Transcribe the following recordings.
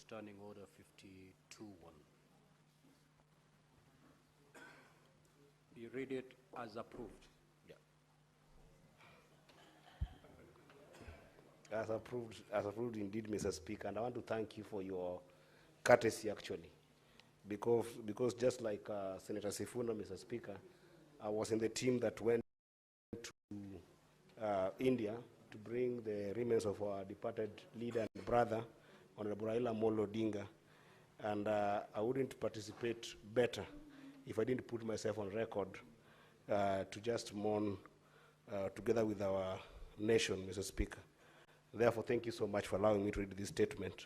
Standing Order 52-1. You read it as approved. Yeah. As approved indeed, Mr. Speaker, and I want to thank you for your courtesy, actually, because just like Senator Sifuna, Mr. Speaker, I was in the team that went to India to bring the remains of our departed leader and brother, Honorable Raila Amolo Odinga, and I wouldn't participate better if I didn't put myself on record to just mourn together with our nation, Mr. Speaker. Therefore, thank you so much for allowing me to read this statement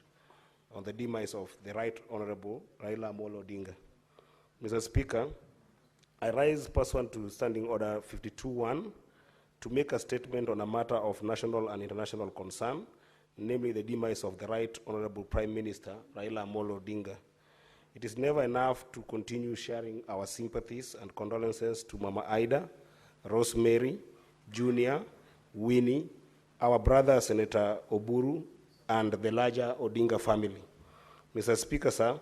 on the demise of the Right Honorable Raila Amolo Odinga. Mr. Speaker, I rise pursuant to Standing Order 52-1 to make a statement on a matter of national and international concern, namely the demise of the Right Honorable Prime Minister Raila Amolo Odinga. It is never enough to continue sharing our sympathies and condolences to Mama Ida, Rosemary, Junior, Winnie, our brother Senator Oburu, and the larger Odinga family. Mr. Speaker, sir,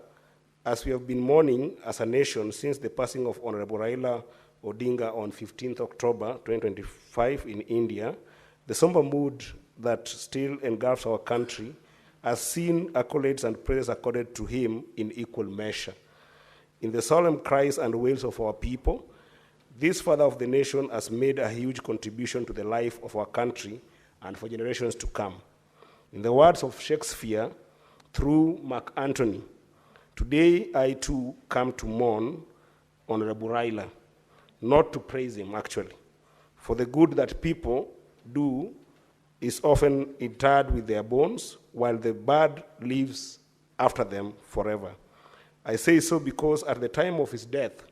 as we have been mourning as a nation since the passing of Honorable Raila Odinga on 15th October 2025 in India, the somber mood that still engulfs our country has seen accolades and praises accorded to him in equal measure. In the solemn cries and wails of our people, this father of the nation has made a huge contribution to the life of our country and for generations to come. In the words of Shakespeare, through Mark Antony, today I too come to mourn Honorable Raila, not to praise him actually, for the good that people do is often interred with their bones, while the bad lives after them forever. I say so because at the time of his death,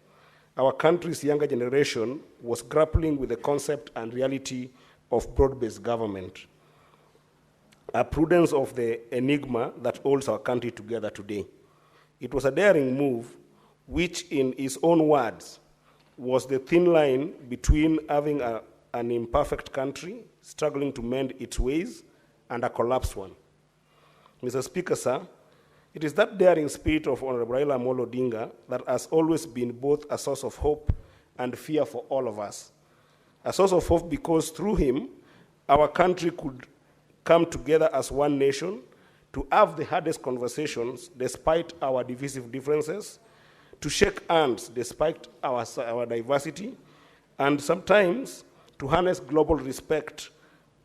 our country's younger generation was grappling with the concept and reality of broad-based government, a prudence of the enigma that holds our country together today. It was a daring move, which in his own words, was the thin line between having an imperfect country struggling to mend its ways and a collapsed one. Mr. Speaker, sir, it is that daring spirit of Honorable Raila Amolo Odinga that has always been both a source of hope and fear for all of us. A source of hope because through him, our country could come together as one nation to have the hardest conversations despite our divisive differences, to shake hands despite our diversity, and sometimes to harness global respect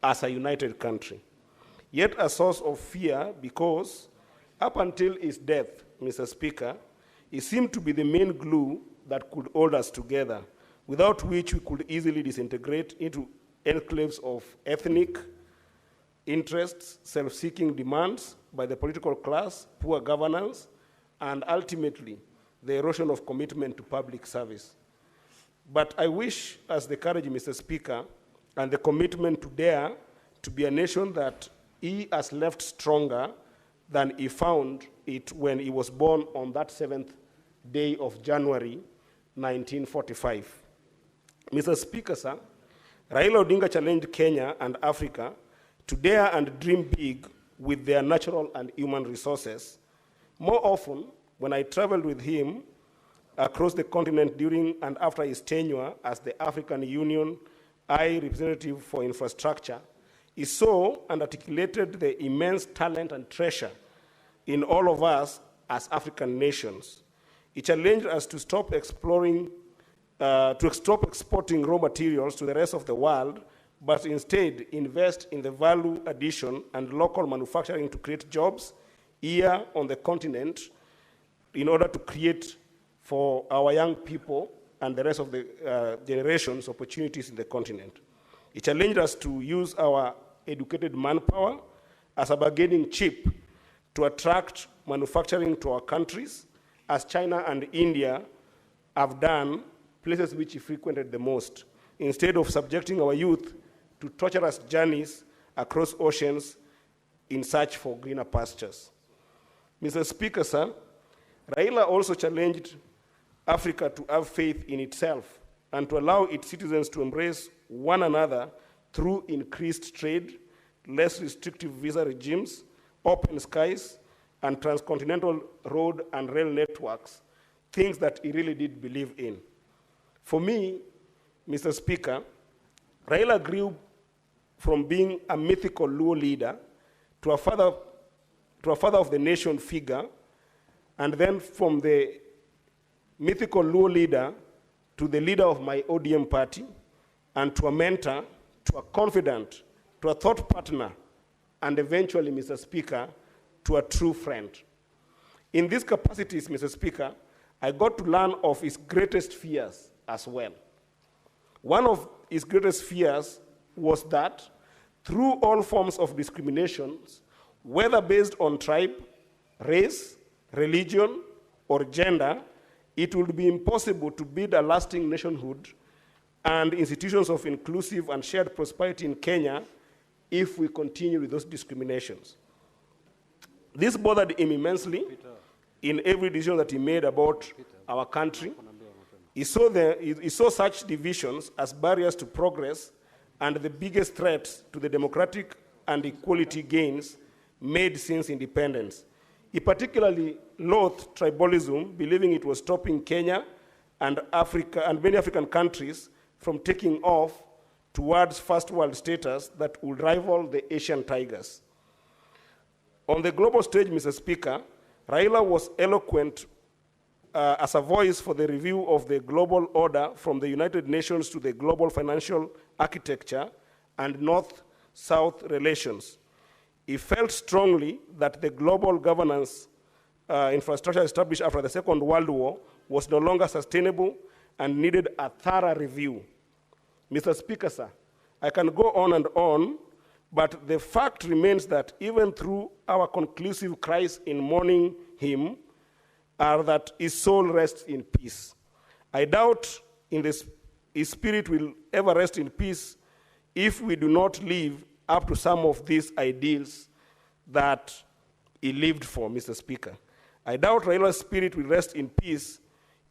as a united country. Yet a source of fear because up until his death, Mr. Speaker, he seemed to be the main glue that could hold us together, without which we could easily disintegrate into enclaves of ethnic interests, self-seeking demands by the political class, poor governance, and ultimately, the erosion of commitment to public service. But I wish, as the courage, Mr. Speaker, and the commitment to dare to be a nation that he has left stronger than he found it when he was born on that 7th day of January, 1945. Mr. Speaker, sir, Raila Odinga challenged Kenya and Africa to dare and dream big with their natural and human resources. More often, when I traveled with him across the continent during and after his tenure as the African Union High Representative for Infrastructure, he saw and articulated the immense talent and treasure in all of us as African nations. He challenged us to stop exporting raw materials to the rest of the world, but instead invest in the value addition and local manufacturing to create jobs here on the continent in order to create for our young people and the rest of the generations opportunities in the continent. He challenged us to use our educated manpower as a bargaining chip to attract manufacturing to our countries, as China and India have done, places which he frequented the most, instead of subjecting our youth to torturous journeys across oceans in search for greener pastures. Mr. Speaker, sir, Raila also challenged Africa to have faith in itself and to allow its citizens to embrace one another through increased trade, less restrictive visa regimes, open skies, and transcontinental road and rail networks, things that he really did believe in. For me, Mr. Speaker, Raila grew from being a mythical Luo leader to a father of the nation figure, and then from the mythical Luo leader to the leader of my ODM party, and to a mentor, to a confidant, to a thought partner, and eventually, Mr. Speaker, to a true friend. In these capacities, Mr. Speaker, I got to learn of his greatest fears as well. One of his greatest fears was that through all forms of discriminations, whether based on tribe, race, religion, or gender, it would be impossible to build a lasting nationhood and institutions of inclusive and shared prosperity in Kenya if we continue with those discriminations. This bothered him immensely in every decision that he made about our country. He saw such divisions as barriers to progress and the biggest threats to the democratic and equality gains made since independence. He particularly loathed tribalism, believing it was stopping Kenya and Africa and many African countries from taking off towards first world status that would rival the Asian tigers. On the global stage, Mr. Speaker, Raila was eloquent as a voice for the review of the global order from the United Nations to the global financial architecture and North-South relations. He felt strongly that the global governance infrastructure established after the Second World War was no longer sustainable and needed a thorough review. Mr. Speaker, sir, I can go on, but the fact remains that even through our conclusive cries in mourning him, are that his soul rests in peace. I doubt his spirit will ever rest in peace if we do not live up to some of these ideals that he lived for, Mr. Speaker. I doubt Raila's spirit will rest in peace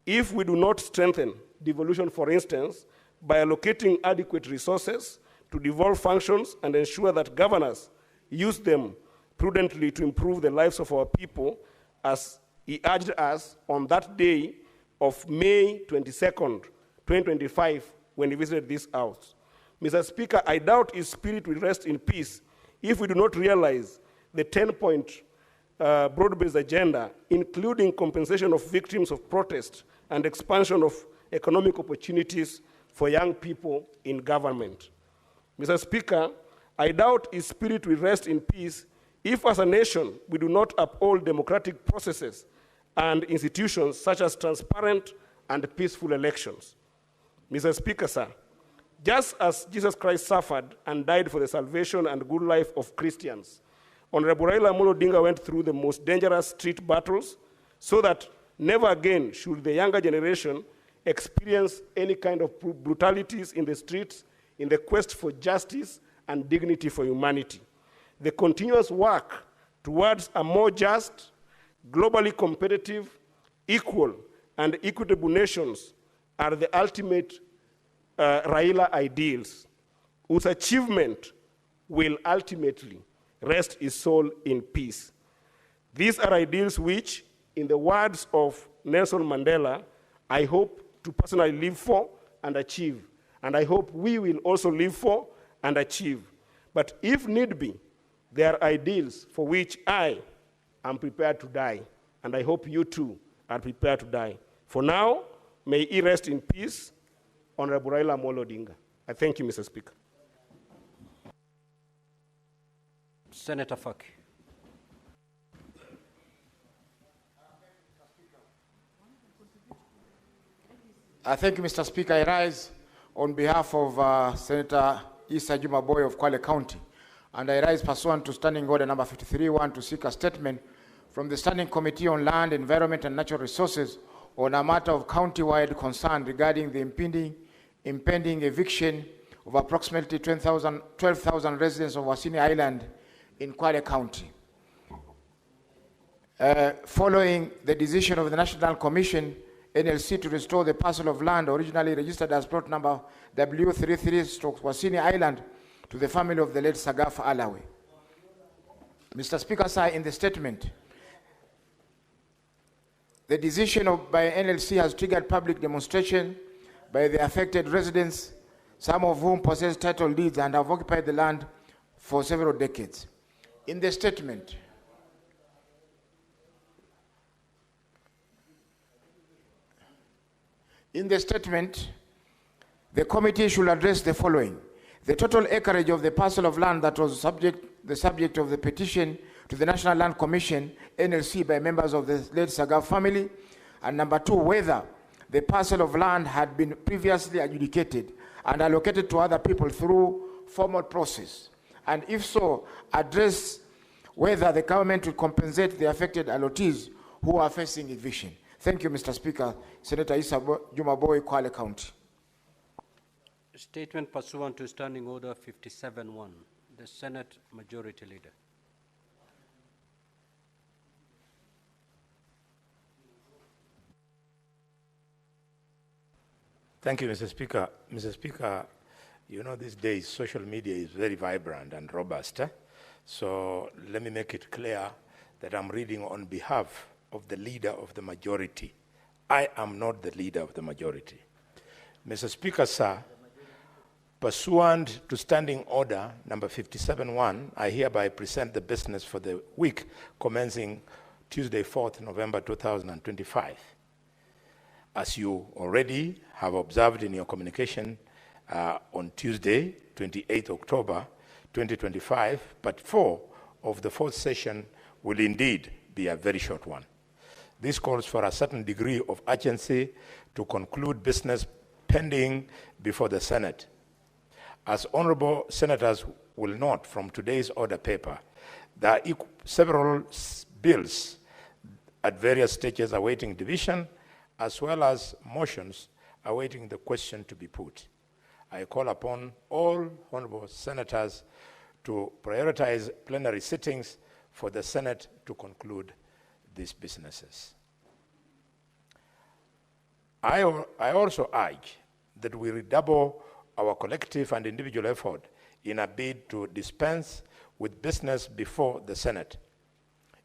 if we do not strengthen devolution, for instance, by allocating adequate resources to devolve functions and ensure that governors use them prudently to improve the lives of our people, as he urged us on that day of May 22nd, 2025, when he visited this house. Mr. Speaker, I doubt his spirit will rest in peace if we do not realize the 10-point broad-based agenda, including compensation of victims of protest and expansion of economic opportunities for young people in government. Mr. Speaker, I doubt his spirit will rest in peace if, as a nation, we do not uphold democratic processes and institutions such as transparent and peaceful elections. Mr. Speaker, sir, just as Jesus Christ suffered and died for the salvation and good life of Christians, Honorable Raila Amolo Odinga went through the most dangerous street battles so that never again should the younger generation experience any kind of brutalities in the streets in the quest for justice and dignity for humanity. The continuous work towards a more just, globally competitive, equal, and equitable nations are the ultimate Raila ideals, whose achievement will ultimately rest his soul in peace. These are ideals which, in the words of Nelson Mandela, I hope to personally live for and achieve. And I hope we will also live for and achieve. But if need be, there are ideals for which I am prepared to die. And I hope you too are prepared to die. For now, may he rest in peace, Honorable Raila Amolo Odinga. I thank you, Mr. Speaker. Senator Faki. Thank you, Mr. Speaker. I rise on behalf of Senator Issa Juma Boy of Kwale County, and I rise pursuant to Standing Order number 53-1 to seek a statement from the Standing Committee on Land, Environment and Natural Resources on a matter of county-wide concern regarding the impending eviction of approximately 12,000 residents of Wasini Island in Kwale County. Following the decision of the National Commission NLC to restore the parcel of land originally registered as plot number W33/Wasini Island to the family of the late Sagaf Alawi. Mr. Speaker, sir, in the statement, The decision by NLC has triggered public demonstration by the affected residents, some of whom possess title deeds and have occupied the land for several decades. In the statement, the committee should address the following. The total acreage of the parcel of land that was the subject of the petition to the National Land Commission, NLC, by members of the late Sagaf family. And number two, whether the parcel of land had been previously adjudicated and allocated to other people through formal process. And if so, address whether the government will compensate the affected allottees who are facing eviction. Thank you, Mr. Speaker. Senator Issa Juma Boy, Kwale County. Statement pursuant to Standing Order 57-1. The Senate Majority Leader. Thank you, Mr. Speaker. Mr. Speaker, you know these days social media is very vibrant and robust. So let me make it clear that I'm reading on behalf of the leader of the majority. I am not the leader of the majority. Mr. Speaker, sir, pursuant to Standing Order number 57-1, I hereby present the business for the week commencing Tuesday, 4th November 2025. As you already have observed in your communication on Tuesday, 28th October 2025, but 4 of the 4th session will indeed be a very short one. This calls for a certain degree of urgency to conclude business pending before the Senate. As honorable senators will note from today's order paper, there are several bills at various stages awaiting division, as well as motions awaiting the question to be put. I call upon all honorable senators to prioritize plenary sittings for the Senate to conclude these businesses. I also urge that we redouble our collective and individual effort in a bid to dispense with business before the Senate.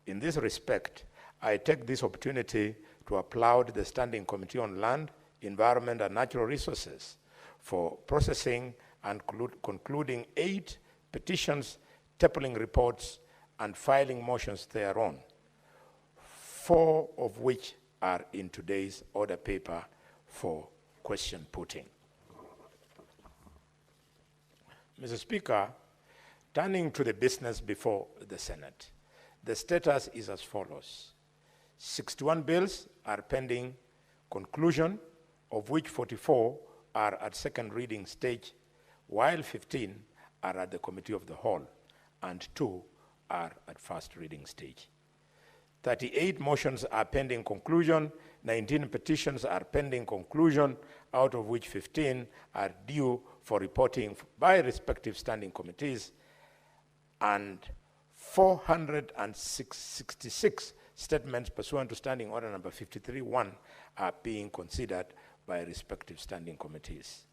In this respect, I take this opportunity to applaud the Standing Committee on Land, Environment and Natural Resources for processing and concluding 8 petitions, tabling reports, and filing motions thereon, 4 of which are in today's order paper for question putting. Mr. Speaker, turning to the business before the Senate, the status is as follows. 61 bills are pending conclusion, of which 44 are at second reading stage, while 15 are at the Committee of the Whole, and 2 are at first reading stage. 38 motions are pending conclusion, 19 petitions are pending conclusion, out of which 15 are due for reporting by respective standing committees, and 466 statements pursuant to Standing Order number 53-1 are being considered by respective standing committees.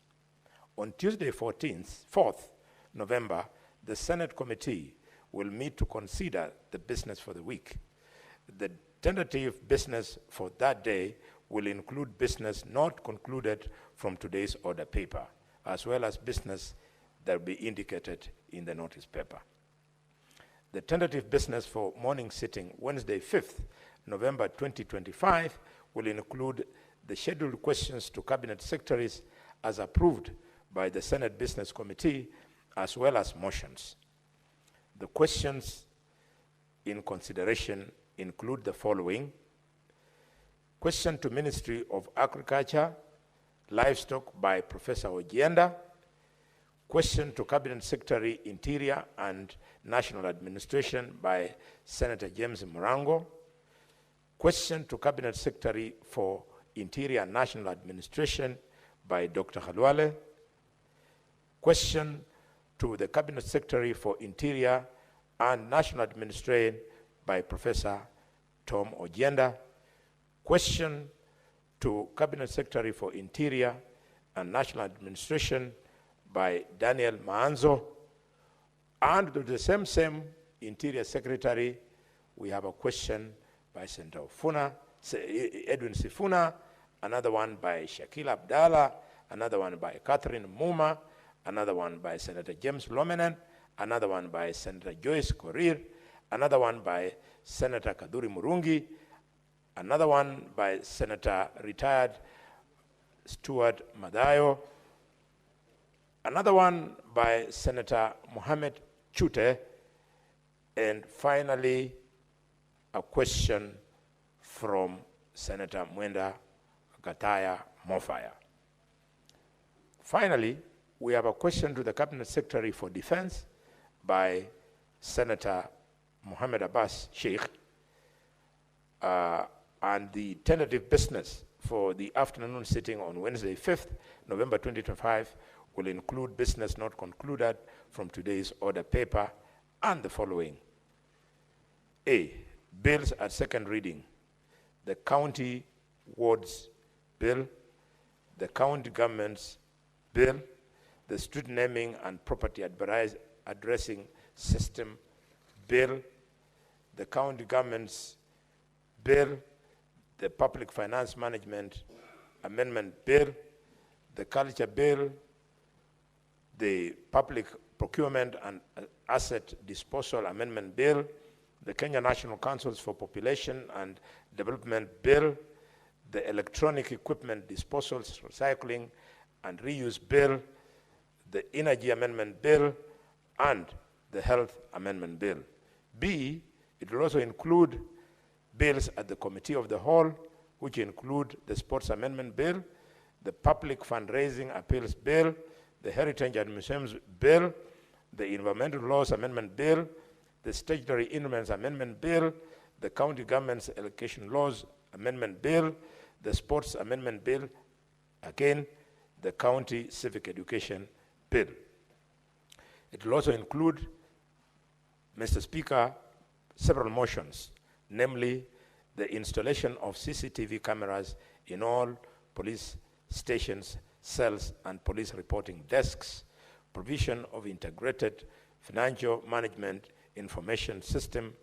On Tuesday, 4th November, the Senate committee will meet to consider the business for the week. The tentative business for that day will include business not concluded from today's order paper, as well as business that will be indicated in the notice paper. The tentative business for morning sitting, Wednesday, 5th November 2025, will include the scheduled questions to Cabinet Secretaries as approved by the Senate Business Committee, as well as motions. The questions in consideration include the following. Question to Ministry of Agriculture, Livestock by Professor Ojienda. Question to Cabinet Secretary, Interior and National Administration by Senator James Morango. Question to Cabinet Secretary for Interior and National Administration by Dr. Khalwale. Question to the Cabinet Secretary for Interior and National Administration by Professor Tom Ojienda. Question to Cabinet Secretary for Interior and National Administration by Daniel Maanzo. And to the same Interior Secretary, we have a question by Senator Ofuna, Edwin Sifuna, another one by Shakil Abdallah, another one by Catherine Muma, another one by Senator James Lomenen, another one by Senator Joyce Korir, another one by Senator Kaduri Murungi, another one by Senator retired Stuart Madayo, another one by Senator Mohammed Chute, and finally a question from Senator Mwenda Gataya Mofaya. Finally, we have a question to the Cabinet Secretary for Defense by Senator Mohammed Abbas Sheikh, and the tentative business for the afternoon sitting on Wednesday, 5th November 2025 will include business not concluded from today's order paper and the following. A, bills at second reading. The county wards bill, the county government's bill, the street naming and property addressing system bill, the county government's bill, the public finance management amendment bill, the culture bill, the public procurement and asset disposal amendment bill, the Kenya National Councils for Population and Development bill, the electronic equipment disposal, recycling and reuse bill, the energy amendment bill, and the health amendment bill. B, it will also include bills at the committee of the whole, which include the sports amendment bill, the public fundraising appeals bill, the heritage and museums bill, the environmental laws amendment bill, the statutory instruments amendment bill, the county government's allocation laws amendment bill, the sports amendment bill, again, the county civic education bill. It will also include, Mr. Speaker, several motions, namely the installation of CCTV cameras in all police stations, cells, and police reporting desks, provision of integrated financial management information system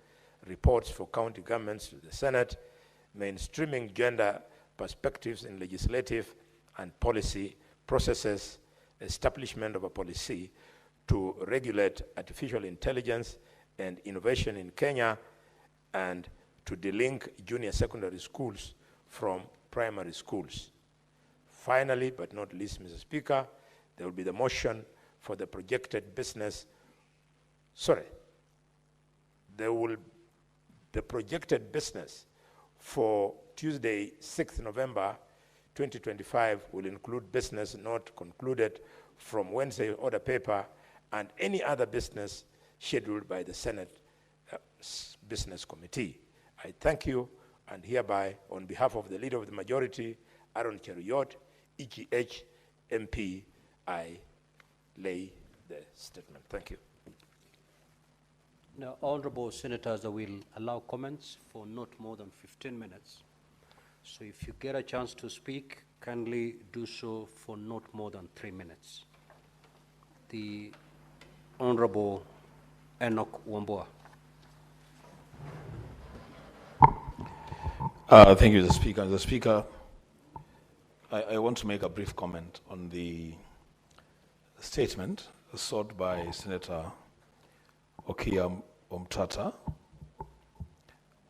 reports for county governments to the Senate, mainstreaming gender perspectives in legislative and policy processes, establishment of a policy to regulate artificial intelligence and innovation in Kenya, and to delink junior secondary schools from primary schools. Finally, but not least, Mr. Speaker, there will be the motion for the projected business, the projected business for Tuesday, 6th November 2025 will include business not concluded from Wednesday order paper and any other business scheduled by the Senate Business Committee. I thank you, and hereby, on behalf of the Leader of the Majority, Aaron Cheruyot, EGH MP, I lay the statement. Thank you. Now, honorable senators, I will allow comments for not more than 15 minutes. So if you get a chance to speak, kindly do so for not more than 3 minutes. The Honorable Enoch Wambua. Thank you, Mr. Speaker. Mr. Speaker, I want to make a brief comment on the statement sought by Senator Okia Omtata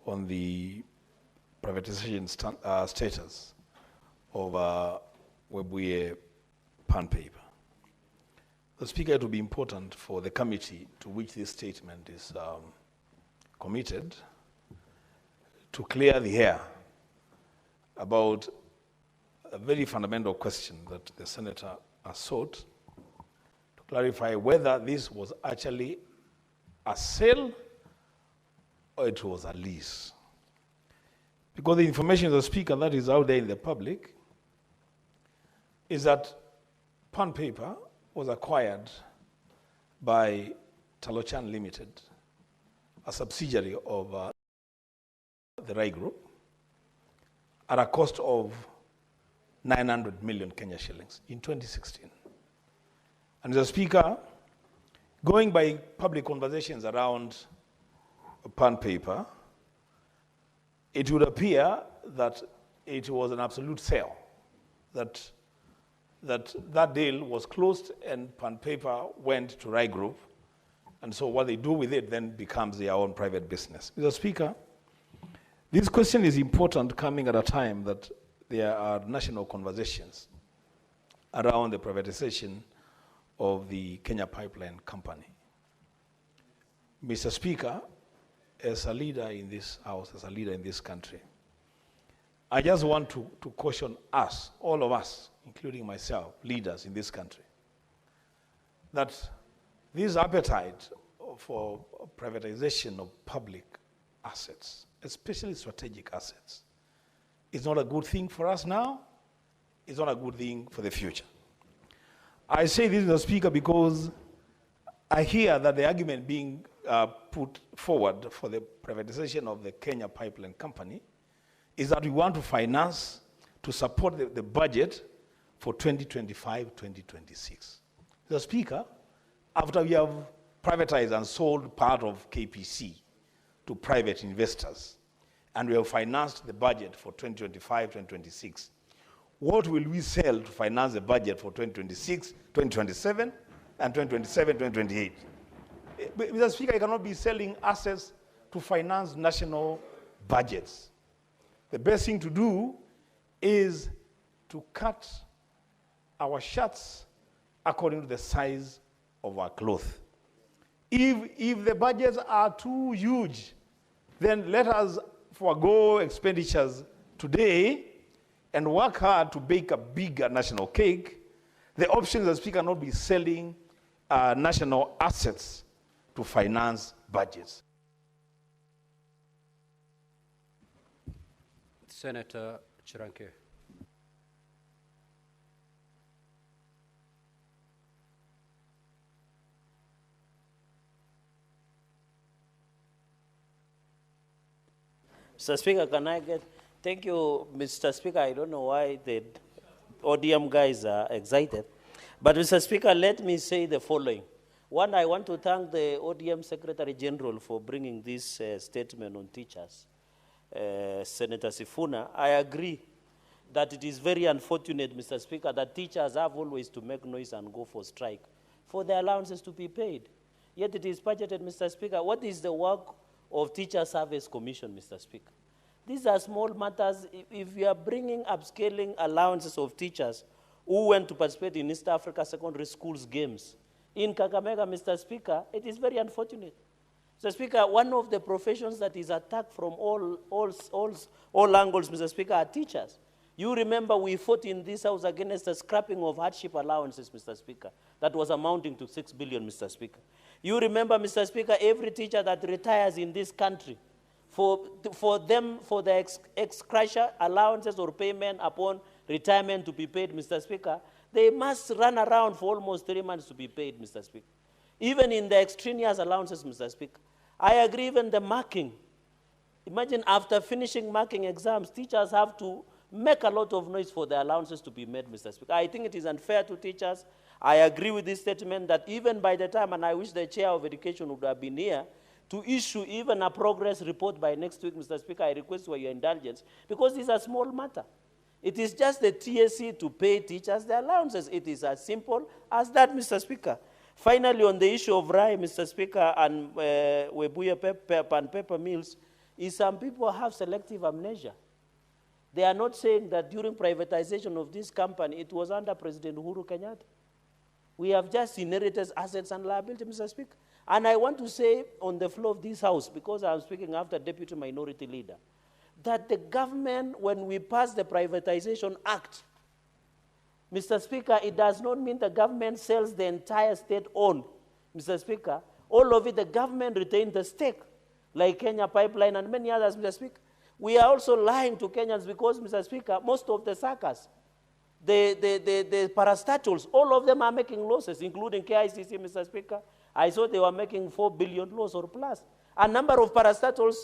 on the privatization status of Webuye Pan paper. The Speaker, it will be important for the committee to which this statement is committed to clear the air about a very fundamental question that the Senator has sought to clarify whether this was actually a sale or it was a lease. Because the information of the Speaker that is out there in the public is that Pan paper was acquired by Talochan Limited, a subsidiary of the Rai Group, at a cost of 900 million Kenya shillings in 2016. And the Speaker, going by public conversations around Pan paper, it would appear that it was an absolute sale, that deal was closed and Pan Paper went to Rai Group, and so what they do with it then becomes their own private business. Mr. Speaker, this question is important coming at a time that there are national conversations around the privatization of the Kenya Pipeline Company. Mr. Speaker, as a leader in this House, as a leader in this country, I just want to caution us, all of us, including myself, leaders in this country, that this appetite for privatization of public assets, especially strategic assets, is not a good thing for us now. It's not a good thing for the future. I say this, Mr. Speaker, because I hear that the argument being put forward for the privatization of the Kenya Pipeline Company is that we want to finance, to support the budget for 2025-2026. Mr. Speaker, after we have privatized and sold part of KPC to private investors, and we have financed the budget for 2025-2026, what will we sell to finance the budget for 2026, 2027, and 2027-2028? Mr. Speaker, you cannot be selling assets to finance national budgets. The best thing to do is to cut our shirts according to the size of our cloth. If the budgets are too huge, then let us forego expenditures today and work hard to bake a bigger national cake. The option, Mr. Speaker, not be selling national assets to finance budgets. Senator Chiranke. Mr. Speaker, can I get, thank you, Mr. Speaker. I don't know why the ODM guys are excited. But Mr. Speaker, let me say the following. One, I want to thank the ODM Secretary General for bringing this statement on teachers. Senator Sifuna, I agree that it is very unfortunate, Mr. Speaker, that teachers have always to make noise and go for strike for their allowances to be paid. Yet it is budgeted, Mr. Speaker. What is the work of Teacher Service Commission, Mr. Speaker? These are small matters. If we are bringing upscaling allowances of teachers who went to participate in East Africa Secondary Schools games in Kakamega, Mr. Speaker, it is very unfortunate. Mr. Speaker, one of the professions that is attacked from all angles, Mr. Speaker, are teachers. You remember we fought in this House against the scrapping of hardship allowances, Mr. Speaker. That was amounting to 6 billion, Mr. Speaker. You remember, Mr. Speaker, every teacher that retires in this country, for the ex-crusher allowances or payment upon retirement to be paid, Mr. Speaker, they must run around for almost 3 months to be paid, Mr. Speaker. Even in the extraneous allowances, Mr. Speaker. I agree even the marking. Imagine after finishing marking exams, teachers have to make a lot of noise for the allowances to be made, Mr. Speaker. I think it is unfair to teachers. I agree with this statement that even by the time, and I wish the Chair of Education would have been here, to issue even a progress report by next week, Mr. Speaker, I request for your indulgence, because this is a small matter. It is just the TSC to pay teachers their allowances. It is as simple as that, Mr. Speaker. Finally, on the issue of Rai, Mr. Speaker, and Webuye and paper mills, is some people have selective amnesia. They are not saying that during privatization of this company, it was under President Uhuru Kenyatta. We have just inherited assets and liability, Mr. Speaker. And I want to say on the floor of this House, because I'm speaking after Deputy Minority Leader, that the government, when we pass the Privatization Act, Mr. Speaker, it does not mean the government sells the entire state-owned, Mr. Speaker. All of it, the government retains the stake, like Kenya Pipeline and many others, Mr. Speaker. We are also lying to Kenyans because, Mr. Speaker, most of the suckers, the parastatals, all of them are making losses, including KICC, Mr. Speaker. I saw they were making 4 billion loss or plus. A number of parastatals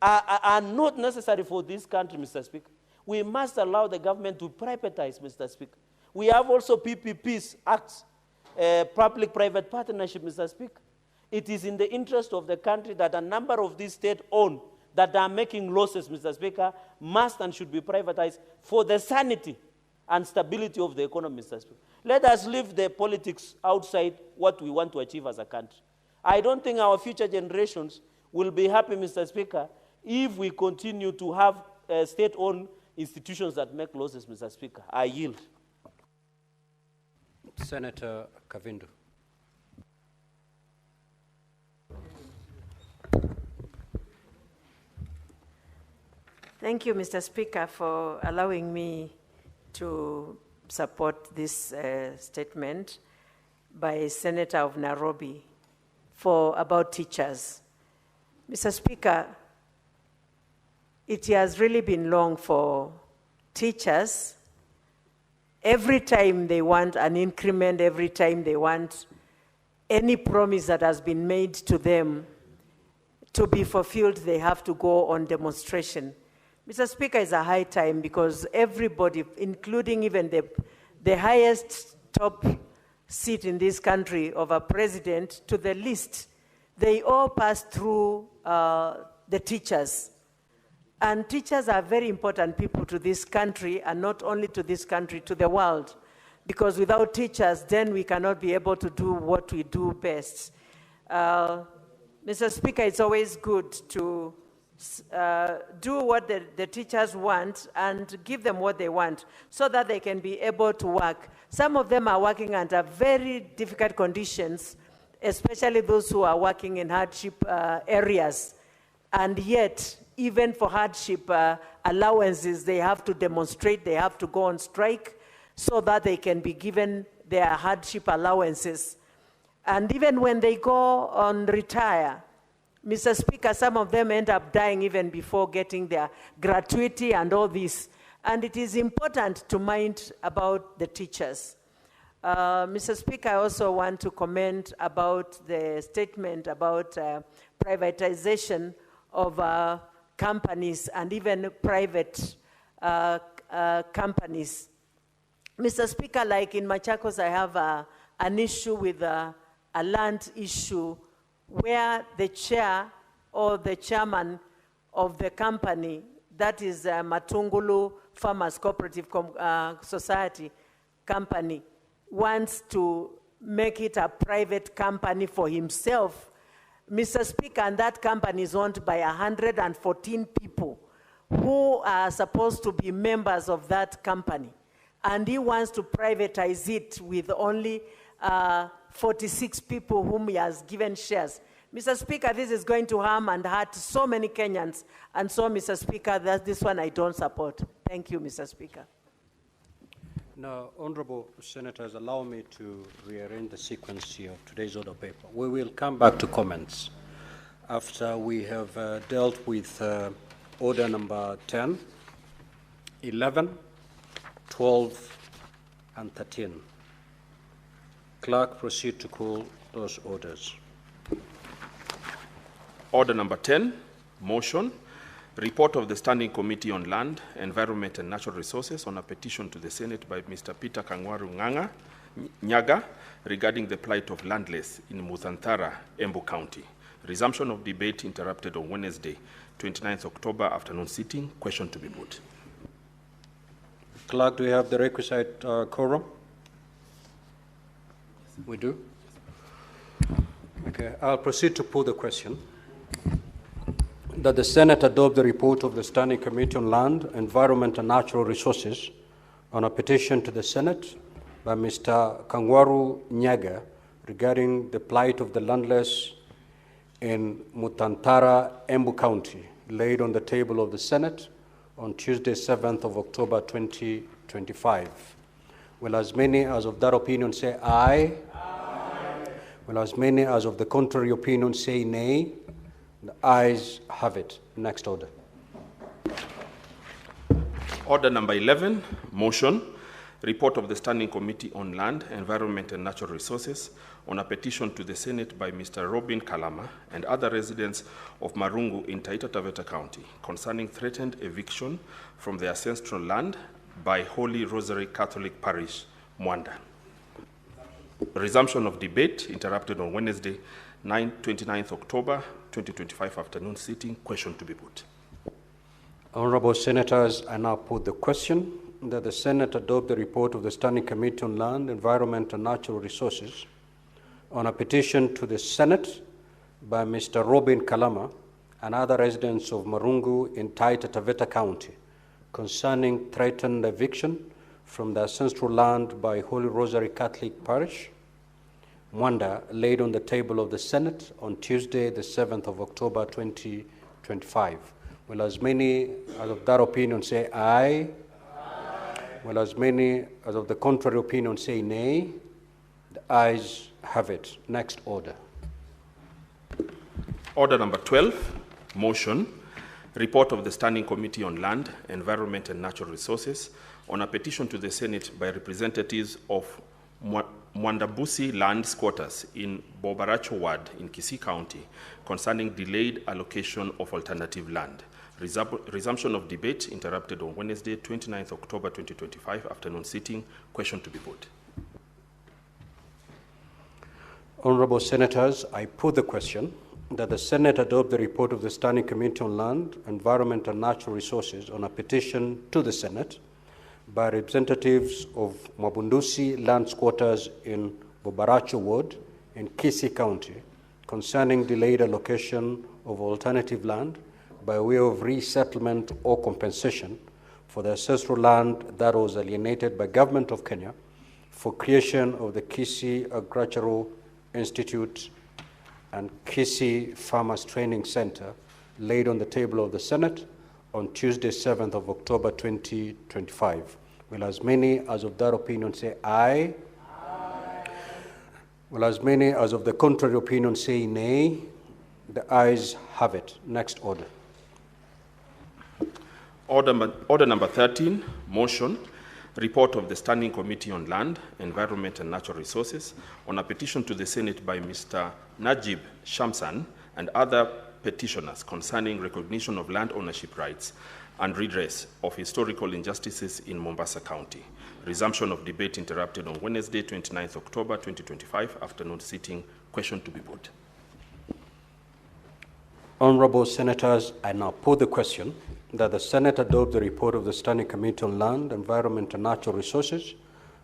are not necessary for this country, Mr. Speaker. We must allow the government to privatize, Mr. Speaker. We have also PPPs, acts, public-private partnership, Mr. Speaker. It is in the interest of the country that a number of these state-owned that are making losses, Mr. Speaker, must and should be privatized for the sanity and stability of the economy, Mr. Speaker. Let us leave the politics outside what we want to achieve as a country. I don't think our future generations will be happy, Mr. Speaker, if we continue to have state-owned institutions that make losses, Mr. Speaker. I yield. Senator Kavindu. Thank you, Mr. Speaker, for allowing me to support this statement by Senator of Nairobi about teachers. Mr. Speaker, it has really been long for teachers. Every time they want an increment, every time they want any promise that has been made to them to be fulfilled, they have to go on demonstration. Mr. Speaker, it's a high time because everybody, including even the highest top seat in this country of a president to the least, they all pass through the teachers. And teachers are very important people to this country, and not only to this country, to the world. Because without teachers, then we cannot be able to do what we do best. Mr. Speaker, it's always good to do what the teachers want and give them what they want so that they can be able to work. Some of them are working under very difficult conditions, especially those who are working in hardship areas. And yet, even for hardship allowances, they have to demonstrate, they have to go on strike so that they can be given their hardship allowances. And even when they go on retire, Mr. Speaker, some of them end up dying even before getting their gratuity and all this. And it is important to mind about the teachers. Mr. Speaker, I also want to comment about the statement about privatization of companies and even private companies. Mr. Speaker, like in Machakos, I have an issue with a land issue where the chair or the chairman of the company, that is Matungulu Farmers Cooperative Society company, wants to make it a private company for himself. Mr. Speaker, and that company is owned by 114 people who are supposed to be members of that company. And he wants to privatize it with only 46 people whom he has given shares. Mr. Speaker, this is going to harm and hurt so many Kenyans. And so, Mr. Speaker, this one I don't support. Thank you, Mr. Speaker. Now, honorable senators, allow me to rearrange the sequence here of today's order paper. We will come back to comments after we have dealt with order number 10, 11, 12, and 13. Clerk, proceed to call those orders. Order number 10, motion, report of the Standing Committee on Land, Environment and Natural Resources on a petition to the Senate by Mr. Peter Kangwaru Nyaga regarding the plight of landless in Muthantara, Embu County. Resumption of debate interrupted on Wednesday, 29th October afternoon sitting. Question to be put. Clerk, do we have the requisite quorum? We do? Okay, I'll proceed to put the question. That the Senate adopt the report of the Standing Committee on Land, Environment and Natural Resources on a petition to the Senate by Mr. Kangwaru Nyaga regarding the plight of the landless in Muthantara, Embu County, laid on the table of the Senate on Tuesday, 7th of October, 2025. Will as many as of that opinion say aye? Aye. Will as many as of the contrary opinion say nay? The ayes have it. Next order. Order number 11, motion, report of the Standing Committee on Land, Environment and Natural Resources on a petition to the Senate by Mr. Robin Kalama and other residents of Marungu in Taita Taveta County concerning threatened eviction from their ancestral land by Holy Rosary Catholic Parish, Mwanda. Resumption of debate interrupted on Wednesday, 29th October 2025 afternoon sitting. Question to be put. Honorable Senators, I now put the question that the Senate adopt the report of the Standing Committee on Land, Environment and Natural Resources on a petition to the Senate by Mr. Robin Kalama and other residents of Marungu in Taita Taveta County concerning threatened eviction from the ancestral land by Holy Rosary Catholic Parish, Mwanda, laid on the table of the Senate on Tuesday, the 7th of October 2025. Will as many as of that opinion say aye? Will as many as of the contrary opinion say nay? The ayes have it. Next order. Order number 12, motion, report of the Standing Committee on Land, Environment and Natural Resources on a petition to the Senate by representatives of Mwandabusi land squatters in Bobaracho Ward in Kisii County concerning delayed allocation of alternative land. Resumption of debate interrupted on Wednesday, 29th October 2025 afternoon sitting. Question to be put. Honorable Senators, I put the question that the Senate adopt the report of the Standing Committee on Land, Environment and Natural Resources on a petition to the Senate by representatives of Mwabundusi land squatters in Bobaracho Ward in Kisii County concerning delayed allocation of alternative land by way of resettlement or compensation for the ancestral land that was alienated by Government of Kenya for creation of the Kisii Agricultural Institute and Kisii Farmers Training Center laid on the table of the Senate on Tuesday, 7th of October 2025. Will as many as of that opinion say aye? Aye. Will as many as of the contrary opinion say nay? The ayes have it. Next order. Order number 13, motion, report of the Standing Committee on Land, Environment and Natural Resources on a petition to the Senate by Mr. Najib Shamsan and other petitioners concerning recognition of land ownership rights and redress of historical injustices in Mombasa County. Resumption of debate interrupted on Wednesday, 29th October 2025 afternoon sitting. Question to be put. Honorable Senators, I now put the question that the Senate adopt the report of the Standing Committee on Land, Environment and Natural Resources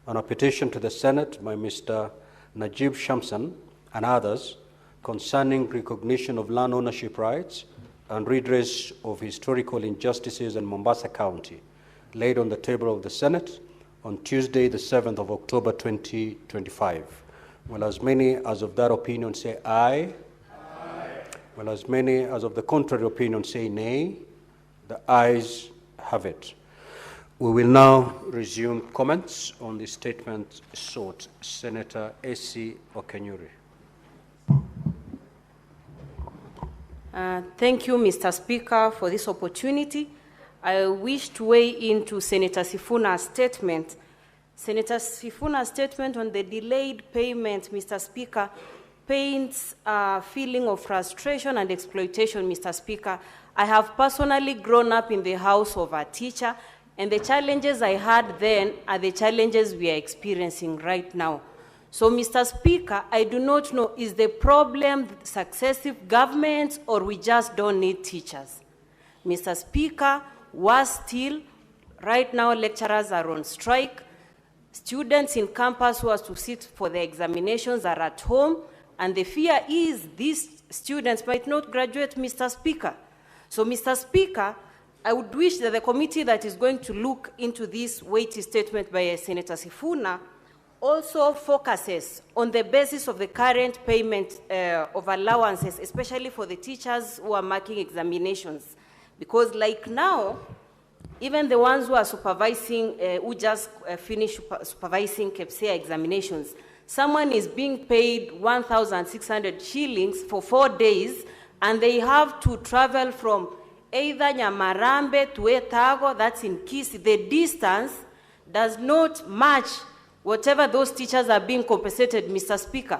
on a petition to the Senate by Mr. Najib Shamsan and others concerning recognition of land ownership rights and redress of historical injustices in Mombasa County, laid on the table of the Senate on Tuesday, the 7th of October 2025. Will as many as of that opinion say aye? Aye. Will as many as of the contrary opinion say nay? The ayes have it. We will now resume comments on the statement sought. Senator A.C. Okenyuri. Thank you, Mr. Speaker, for this opportunity. I wish to weigh into Senator Sifuna's statement. Senator Sifuna's statement on the delayed payment, Mr. Speaker, paints a feeling of frustration and exploitation, Mr. Speaker. I have personally grown up in the house of a teacher, and the challenges I had then are the challenges we are experiencing right now. So, Mr. Speaker, I do not know, is the problem successive governments or we just don't need teachers? Mr. Speaker, worse still, right now lecturers are on strike. Students in campus who are to sit for the examinations are at home, and the fear is these students might not graduate, Mr. Speaker. So, Mr. Speaker, I would wish that the committee that is going to look into this weighty statement by Senator Sifuna also focuses on the basis of the current payment of allowances, especially for the teachers who are marking examinations. Because like now, even the ones who are supervising, who just finished supervising KPSEA examinations, someone is being paid 1,600 shillings for 4 days, and they have to travel from either Nyamarambe to Etago, that's in Kisii. The distance does not match whatever those teachers are being compensated, Mr. Speaker.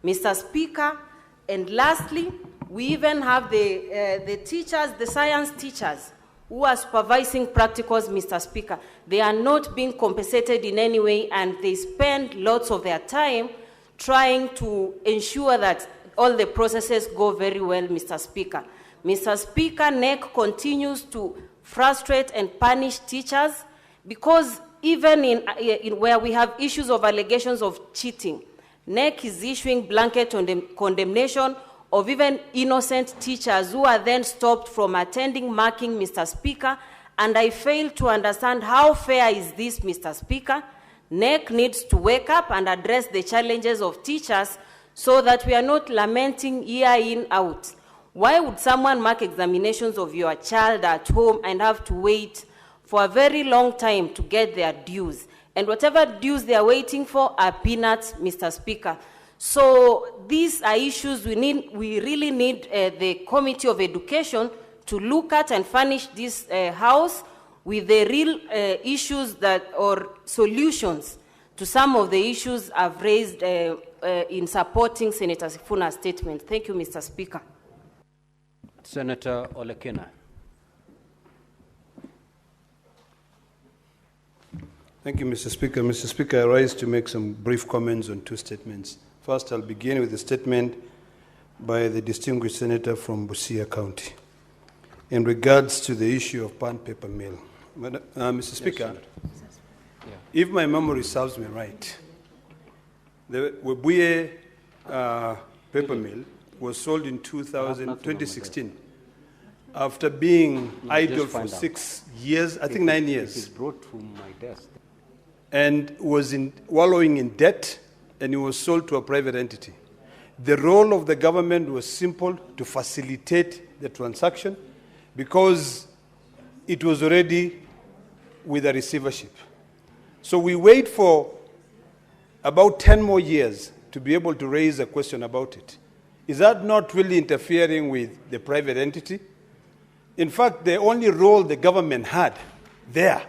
Mr. Speaker, and lastly, we even have the teachers, the science teachers, who are supervising practicals, Mr. Speaker. They are not being compensated in any way, and they spend lots of their time trying to ensure that all the processes go very well, Mr. Speaker. Mr. Speaker, NEC continues to frustrate and punish teachers because even in where we have issues of allegations of cheating, NEC is issuing blanket condemnation of even innocent teachers who are then stopped from attending marking, Mr. Speaker, and I fail to understand how fair is this, Mr. Speaker. NEC needs to wake up and address the challenges of teachers so that we are not lamenting year in, out. Why would someone mark examinations of your child at home and have to wait for a very long time to get their dues? And whatever dues they are waiting for are peanuts, Mr. Speaker. So these are issues we really need the Committee of Education to look at and furnish this House with the real issues or solutions to some of the issues I've raised in supporting Senator Sifuna's statement. Thank you, Mr. Speaker. Senator Olekina. Thank you, Mr. Speaker. Mr. Speaker, I rise to make some brief comments on two statements. First, I'll begin with a statement by the distinguished senator from Busia County in regards to the issue of pan paper mill. Mr. Speaker, if my memory serves me right, the Webuye paper mill was sold in 2016 after being idle for 6 years, I think 9 years. It is brought to my desk. And was wallowing in debt, and it was sold to a private entity. The role of the government was simple: to facilitate the transaction because it was already with a receivership. So we wait for about 10 more years to be able to raise a question about it. Is that not really interfering with the private entity? In fact, the only role the government had there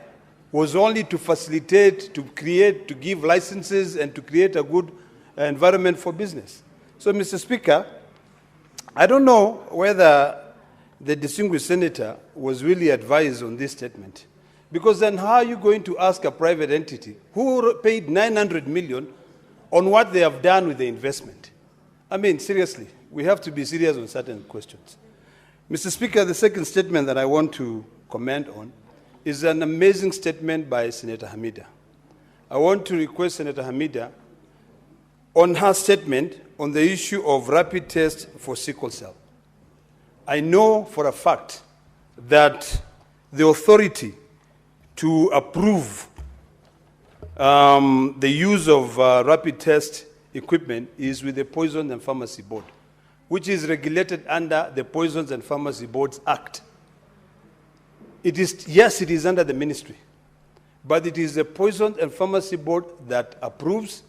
was only to facilitate, to create, to give licenses, and to create a good environment for business. So, Mr. Speaker, I don't know whether the distinguished senator was really advised on this statement, because then how are you going to ask a private entity who paid 900 million on what they have done with the investment? I mean, seriously, we have to be serious on certain questions. Mr. Speaker, the second statement that I want to comment on is an amazing statement by Senator Hamida. I want to request Senator Hamida on her statement on the issue of rapid test for sickle cell. I know for a fact that the authority to approve the use of rapid test equipment is with the Poison and Pharmacy Board, which is regulated under the Poisons and Pharmacy Boards Act. It is, yes, it is under the ministry, but it is the Poison and Pharmacy Board that approves,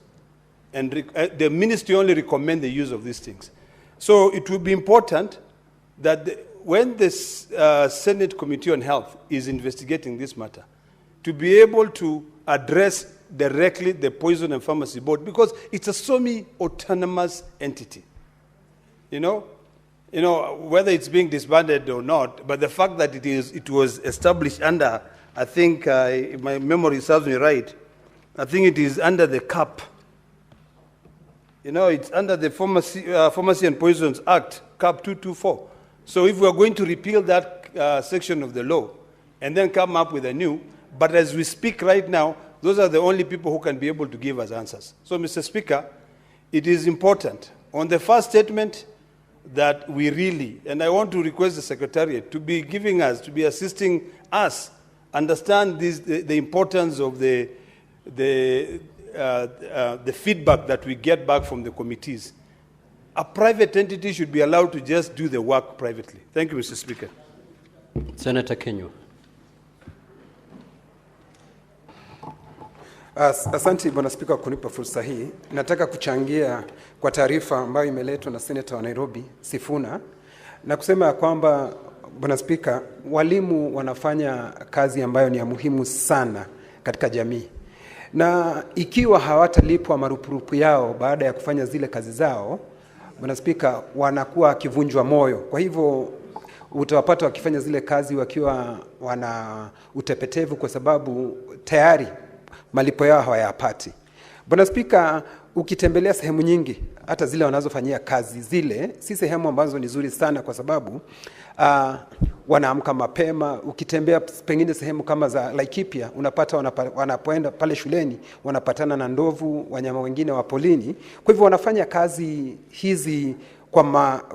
and the ministry only recommends the use of these things. So it will be important that when the Senate Committee on Health is investigating this matter, to be able to address directly the Poison and Pharmacy Board, because it's a semi-autonomous entity. You know, whether it's being disbanded or not, but the fact that it was established under, I think, if my memory serves me right, I think it is under the CAP. It's under the Pharmacy and Poisons Act, CAP 224. So if we are going to repeal that section of the law and then come up with a new, but as we speak right now, those are the only people who can be able to give us answers. So, Mr. Speaker, it is important. On the first statement, that we really, and I want to request the Secretariat to be giving us, to be assisting us, understand the importance of the feedback that we get back from the committees. A private entity should be allowed to just do the work privately. Thank you, Mr. Speaker. Senator Kenyu. Asante Bwana Spika kwa kunipa fursa hii. Nataka kuchangia kwa taarifa ambayo imeletwa na Senator wa Nairobi Sifuna na kusema kwamba Bwana Spika, walimu wanafanya kazi ambayo ni ya muhimu sana katika jamii. Na ikiwa hawatalipwa marupurupu yao baada ya kufanya zile kazi zao, Bwana Spika, wanakuwa kivunjwa moyo. Kwa hivyo utawapata wakifanya zile kazi wakiwa wana utepetevu kwa sababu tayari malipo yao hawayapati. Bwana Spika, ukitembelea sehemu nyingi, hata zile wanazofanyia kazi, zile si sehemu ambazo ni nzuri sana, kwa sababu wanaamka mapema. Ukitembea pengine sehemu kama za Laikipia, unapata wanapoenda pale shuleni wanapatana na ndovu, wanyama wengine wa polini. Kwa hivyo wanafanya kazi hizi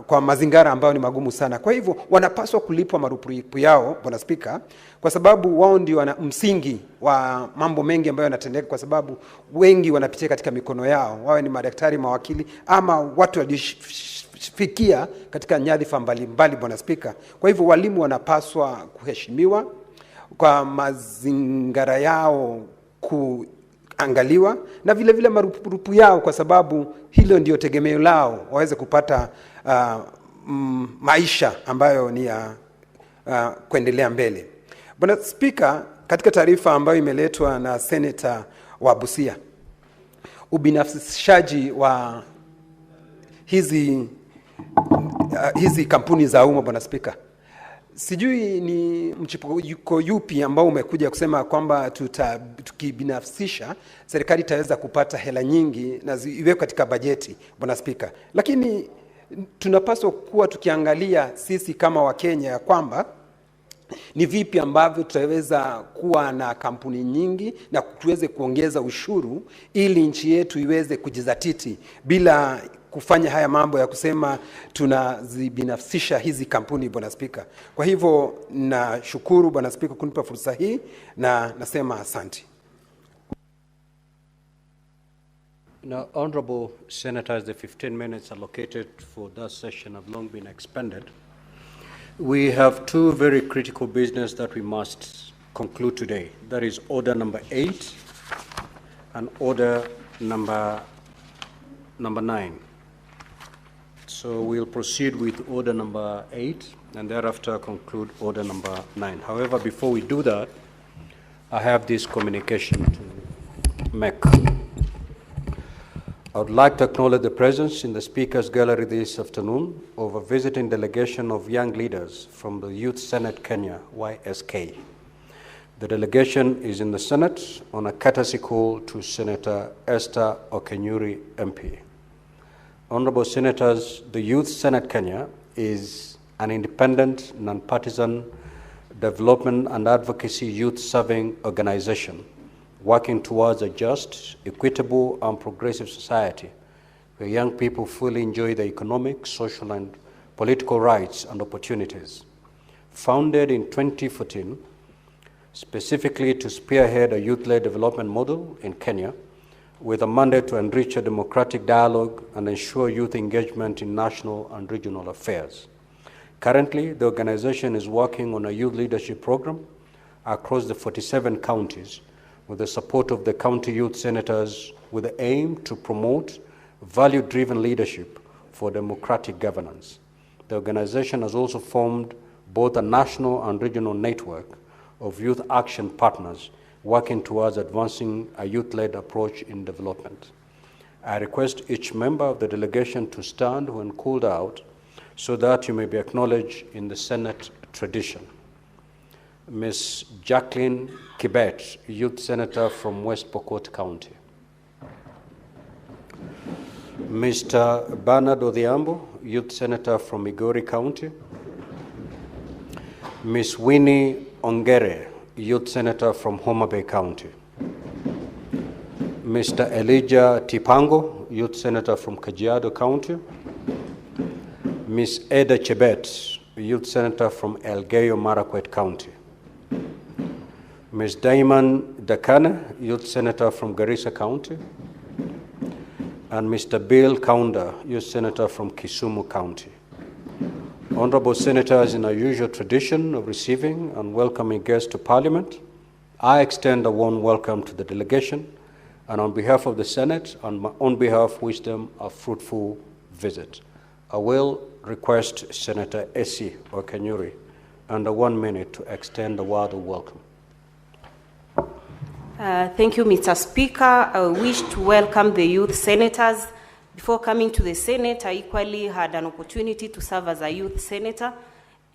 kwa mazingara ambayo ni magumu sana. Kwa hivyo wanapaswa kulipwa marupurupu yao, Bwana Spika, kwa sababu wao ndio wana msingi wa mambo mengi ambayo yanatendeka, kwa sababu wengi wanapitia katika mikono yao, wawe ni madaktari, mawakili ama watu waliofikia katika nyadhifa mbalimbali, Bwana Spika. Kwa hivyo walimu wanapaswa kuheshimiwa, kwa mazingara yao kuangaliwa, na vile vile marupurupu yao, kwa sababu hilo ndio tegemeo lao, waweze kupata maisha ambayo ni ya kuendelea mbele. Bwana Spika, katika taarifa ambayo imeletwa na Senator wa Busia, ubinafsishaji wa hizi kampuni za umma, Bwana Spika, sijui ni mchipuko yupi ambao umekuja kusema kwamba tukibinafsisha serikali itaweza kupata hela nyingi na ziwe katika bajeti, Bwana Spika. Lakini tunapaswa kuwa tukiangalia sisi kama Wakenya ya kwamba ni vipi ambavyo tutaweza kuwa na kampuni nyingi na tuweze kuongeza ushuru ili nchi yetu iweze kujizatiti bila kufanya haya mambo ya kusema tunazibinafsisha hizi kampuni, Bwana Spika. Kwa hivyo nashukuru Bwana Spika kunipa fursa hii na nasema asante. Now, honorable senators, the 15 minutes allocated for that session have long been expended. We have two very critical business that we must conclude today. That is order number 8 and order number 9. So we'll proceed with order number 8 and thereafter conclude order number 9. However, before we do that, I have this communication to make. I would like to acknowledge the presence in the Speaker's Gallery this afternoon of a visiting delegation of young leaders from the Youth Senate Kenya, YSK. The delegation is in the Senate on a courtesy call to Senator Esther Okenyuri, MP. Honorable Senators, the Youth Senate Kenya is an independent, non-partisan development and advocacy youth-serving organization working towards a just, equitable, and progressive society where young people fully enjoy their economic, social, and political rights and opportunities. Founded in 2014, specifically to spearhead a youth-led development model in Kenya, with a mandate to enrich a democratic dialogue and ensure youth engagement in national and regional affairs. Currently, the organization is working on a youth leadership program across the 47 counties with the support of the county youth senators with the aim to promote value-driven leadership for democratic governance. The organization has also formed both a national and regional network of youth action partners working towards advancing a youth-led approach in development. I request each member of the delegation to stand when called out so that you may be acknowledged in the Senate tradition. Ms. Jacqueline Kibet, Youth Senator from West Pokot County. Mr. Bernard Odhiambo, Youth Senator from Migori County. Ms. Winnie Ongere, Youth Senator from Homa Bay County. Mr. Elijah Tipango, Youth Senator from Kajiado County. Ms. Eda Chebet, Youth Senator from Elgeyo Marakwet County. Ms. Diamond Dakana, Youth Senator from Garissa County. And Mr. Bill Kaunda, Youth Senator from Kisumu County. Honorable Senators, in our usual tradition of receiving and welcoming guests to Parliament, I extend a warm welcome to the delegation, and on behalf of the Senate, on behalf wish them a fruitful visit. I will request Senator Essie Okenyuri under 1 minute to extend a word of welcome. Thank you, Mr. Speaker. I wish to welcome the youth senators. Before coming to the Senate, I equally had an opportunity to serve as a youth senator,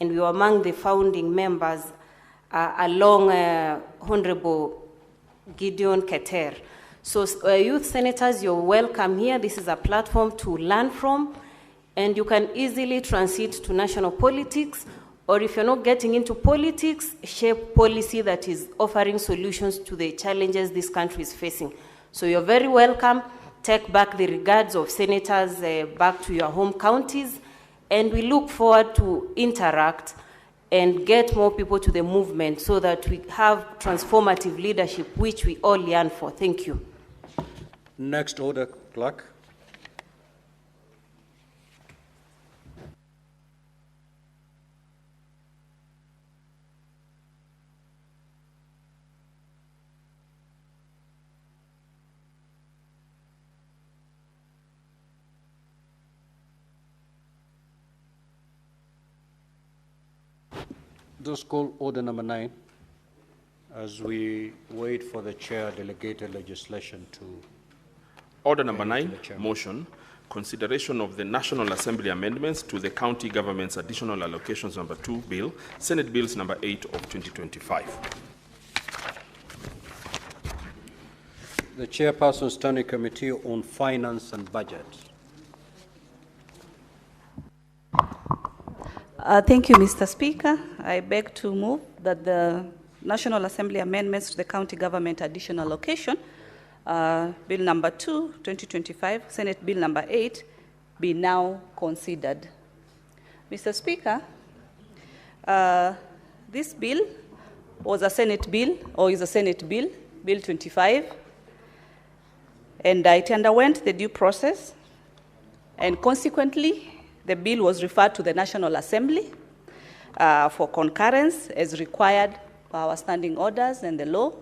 and we were among the founding members along Honorable Gideon Keter. So youth senators, you're welcome here. This is a platform to learn from, and you can easily transit to national politics, or if you're not getting into politics, shape policy that is offering solutions to the challenges this country is facing. So you're very welcome. Take back the regards of senators back to your home counties, and we look forward to interact and get more people to the movement so that we have transformative leadership, which we all yearn for. Thank you. Next order, clerk. Just call order number 9 as we wait for the chair delegated legislation to. Order number 9, motion, consideration of the National Assembly amendments to the County Government's Additional Allocations number 2 bill, Senate Bills number 8 of 2025. The Chairperson Standing Committee on Finance and Budget. Thank you, Mr. Speaker. I beg to move that the National Assembly amendments to the County Government Additional Allocation, Bill number 2, 2025, Senate Bill number 8, be now considered. Mr. Speaker, this bill was a Senate bill, or is a Senate bill, Bill 25, and it underwent the due process, and consequently, the bill was referred to the National Assembly for concurrence as required by our standing orders and the law.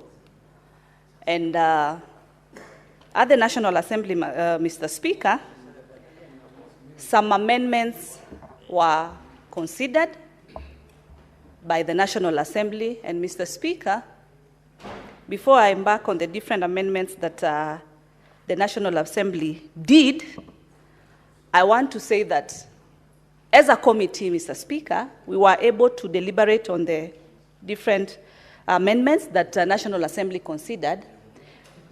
And at the National Assembly, Mr. Speaker, some amendments were considered by the National Assembly. And Mr. Speaker, before I embark on the different amendments that the National Assembly did, I want to say that as a committee, Mr. Speaker, we were able to deliberate on the different amendments that the National Assembly considered.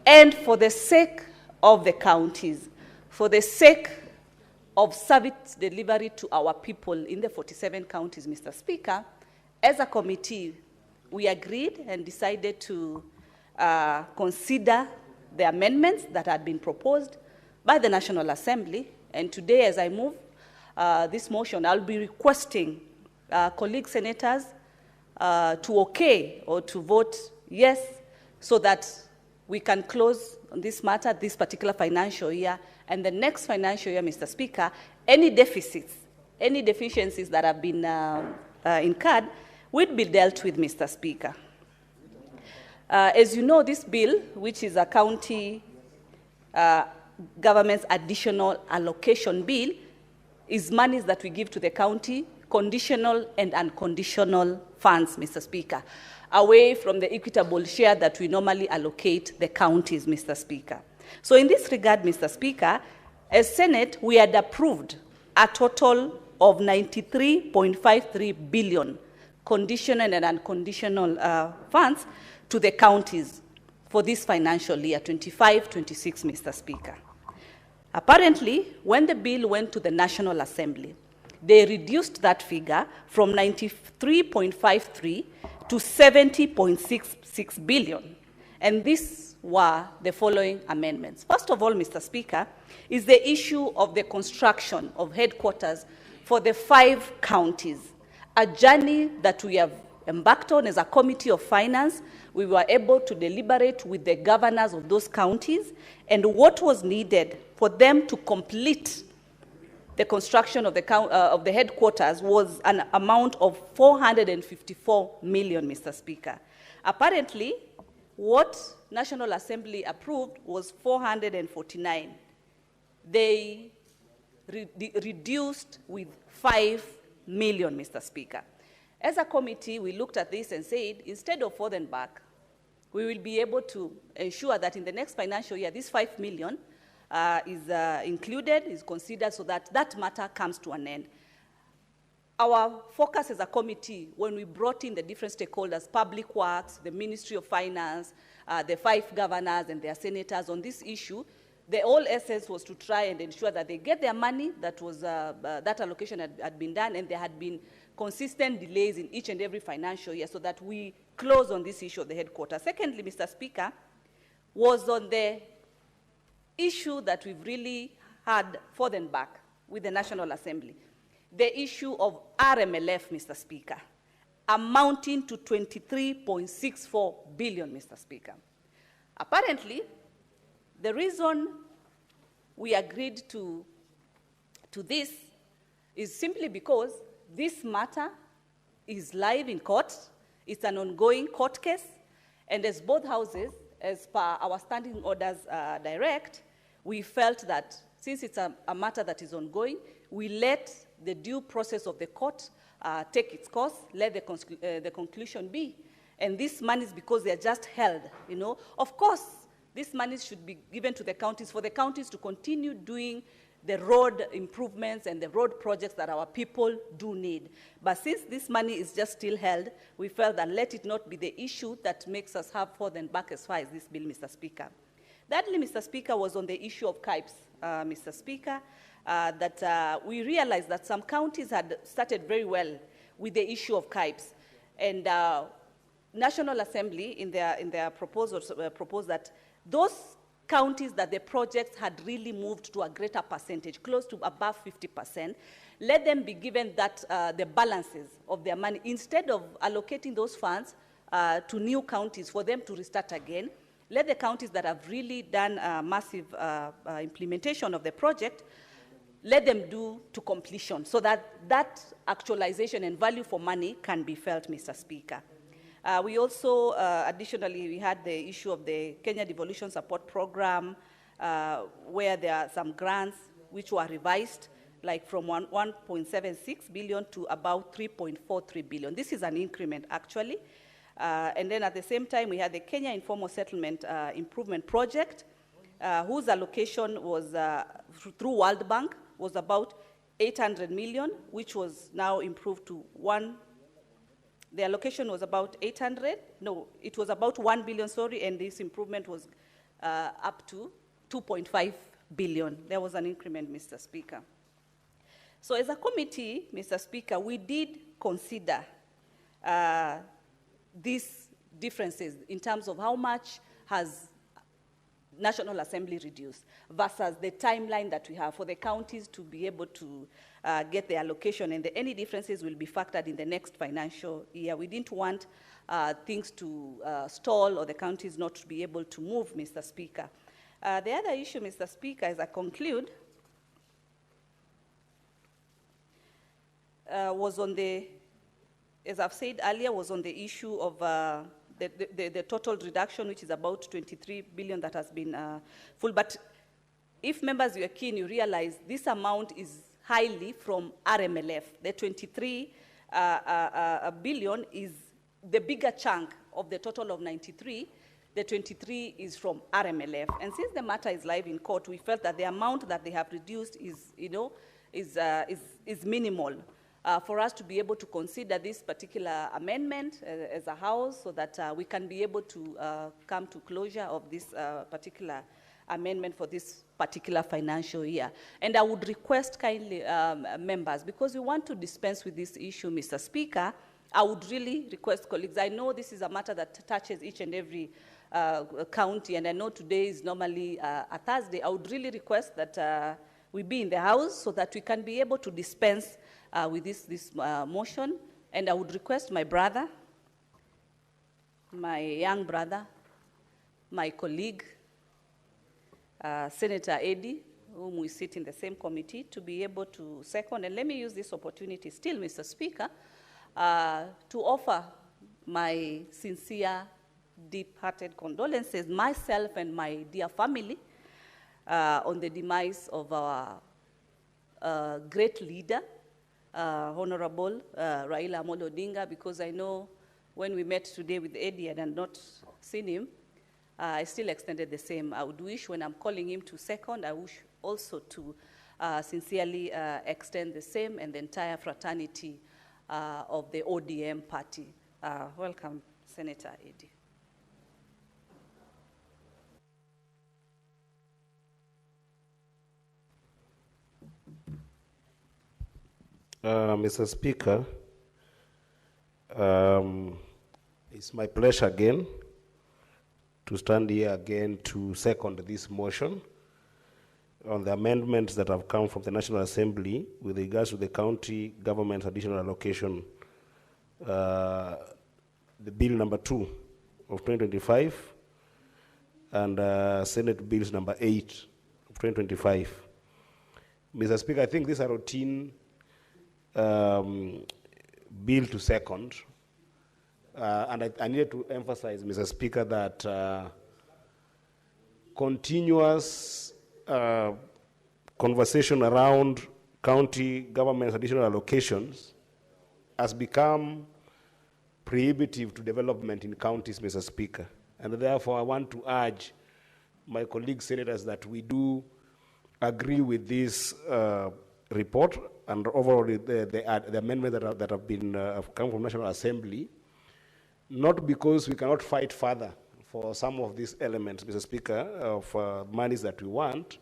And for the sake of the counties, for the sake of service delivery to our people in the 47 counties, Mr. Speaker, as a committee, we agreed and decided to consider the amendments that had been proposed by the National Assembly. And today, as I move this motion, I'll be requesting colleague senators to okay or to vote yes, so that we can close on this matter this particular financial year, and the next financial year, Mr. Speaker, any deficits, any deficiencies that have been incurred will be dealt with, Mr. Speaker. As you know, this bill, which is a county government's additional allocation bill, is monies that we give to the county, conditional and unconditional funds, Mr. Speaker, away from the equitable share that we normally allocate the counties, Mr. Speaker. So in this regard, Mr. Speaker, as Senate, we had approved a total of 93.53 billion conditional and unconditional funds to the counties for this financial year, 25-26, Mr. Speaker. Apparently, when the bill went to the National Assembly, they reduced that figure from 93.53 to 70.66 billion. And these were the following amendments. First of all, Mr. Speaker, is the issue of the construction of headquarters for the 5 counties, a journey that we have embarked on as a Committee of Finance. We were able to deliberate with the governors of those counties, and what was needed for them to complete the construction of the headquarters was an amount of 454 million, Mr. Speaker. Apparently, what National Assembly approved was 449. They reduced with 5 million, Mr. Speaker. As a committee, we looked at this and said, instead of forth and back, we will be able to ensure that in the next financial year, this 5 million is included, is considered, so that that matter comes to an end. our focus as a committee, when we brought in the different stakeholders, Public Works, the Ministry of Finance, the 5 governors and their senators on this issue, the whole essence was to try and ensure that they get their money, that was that allocation had been done, and there had been consistent delays in each and every financial year, so that we close on this issue of the headquarters. Secondly, Mr. Speaker, was on the issue that we've really had forth and back with the National Assembly, the issue of RMLF, Mr. Speaker, amounting to 23.64 billion, Mr. Speaker. Apparently, the reason we agreed to this is simply because this matter is live in court. It's an ongoing court case, and as both houses, as per our standing orders direct, we felt that since it's a matter that is ongoing, we let the due process of the court take its course, let the conclusion be. And this money is because they are just held, you know. Of course, this money should be given to the counties for the counties to continue doing the road improvements and the road projects that our people do need. But since this money is just still held, we felt that let it not be the issue that makes us have forth and back as far as this bill, Mr. Speaker. Thirdly, Mr. Speaker, was on the issue of KIPES, Mr. Speaker, that we realized that some counties had started very well with the issue of KIPES. And National Assembly, in their proposals, proposed that those counties that the projects had really moved to a greater percentage, close to above 50%, let them be given that the balances of their money, instead of allocating those funds to new counties for them to restart again. Let the counties that have really done massive implementation of the project, let them do to completion, so that that actualization and value for money can be felt, Mr. Speaker. We also, additionally, we had the issue of the Kenya Devolution Support Program, where there are some grants which were revised, like from 1.76 billion to about 3.43 billion. This is an increment, actually. And then at the same time, we had the Kenya Informal Settlement Improvement Project, whose allocation was, through World Bank, was about 800 million, which was now improved to the allocation was about 800, no, it was about 1 billion, sorry, and this improvement was up to 2.5 billion. There was an increment, Mr. Speaker. So as a committee, Mr. Speaker, we did consider these differences in terms of how much has National Assembly reduced versus the timeline that we have for the counties to be able to get the allocation, and any differences will be factored in the next financial year. We didn't want things to stall or the counties not to be able to move, Mr. Speaker. The other issue, Mr. Speaker, as I conclude, was on the, as I've said earlier, was on the issue of the total reduction, which is about 23 billion that has been full. But if members were keen, you realize this amount is highly from RMLF. The 23 billion is the bigger chunk of the total of 93. The 23 is from RMLF. And since the matter is live in court, we felt that the amount that they have reduced is, you know, is minimal. For us to be able to consider this particular amendment as a house, so that we can be able to come to closure of this particular amendment for this particular financial year. And I would request kindly members, because we want to dispense with this issue, Mr. Speaker, I would really request colleagues, I know this is a matter that touches each and every county, and I know today is normally a Thursday. I would really request that we be in the house so that we can be able to dispense with this motion. And I would request my brother, my young brother, my colleague, Senator Eddie, whom we sit in the same committee, to be able to second. And let me use this opportunity still, Mr. Speaker, to offer my sincere, deep-hearted condolences, myself and my dear family, on the demise of our great leader, Honorable Raila Amolo Odinga, because I know when we met today with Eddie and I had not seen him, I still extended the same. I would wish, when I'm calling him to second, I wish also to sincerely extend the same, and the entire fraternity of the ODM party. Welcome, Senator Eddie. Mr. Speaker, it's my pleasure again to stand here again to second this motion on the amendments that have come from the National Assembly with regards to the county government's additional allocation, the bill number 2 of 2025 and Senate bills number 8 of 2025. Mr. Speaker, I think these are routine bill to second. And I needed to emphasize, Mr. Speaker, that continuous conversation around county government's additional allocations has become prohibitive to development in counties, Mr. Speaker. And therefore, I want to urge my colleague senators that we do agree with this report and overall the amendments that have been come from National Assembly, not because we cannot fight further for some of these elements, Mr. Speaker, of monies that we want,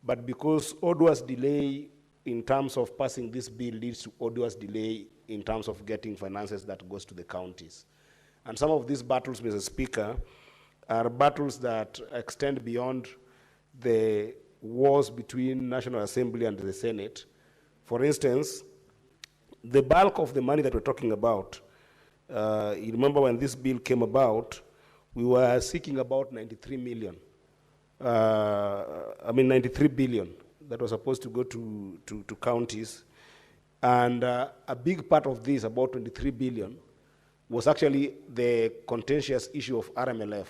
but because arduous delay in terms of passing this bill leads to arduous delay in terms of getting finances that goes to the counties. And some of these battles, Mr. Speaker, are battles that extend beyond the wars between National Assembly and the Senate. For instance, the bulk of the money that we're talking about, you remember when this bill came about, we were seeking about 93 billion that was supposed to go to counties. And a big part of this, about 23 billion, was actually the contentious issue of RMLF.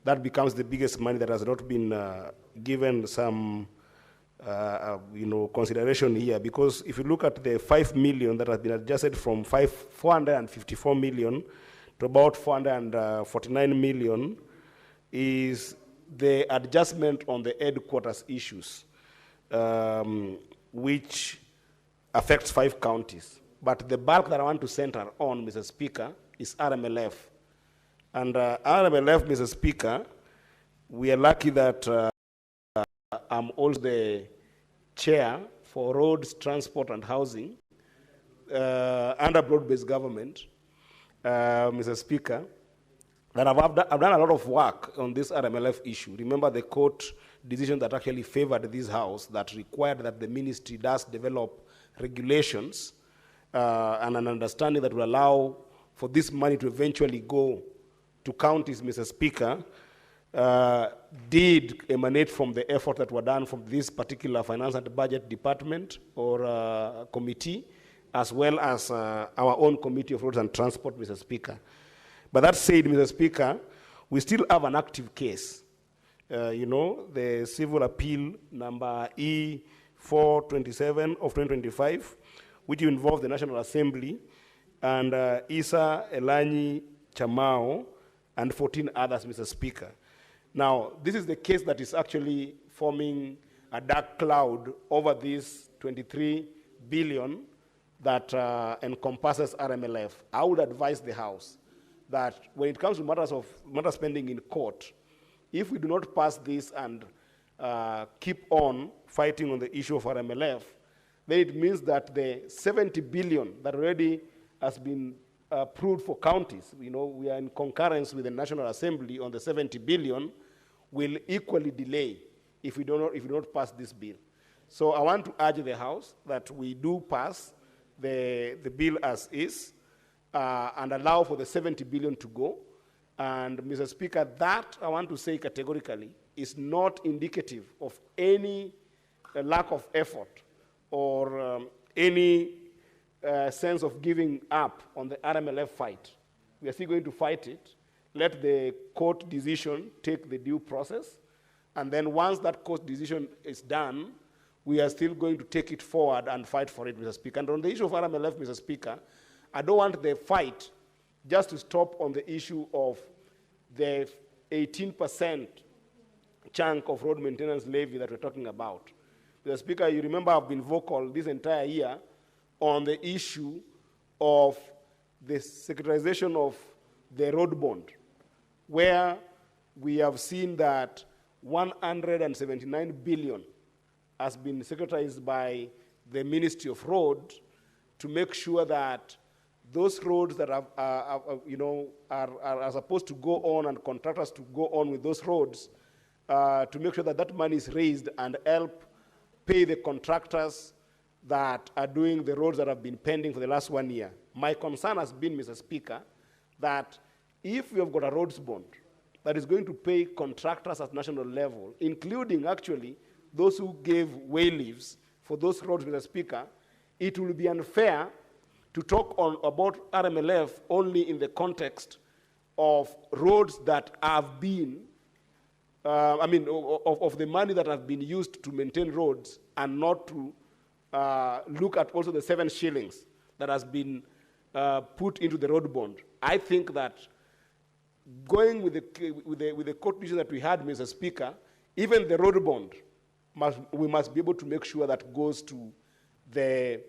That becomes the biggest money that has not been given some consideration here, because if you look at the 5 million that has been adjusted from 454 million to about 449 million is the adjustment on the headquarters issues, which affects 5 counties. But the bulk that I want to center on, Mr. Speaker, is RMLF. And RMLF, Mr. Speaker, we are lucky that I'm also the chair for roads, transport, and housing under broad-based government, Mr. Speaker, that I've done a lot of work on this RMLF issue. Remember the court decision that actually favored this house that required that the ministry does develop regulations and an understanding that will allow for this money to eventually go to counties, Mr. Speaker, did emanate from the effort that were done from this particular finance and budget department or committee, as well as our own committee of roads and transport, Mr. Speaker. But that said, Mr. Speaker, we still have an active case. The civil appeal number E427 of 2025, which involved the National Assembly and Isa Elanyi Chamao and 14 others, Mr. Speaker. Now, this is the case that is actually forming a dark cloud over this 23 billion that encompasses RMLF. I would advise the House that when it comes to matter spending in court, if we do not pass this and keep on fighting on the issue of RMLF, then it means that the 70 billion that already has been approved for counties, we are in concurrence with the National Assembly on the 70 billion, will equally delay if we do not pass this bill. So I want to urge the House that we do pass the bill as is and allow for the 70 billion to go. And Mr. Speaker, that I want to say categorically is not indicative of any lack of effort or any sense of giving up on the RMLF fight. We are still going to fight it. Let the court decision take the due process. And then once that court decision is done, we are still going to take it forward and fight for it, Mr. Speaker. And on the issue of RMLF, Mr. Speaker, I don't want the fight just to stop on the issue of the 18% chunk of road maintenance levy that we're talking about. Mr. Speaker, you remember I've been vocal this entire year on the issue of the secularization of the road bond, where we have seen that 179 billion has been securitized by the Ministry of Roads to make sure that those roads that are supposed to go on and contractors to go on with those roads, to make sure that that money is raised and help pay the contractors that are doing the roads that have been pending for the last 1 year. My concern has been, Mr. Speaker, that if we have got a roads bond that is going to pay contractors at national level, including actually those who gave way leaves for those roads, Mr. Speaker, it will be unfair to talk about RMLF only in the context of roads that have been, of the money that have been used to maintain roads, and not to look at also the 7 shillings that has been put into the road bond. I think that going with the court decision that we had, Mr. Speaker, even the road bond, we must be able to make sure that goes to the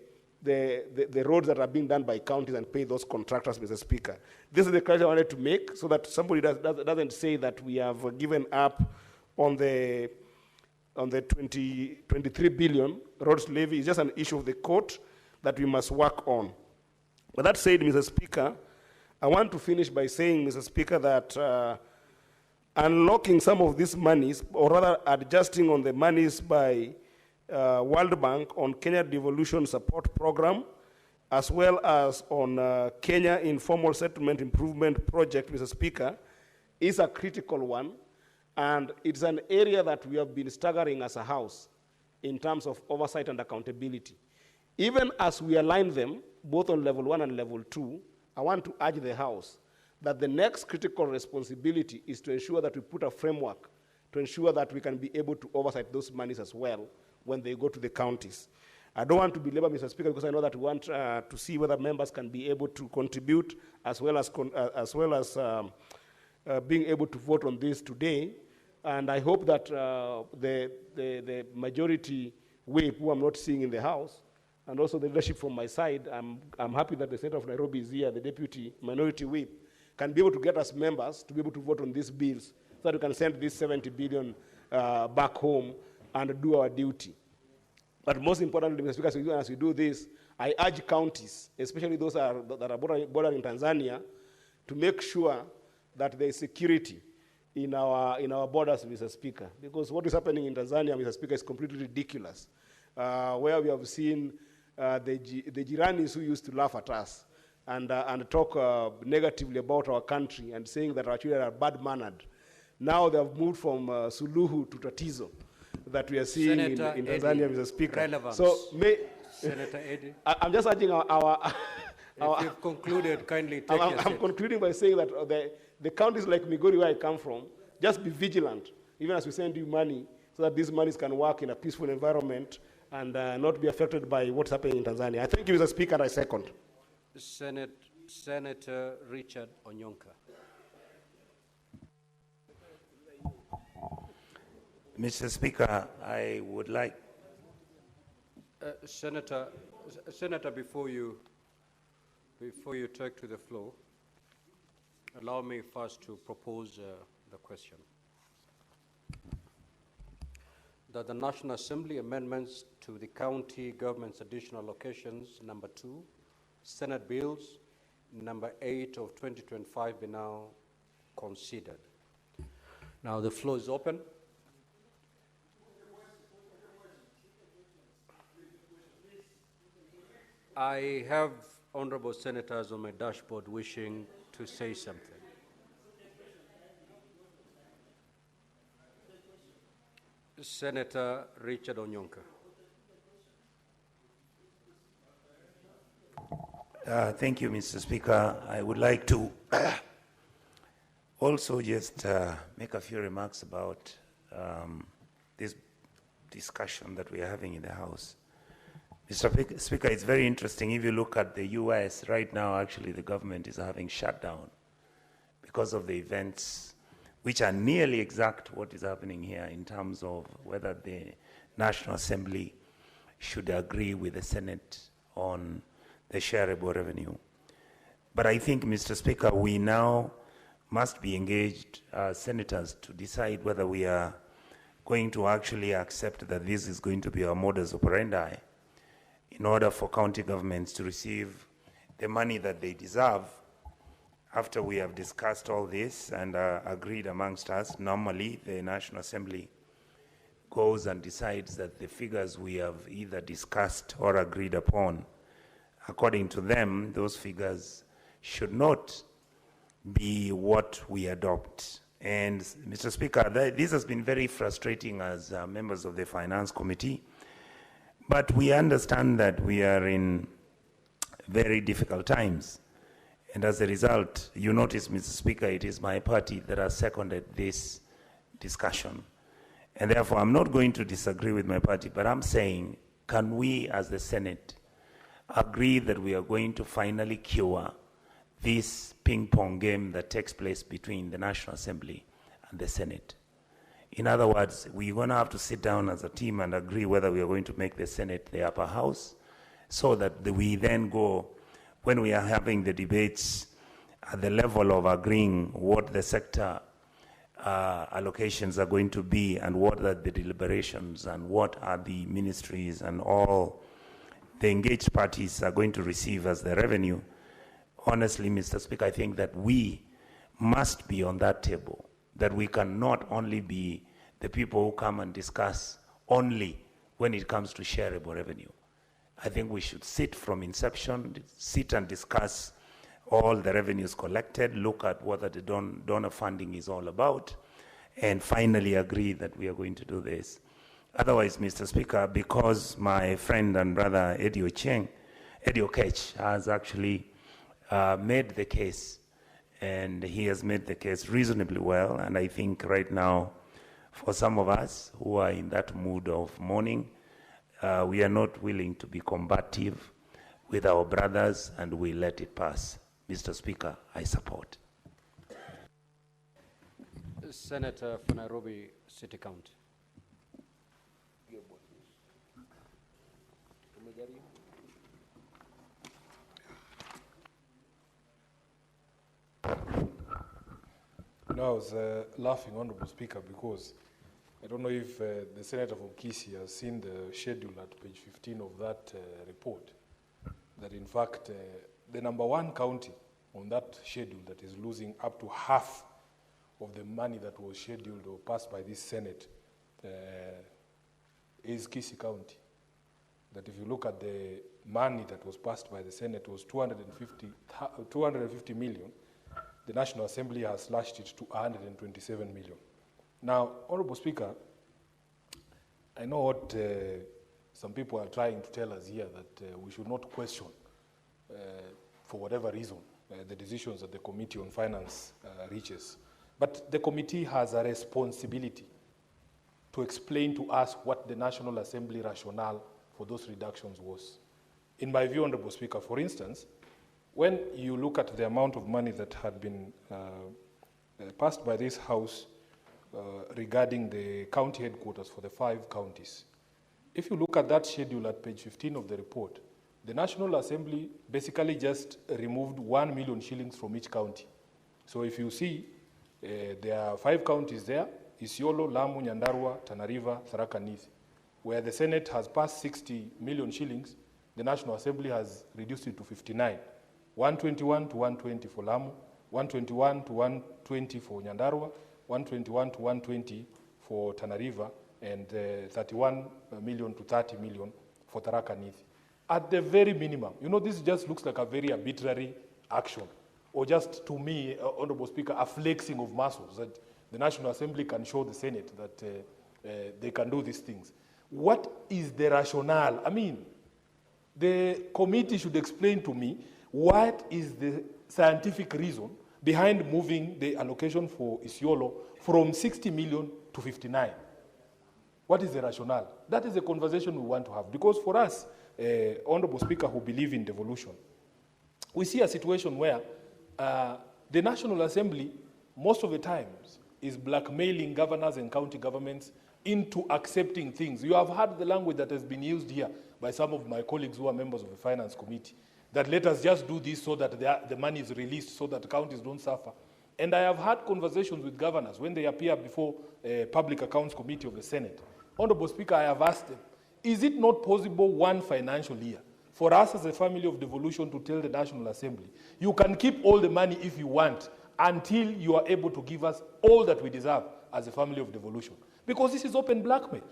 roads that are being done by counties and pay those contractors, Mr. Speaker. This is the question I wanted to make so that somebody doesn't say that we have given up on the 23 billion roads levy. It's just an issue of the court that we must work on. But that said, Mr. Speaker, I want to finish by saying, Mr. Speaker, that unlocking some of these monies, or rather adjusting on the monies by World Bank on Kenya Devolution Support Program, as well as on Kenya Informal Settlement Improvement Project, Mr. Speaker, is a critical one, and it's an area that we have been staggering as a House in terms of oversight and accountability. Even as we align them, both on level 1 and level 2, I want to urge the House that the next critical responsibility is to ensure that we put a framework to ensure that we can be able to oversight those monies as well when they go to the counties. I don't want to belabor, Mr. Speaker, because I know that we want to see whether members can be able to contribute as well as being able to vote on this today. And I hope that the majority whip, who I'm not seeing in the House, and also the leadership from my side, I'm happy that the Senator of Nairobi is here, the deputy minority whip, can be able to get us members to be able to vote on these bills so that we can send this 70 billion back home and do our duty. But most importantly, Mr. Speaker, as we do this, I urge counties, especially those that are bordering Tanzania, to make sure that there is security in our borders, Mr. Speaker. Because what is happening in Tanzania, Mr. Speaker, is completely ridiculous. Where we have seen the Jiranis who used to laugh at us and talk negatively about our country and saying that our children are bad-mannered. Now they have moved from Suluhu to Tatizo that we are seeing in Tanzania, Mr. Speaker. Relevance. So, Senator Eddy. I'm just urging our if you've concluded, kindly take your seat. I'm concluding by saying that the counties like Migori, where I come from, just be vigilant, even as we send you money, so that these monies can work in a peaceful environment and not be affected by what's happening in Tanzania. I thank you, Mr. Speaker, and I second. Senator Richard Onyonka. Mr. Speaker, I would like... Senator, before you take to the floor, allow me first to propose the question. That the National Assembly amendments to the county government's additional allocations, number 2, Senate bills, number 8 of 2025 be now considered. Now the floor is open. I have honorable senators on my dashboard wishing to say something. Senator Richard Onyonka. Thank you, Mr. Speaker. I would like to also just make a few remarks about this discussion that we are having in the House. Mr. Speaker, it's very interesting. If you look at the US right now, actually the government is having shutdown because of the events which are nearly exact what is happening here in terms of whether the National Assembly should agree with the Senate on the shareable revenue. But I think, Mr. Speaker, we now must be engaged as senators to decide whether we are going to actually accept that this is going to be our modus operandi in order for county governments to receive the money that they deserve. After we have discussed all this and agreed amongst us, normally the National Assembly goes and decides that the figures we have either discussed or agreed upon, according to them, those figures should not be what we adopt. And Mr. Speaker, this has been very frustrating as members of the Finance Committee, but we understand that we are in very difficult times. And as a result, you notice, Mr. Speaker, it is my party that has seconded this discussion. And therefore, I'm not going to disagree with my party, but I'm saying, can we as the Senate agree that we are going to finally cure this ping-pong game that takes place between the National Assembly and the Senate? In other words, we're going to have to sit down as a team and agree whether we are going to make the Senate the upper house, so that we then go, when we are having the debates at the level of agreeing what the sector allocations are going to be and what are the deliberations and what are the ministries and all the engaged parties are going to receive as the revenue. Honestly, Mr. Speaker, I think that we must be on that table, that we cannot only be the people who come and discuss only when it comes to shareable revenue. I think we should sit from inception, sit and discuss all the revenues collected, look at what the donor funding is all about, and finally agree that we are going to do this. Otherwise, Mr. Speaker, because my friend and brother Eddie Okech has actually made the case, and he has made the case reasonably well, and I think right now, for some of us who are in that mood of mourning, we are not willing to be combative with our brothers, and we let it pass. Mr. Speaker, I support. Senator for Nairobi City County. No, I was laughing, Honorable Speaker, because I don't know if the Senator from Kisii has seen the schedule at page 15 of that report, that in fact the #1 county on that schedule that is losing up to half of the money that was scheduled or passed by this Senate is Kisii County. That if you look at the money that was passed by the Senate was 250 million. The National Assembly has slashed it to 127 million. Now, Honorable Speaker, I know what some people are trying to tell us here, that we should not question, for whatever reason, the decisions that the Committee on Finance reaches. But the committee has a responsibility to explain to us what the National Assembly rationale for those reductions was. In my view, Honorable Speaker, for instance, when you look at the amount of money that had been passed by this House regarding the county headquarters for the 5 counties, if you look at that schedule at page 15 of the report, the National Assembly basically just removed 1 million shillings from each county. So if you see, there are 5 counties there: Isiolo, Lamu, Nyandarua, Tana River, Tharaka Nithi, where the Senate has passed 60 million shillings, the National Assembly has reduced it to 59. 121 to 120 for Lamu, 121 to 120 for Nyandarua, 121 to 120 for Tana River, and 31 million to 30 million for Tharaka Nithi. At the very minimum, you know, this just looks like a very arbitrary action, or just, to me, Honorable Speaker, a flexing of muscles that the National Assembly can show the Senate that they can do these things. What is the rationale? I mean, the committee should explain to me what is the scientific reason behind moving the allocation for Isiolo from 60 million to 59. What is the rationale? That is a conversation we want to have, because for us, Honorable Speaker, who believe in devolution, we see a situation where the National Assembly, most of the times, is blackmailing governors and county governments into accepting things. You have heard the language that has been used here by some of my colleagues who are members of the Finance Committee, that let us just do this so that the money is released so that counties don't suffer. And I have had conversations with governors when they appear before a Public Accounts Committee of the Senate. Honorable Speaker, I have asked them, is it not possible one financial year for us as a family of devolution to tell the National Assembly, you can keep all the money if you want until you are able to give us all that we deserve as a family of devolution? Because this is open blackmail.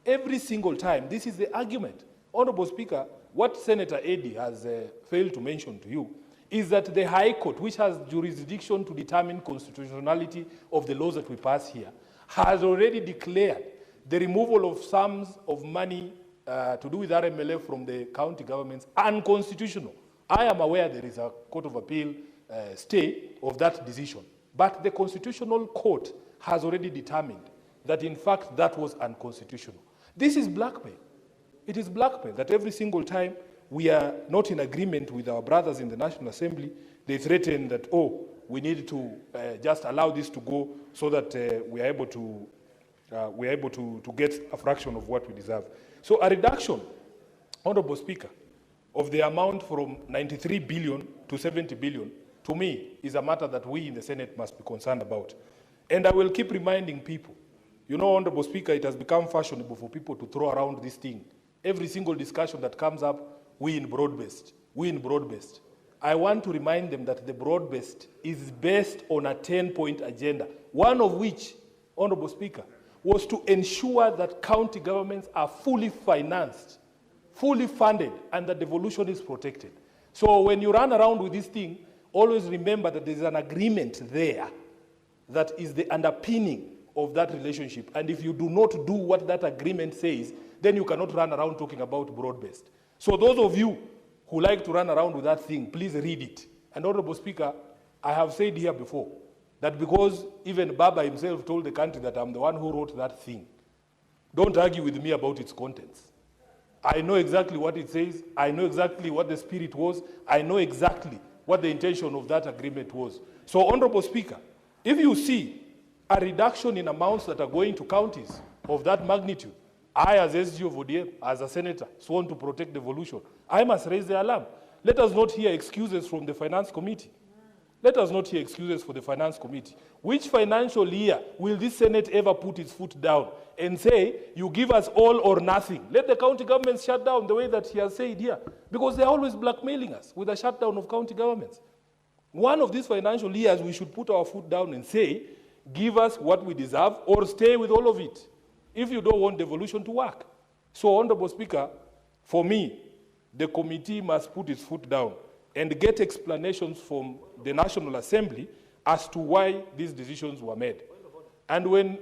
Every single time, this is the argument. Honorable Speaker, what Senator Eddy has failed to mention to you is that the High Court, which has jurisdiction to determine constitutionality of the laws that we pass here, has already declared the removal of sums of money to do with RMLF from the county governments unconstitutional. I am aware there is a Court of Appeal stay of that decision, but the Constitutional Court has already determined that in fact that was unconstitutional. This is blackmail. It is blackmail that every single time we are not in agreement with our brothers in the National Assembly, they threaten that, oh, we need to just allow this to go so that we are able to get a fraction of what we deserve. So a reduction, Honorable Speaker, of the amount from 93 billion to 70 billion, to me, is a matter that we in the Senate must be concerned about. And I will keep reminding people, you know, Honorable Speaker, it has become fashionable for people to throw around this thing. Every single discussion that comes up, we in broad-based. I want to remind them that the broad-based is based on a 10-point agenda, one of which, Honorable Speaker, was to ensure that county governments are fully financed, fully funded, and that devolution is protected. So when you run around with this thing, always remember that there's an agreement there that is the underpinning of that relationship. And if you do not do what that agreement says, then you cannot run around talking about broad-based. So those of you who like to run around with that thing, please read it. And Honorable Speaker, I have said here before that because even Baba himself told the country that I'm the one who wrote that thing, don't argue with me about its contents. I know exactly what it says. I know exactly what the spirit was. I know exactly what the intention of that agreement was. So, Honorable Speaker, if you see a reduction in amounts that are going to counties of that magnitude, I, as SG of ODM, as a senator, sworn to protect devolution, I must raise the alarm. Let us not hear excuses from the Finance Committee. Let us not hear excuses for the Finance Committee. Which financial year will this Senate ever put its foot down and say, you give us all or nothing? Let the county governments shut down the way that he has said here, because they're always blackmailing us with a shutdown of county governments. One of these financial years, we should put our foot down and say, give us what we deserve or stay with all of it, if you don't want devolution to work. So, Honorable Speaker, for me, the committee must put its foot down and get explanations from the National Assembly as to why these decisions were made. And when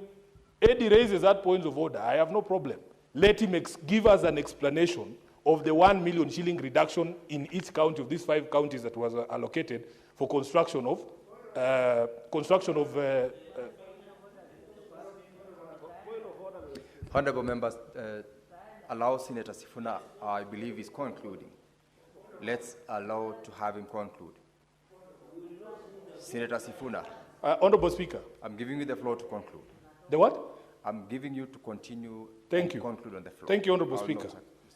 Eddy raises that point of order, I have no problem. Let him give us an explanation of the 1 million shilling reduction in each county of these 5 counties that was allocated for construction of Honorable members, allow Senator Sifuna, I believe, is concluding. Let's allow to have him conclude. Senator Sifuna. Honorable Speaker. I'm giving you the floor to conclude. The what? I'm giving you to continue. Thank you. Conclude on the floor. Thank you, Honorable Speaker.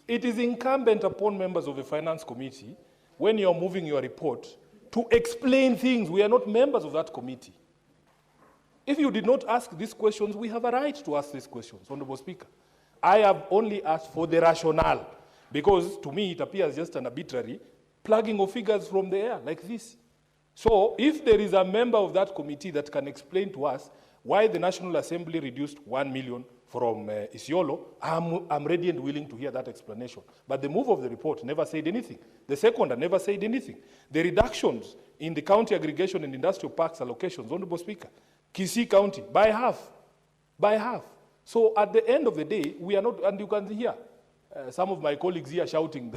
It is incumbent upon members of the Finance Committee, when you're moving your report, to explain things. We are not members of that committee. If you did not ask these questions, we have a right to ask these questions, Honorable Speaker. I have only asked for the rationale, because to me it appears just an arbitrary plugging of figures from the air like this. So if there is a member of that committee that can explain to us why the National Assembly reduced 1 million from Isiolo, I'm ready and willing to hear that explanation. But the move of the report never said anything. The seconder never said anything. The reductions in the county aggregation and industrial parks allocations, Honorable Speaker, Kisii County, by half. So at the end of the day, we are not, and you can hear some of my colleagues here shouting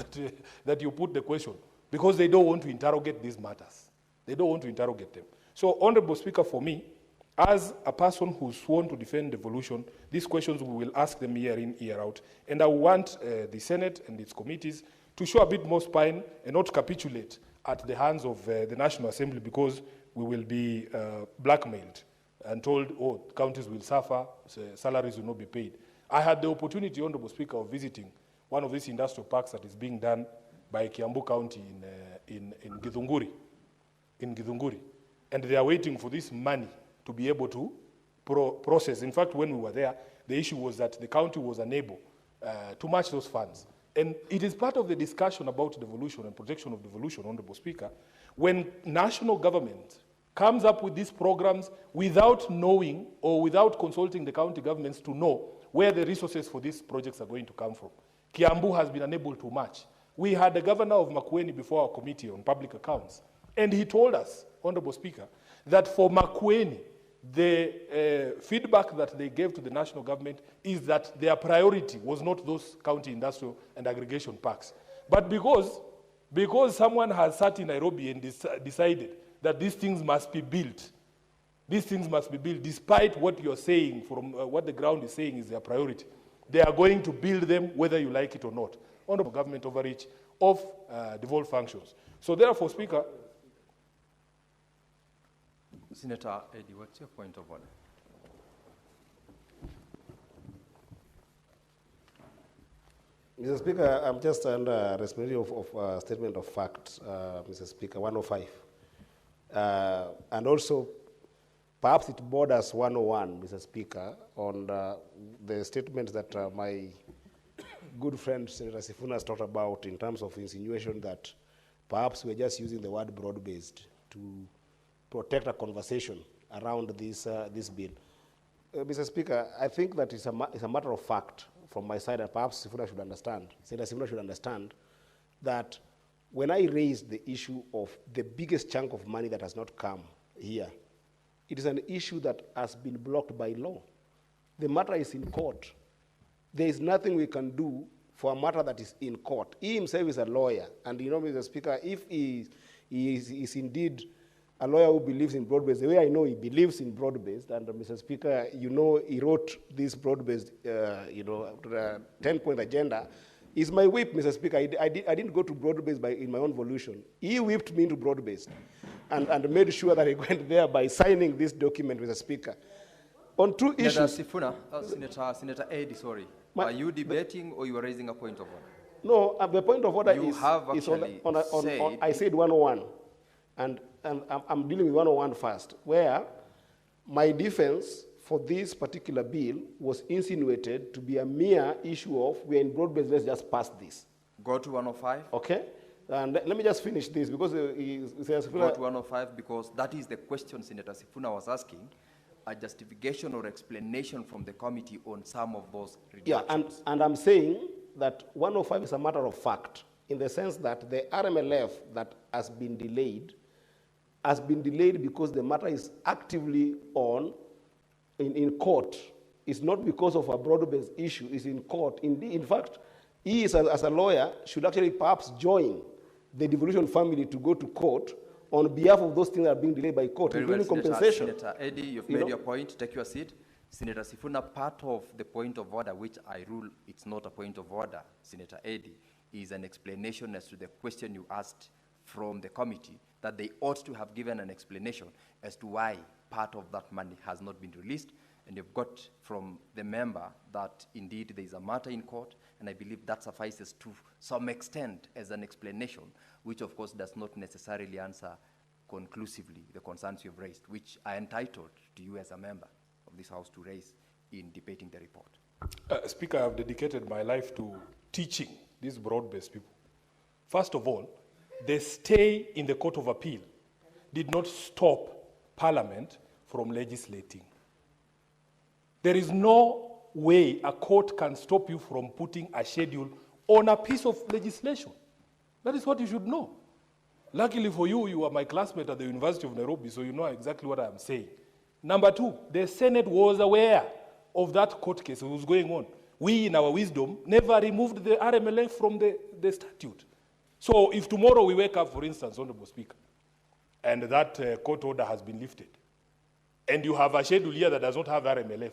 that you put the question, because they don't want to interrogate these matters. They don't want to interrogate them. So, Honorable Speaker, for me, as a person who's sworn to defend devolution, these questions we will ask them year in, year out. And I want the Senate and its committees to show a bit more spine and not capitulate at the hands of the National Assembly, because we will be blackmailed and told, oh, counties will suffer, salaries will not be paid. I had the opportunity, Honorable Speaker, of visiting one of these industrial parks that is being done by Kiambu County in Githunguri, and they are waiting for this money to be able to process. In fact, when we were there, the issue was that the county was unable to match those funds. And it is part of the discussion about devolution and protection of devolution, Honorable Speaker, when national government comes up with these programs without knowing or without consulting the county governments to know where the resources for these projects are going to come from. Kiambu has been unable to match. We had the governor of Makueni before our committee on public accounts, and he told us, Honorable Speaker, that for Makueni, the feedback that they gave to the national government is that their priority was not those county industrial and aggregation parks. But because someone has sat in Nairobi and decided that these things must be built, despite what you're saying, from what the ground is saying is their priority, they are going to build them whether you like it or not. Honorable government overreach of devolved functions. So therefore, Speaker, Senator Eddy, what's your point of order? Mr. Speaker, I'm just under responsibility of statement of fact, Mr. Speaker, 105. And also, perhaps it borders 101, Mr. Speaker, on the statements that my good friend Senator Sifuna has talked about in terms of insinuation that perhaps we're just using the word broad-based to protect a conversation around this bill. Mr. Speaker, I think that it's a matter of fact from my side, and perhaps Sifuna should understand, Senator Sifuna should understand, that when I raised the issue of the biggest chunk of money that has not come here, it is an issue that has been blocked by law. The matter is in court. There is nothing we can do for a matter that is in court. He himself is a lawyer, and you know, Mr. Speaker, if he is indeed a lawyer who believes in broad-based, the way I know he believes in broad-based, and Mr. Speaker, you know, he wrote this broad-based, 10-point agenda, is my whip, Mr. Speaker. I didn't go to broad-based in my own volition. He whipped me into broad-based and made sure that I went there by signing this document, Mr. Speaker. On two issues. Senator Sifuna, Senator Eddy, sorry. Are you debating or you are raising a point of order? No, the point of order you is, have is on I said 101. And I'm dealing with 101 first, where my defense for this particular bill was insinuated to be a mere issue of we're in broad-based, let's just pass this. Go to 105. Okay. And let me just finish this because he says... Go to 105 because that is the question Senator Sifuna was asking, a justification or explanation from the committee on some of those reductions. Yeah, and I'm saying that 105 is a matter of fact in the sense that the RMLF that has been delayed because the matter is actively in court. It's not because of a broad-based issue, it's in court. In fact, he, as a lawyer, should actually perhaps join the devolution family to go to court on behalf of those things that are being delayed by court, including compensation. Senator Eddy, you've made your point. Take your seat. Senator Sifuna, part of the point of order, which I rule it's not a point of order, Senator Eddy, is an explanation as to the question you asked from the committee, that they ought to have given an explanation as to why part of that money has not been released. And you've got from the member that indeed there is a matter in court, and I believe that suffices to some extent as an explanation, which of course does not necessarily answer conclusively the concerns you've raised, which are entitled to you as a member of this House to raise in debating the report. Speaker, I have dedicated my life to teaching these broad-based people. First of all, the stay in the Court of Appeal did not stop Parliament from legislating. There is no way a court can stop you from putting a schedule on a piece of legislation. That is what you should know. Luckily for you, you are my classmate at the University of Nairobi, so you know exactly what I am saying. Number two, the Senate was aware of that court case that was going on. We, in our wisdom, never removed the RMLF from the statute. So if tomorrow we wake up, for instance, Honorable Speaker, and that court order has been lifted, and you have a schedule here that does not have RMLF,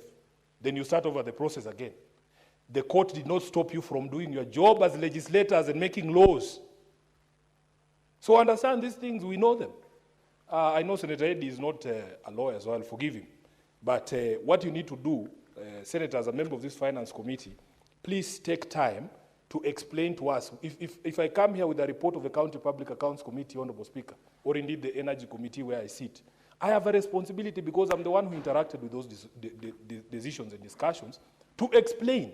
then you start over the process again. The court did not stop you from doing your job as legislators and making laws. So understand these things, we know them. I know Senator Eddy is not a lawyer, so I'll forgive him. But what you need to do, Senator, as a member of this Finance Committee, please take time to explain to us. If I come here with a report of the County Public Accounts Committee, Honorable Speaker, or indeed the Energy Committee where I sit, I have a responsibility because I'm the one who interacted with those decisions and discussions to explain.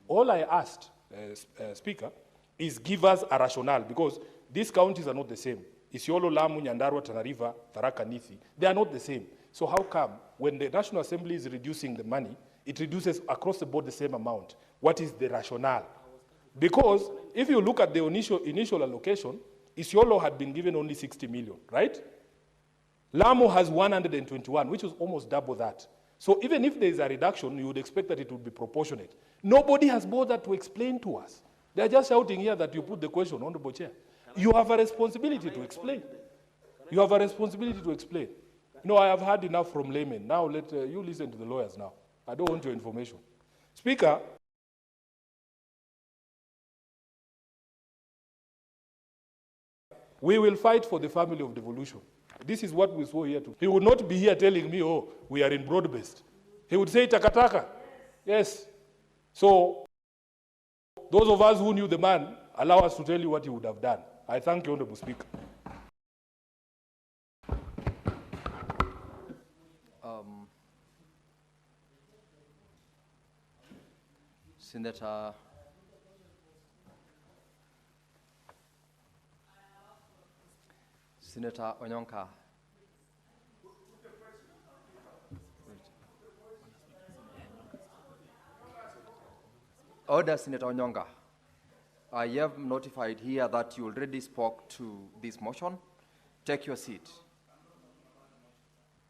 All I asked, Speaker, is give us a rationale because these counties are not the same. Isiolo, Lamu, Nyandarua, Tana River, Tharaka Nithi, they are not the same. So how come when the National Assembly is reducing the money, it reduces across the board the same amount? What is the rationale? Because if you look at the initial allocation, Isiolo had been given only 60 million, right? Lamu has 121, which is almost double that. So even if there is a reduction, you would expect that it would be proportionate. Nobody has bothered to explain to us. They are just shouting here that you put the question, Honorable Chair. You have a responsibility to explain. You have a responsibility to explain. No, I have heard enough from laymen. Now let you listen to the lawyers now. I don't want your information. Speaker, we will fight for the family of devolution. This is what we saw here too. He would not be here telling me, oh, we are in broad-based. He would say takataka. Yes. So, those of us who knew the man, allow us to tell you what he would have done. I thank you, Honorable Speaker. Senator Onyonka. Order, Senator Onyonka. I have notified here that you already spoke to this motion. Take your seat.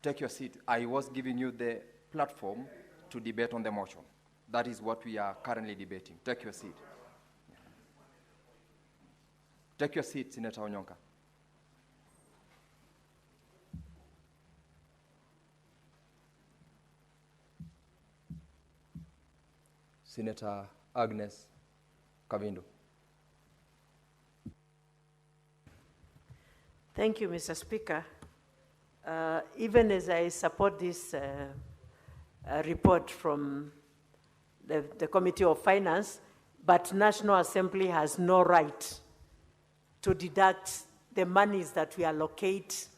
Take your seat. I was giving you the platform to debate on the motion. That is what we are currently debating. Take your seat. Take your seat, Senator Onyonka. Senator Agnes Kavindu. Thank you, Mr. Speaker. Even as I support this report from the Committee of Finance, but National Assembly has no right to deduct the monies that we allocate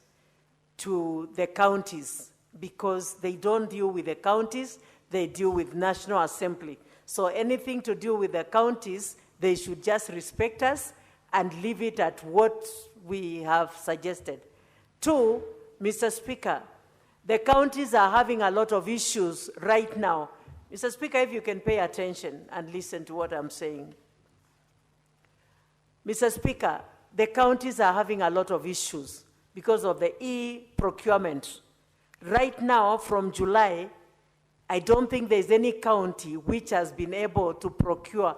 to the counties because they don't deal with the counties, they deal with National Assembly. So anything to do with the counties, they should just respect us and leave it at what we have suggested. Two, Mr. Speaker, the counties are having a lot of issues right now. Mr. Speaker, if you can pay attention and listen to what I'm saying. Mr. Speaker, the counties are having a lot of issues because of the e-procurement. Right now, from July, I don't think there's any county which has been able to procure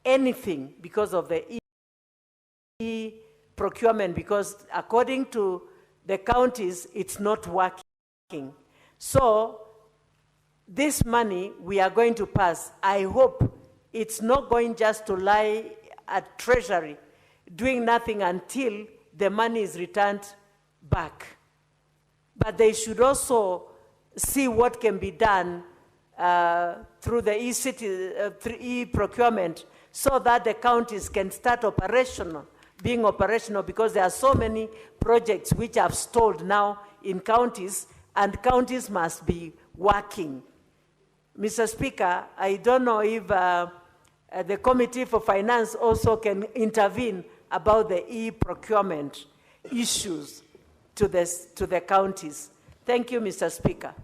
anything because of the e-procurement, because according to the counties, it's not working. So this money we are going to pass, I hope it's not going just to lie at Treasury doing nothing until the money is returned back. But they should also see what can be done through the e-procurement so that the counties can start being operational, because there are so many projects which have stalled now in counties, and counties must be working. Mr. Speaker, I don't know if the Committee for Finance also can intervene about the e-procurement issues to the counties. Thank you, Mr. Speaker.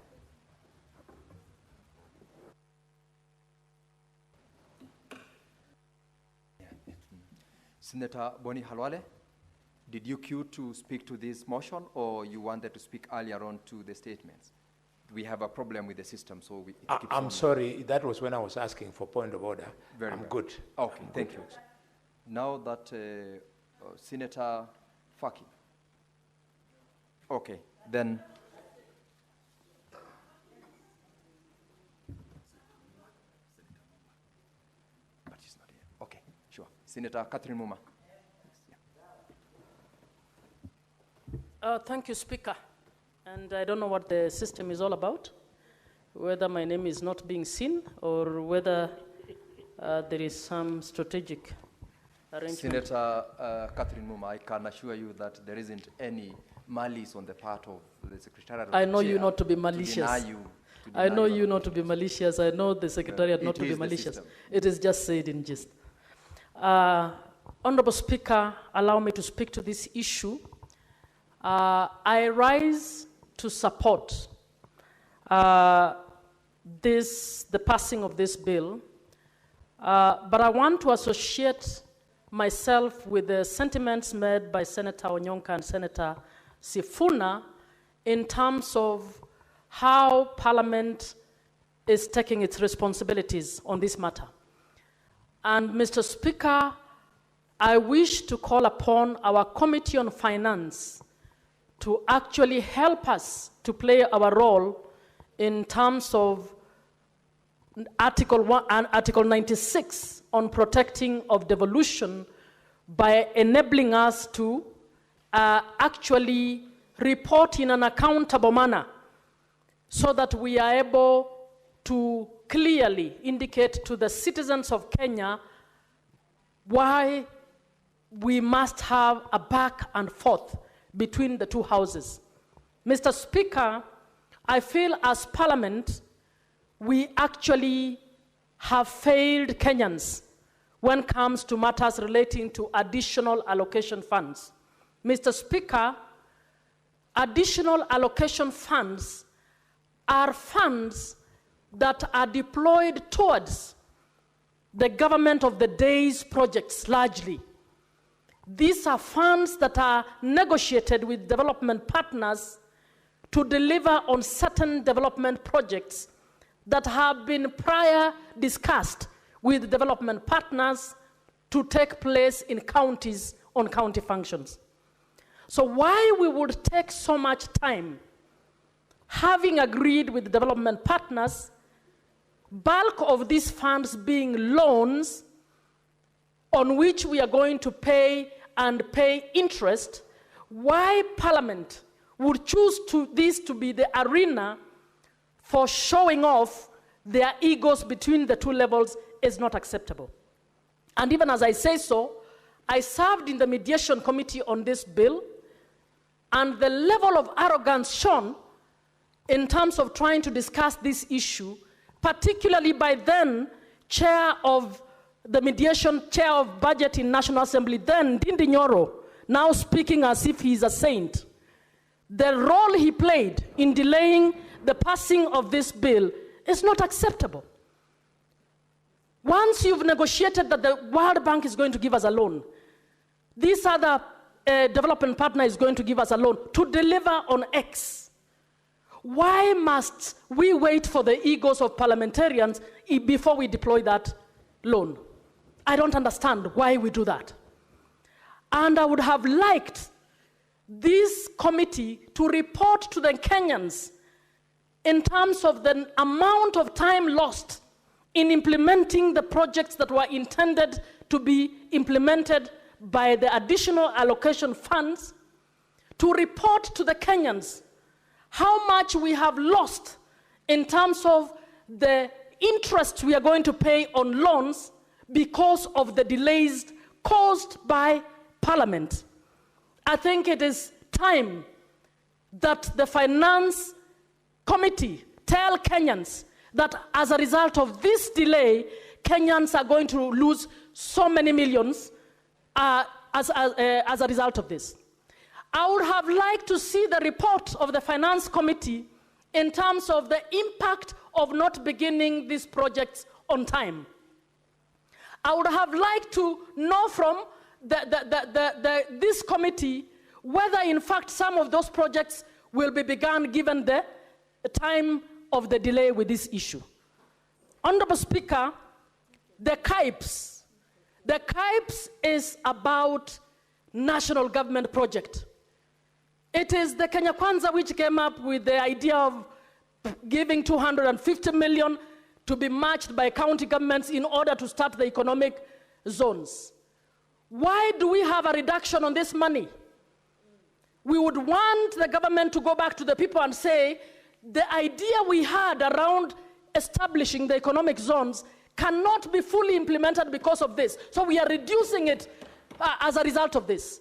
Senator Boni Halwale, did you queue to speak to this motion, or you wanted to speak earlier on to the statements? We have a problem with the system, so I'm sorry, that was when I was asking for point of order. I'm good. Okay, thank you. Now that Senator Faki. Okay, then. But she's not here. Okay, sure. Senator Catherine Muma. Thank you, Speaker. And I don't know what the system is all about, whether my name is not being seen or whether there is some strategic arrangement. Senator Catherine Muma, I can assure you that there isn't any malice on the part of the Secretariat of I know the you chair not to be malicious. I know you not to be malicious. I know the Secretariat not to be malicious. It is just said in gist. Honorable Speaker, allow me to speak to this issue. I rise to support the passing of this bill, but I want to associate myself with the sentiments made by Senator Onyonka and Senator Sifuna in terms of how Parliament is taking its responsibilities on this matter. And Mr. Speaker, I wish to call upon our Committee on Finance to actually help us to play our role in terms of Article 1 and Article 96 on protecting of devolution by enabling us to actually report in an accountable manner so that we are able to clearly indicate to the citizens of Kenya why we must have a back and forth between the two houses. Mr. Speaker, I feel as Parliament, we actually have failed Kenyans when it comes to matters relating to additional allocation funds. Mr. Speaker, additional allocation funds are funds that are deployed towards the government of the day's projects largely. These are funds that are negotiated with development partners to deliver on certain development projects that have been prior discussed with development partners to take place in counties on county functions. So why we would take so much time, having agreed with development partners, bulk of these funds being loans on which we are going to pay and pay interest, why Parliament would choose this to be the arena for showing off their egos between the two levels is not acceptable. And even as I say so, I served in the mediation committee on this bill, and the level of arrogance shown in terms of trying to discuss this issue, particularly by then chair of the mediation, chair of budget in National Assembly, then Ndindi Nyoro, now speaking as if he's a saint. The role he played in delaying the passing of this bill is not acceptable. Once you've negotiated that the World Bank is going to give us a loan, this other development partner is going to give us a loan to deliver on X. Why must we wait for the egos of parliamentarians before we deploy that loan? I don't understand why we do that. And I would have liked this committee to report to the Kenyans in terms of the amount of time lost in implementing the projects that were intended to be implemented by the additional allocation funds, to report to the Kenyans how much we have lost in terms of the interest we are going to pay on loans because of the delays caused by Parliament. I think it is time that the Finance Committee tell Kenyans that as a result of this delay, Kenyans are going to lose so many millions as a result of this. I would have liked to see the report of the Finance Committee in terms of the impact of not beginning these projects on time. I would have liked to know from this committee whether in fact some of those projects will be begun given the time of the delay with this issue. Honorable Speaker, the KIPES is about national government project. It is the Kenya Kwanza which came up with the idea of giving 250 million to be matched by county governments in order to start the economic zones. Why do we have a reduction on this money? We would want the government to go back to the people and say, the idea we had around establishing the economic zones cannot be fully implemented because of this. So we are reducing it as a result of this.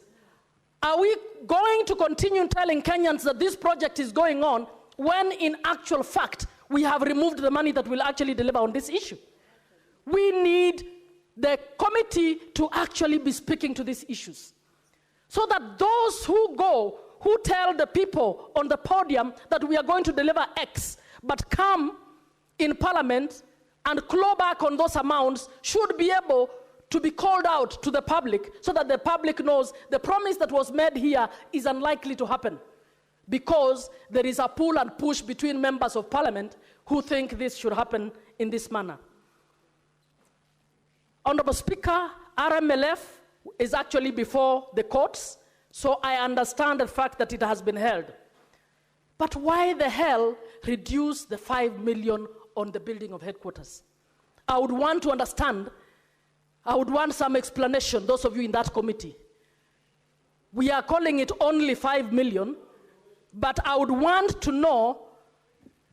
Are we going to continue telling Kenyans that this project is going on when in actual fact we have removed the money that will actually deliver on this issue? We need the committee to actually be speaking to these issues, so that those who tell the people on the podium that we are going to deliver X, but come in Parliament and claw back on those amounts, should be able to be called out to the public, so that the public knows the promise that was made here is unlikely to happen, because there is a pull and push between members of Parliament who think this should happen in this manner. Honorable Speaker, RMLF is actually before the courts, so I understand the fact that it has been held. But why the hell reduce the 5 million on the building of headquarters? I would want to understand. I would want some explanation, those of you in that committee. We are calling it only 5 million, but I would want to know,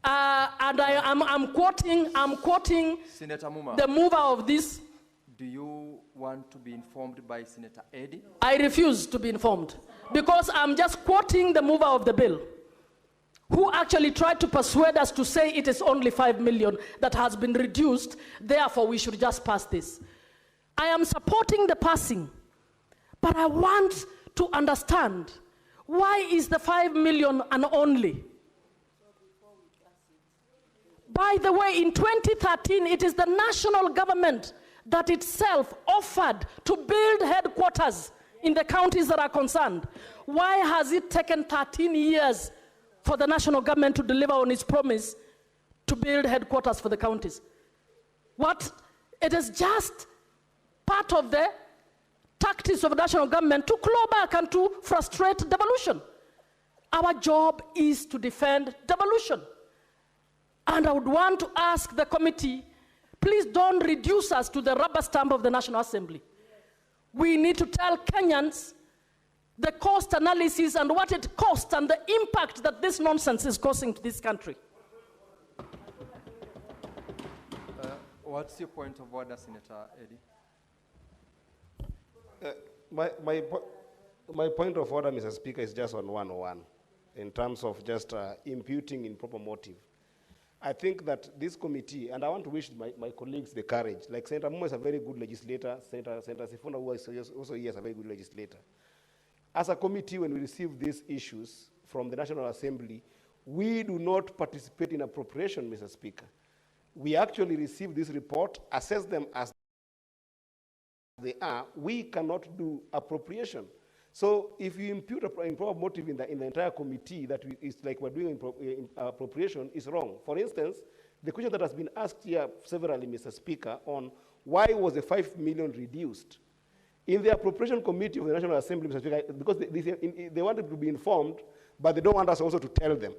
and I'm quoting Senator Muma, the mover of this. do you want to be informed by Senator Eddy? I refuse to be informed, because I'm just quoting the mover of the bill, who actually tried to persuade us to say it is only 5 million that has been reduced, therefore we should just pass this. I am supporting the passing, but I want to understand, why is the 5 million an only? By the way, in 2013, it is the national government that itself offered to build headquarters in the counties that are concerned. Why has it taken 13 years for the national government to deliver on its promise to build headquarters for the counties? What? It is just part of the tactics of the national government to claw back and to frustrate devolution. Our job is to defend devolution. And I would want to ask the committee, please don't reduce us to the rubber stamp of the National Assembly. We need to tell Kenyans the cost analysis and what it costs and the impact that this nonsense is causing to this country. What's your point of order, Senator Eddy? My point of order, Mr. Speaker, is just on 101, in terms of just imputing improper motive. I think that this committee, and I want to wish my colleagues the courage, like Senator Muma is a very good legislator, Senator Sifuna also he is a very good legislator. As a committee, when we receive these issues from the National Assembly, we do not participate in appropriation, Mr. Speaker. We actually receive this report, assess them as they are. We cannot do appropriation. So if you impute improper motive in the entire committee, that it's like we're doing appropriation, is wrong. For instance, the question that has been asked here severally, Mr. Speaker, on why was the 5 million reduced? In the appropriation committee of the National Assembly, Mr. Speaker, because they wanted to be informed, but they don't want us also to tell them.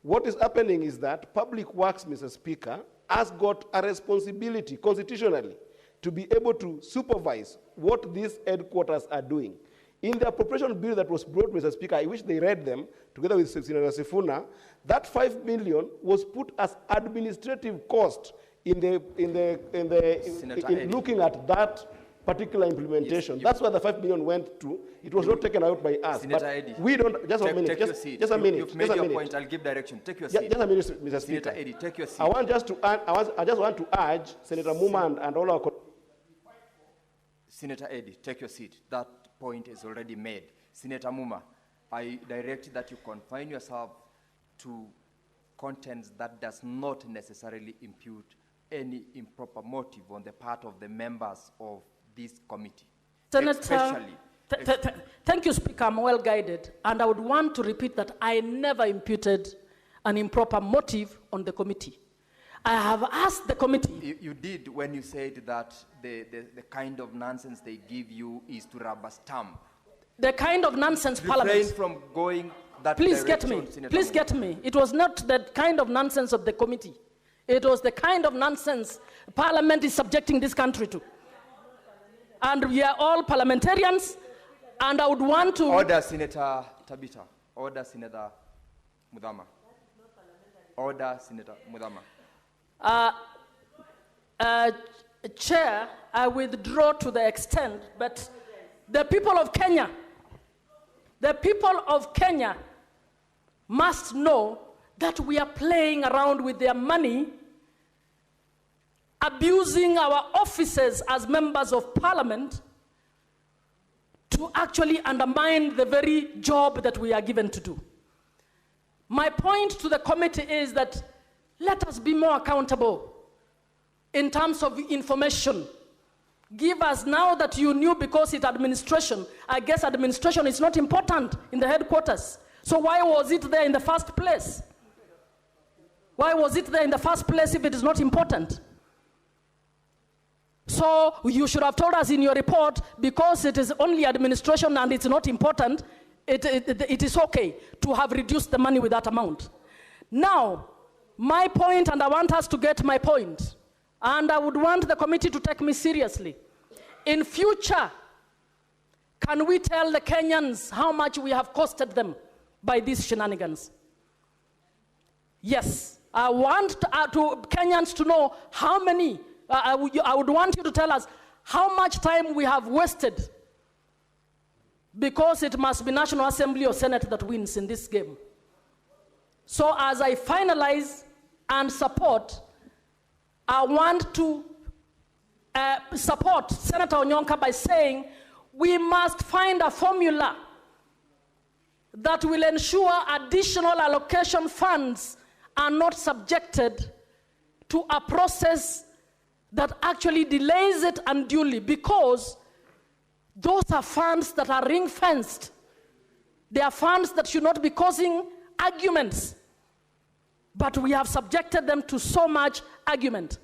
What is happening is that Public Works, Mr. Speaker, has got a responsibility constitutionally to be able to supervise what these headquarters are doing. In the appropriation bill that was brought, Mr. Speaker, I wish they read them, together with Senator Sifuna, that 5 million was put as administrative cost in looking at that particular implementation. Yes, that's where the 5 million went to. It was not taken out by us. Senator Eddy, we don't, just a minute, just a minute. You've made your point, I'll give direction. Take your seat. Just a minute, Mr. Speaker. Senator Eddy, take your seat. I just want to urge Senator Muma and all our... Senator Eddy, take your seat. That point is already made. Senator Muma, I direct that you confine yourself to contents that does not necessarily impute any improper motive on the part of the members of this committee. Senator, thank you, Speaker. I'm well guided. And I would want to repeat that I never imputed an improper motive on the committee. I have asked the committee. You did when you said that the kind of nonsense they give you is to rubber stamp. The kind of nonsense Refrain Parliament. from going that Please get direction, me. Senator Please Muma. get me. It was not the kind of nonsense of the committee. It was the kind of nonsense Parliament is subjecting this country to. And we are all parliamentarians, and I would want to... Order, Senator Tabita. Order, Senator Mudama. Order, Senator Mudama. Chair, I withdraw to the extent, but the people of Kenya must know that we are playing around with their money, abusing our offices as members of parliament to actually undermine the very job that we are given to do. My point to the committee is that let us be more accountable in terms of information. Give us, now that you knew because it's administration, I guess administration is not important in the headquarters. So why was it there in the first place? Why was it there in the first place if it is not important? So you should have told us in your report, because it is only administration and it's not important, it is okay to have reduced the money with that amount. Now, my point, and I want us to get my point, and I would want the committee to take me seriously. In future, can we tell the Kenyans how much we have costed them by these shenanigans? Yes, I want Kenyans to know how many, I would want you to tell us how much time we have wasted, because it must be National Assembly or Senate that wins in this game. So as I finalize and support, I want to support Senator Onyonka by saying we must find a formula that will ensure additional allocation funds are not subjected to a process that actually delays it unduly, because those are funds that are ring-fenced. They are funds that should not be causing arguments, but we have subjected them to so much argument.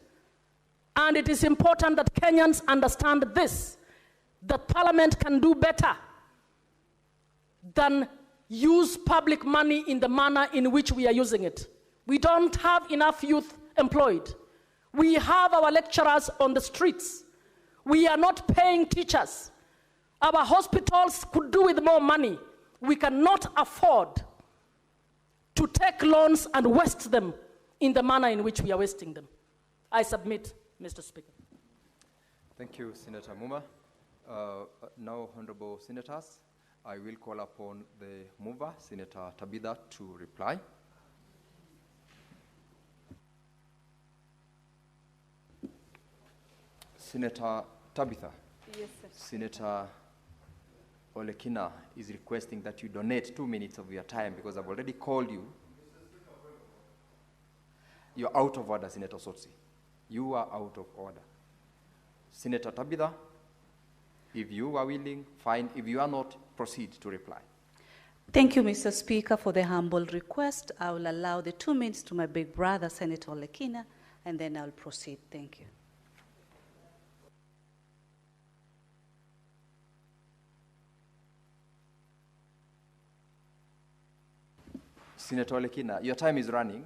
And it is important that Kenyans understand this, that Parliament can do better than use public money in the manner in which we are using it. We don't have enough youth employed. We have our lecturers on the streets. We are not paying teachers. Our hospitals could do with more money. We cannot afford to take loans and waste them in the manner in which we are wasting them. I submit, Mr. Speaker. Thank you, Senator Muma. Now, honorable senators, I will call upon the mover, Senator Tabitha, to reply. Senator Tabitha. Yes, sir. Senator Olekina is requesting that you donate 2 minutes of your time, because I've already called you. You're out of order, Senator Sotsi. You are out of order. Senator Tabitha, if you are willing, fine. If you are not, proceed to reply. Thank you, Mr. Speaker, for the humble request. I will allow the 2 minutes to my big brother, Senator Olekina, and then I'll proceed. Thank you. Senator Olekina, your time is running,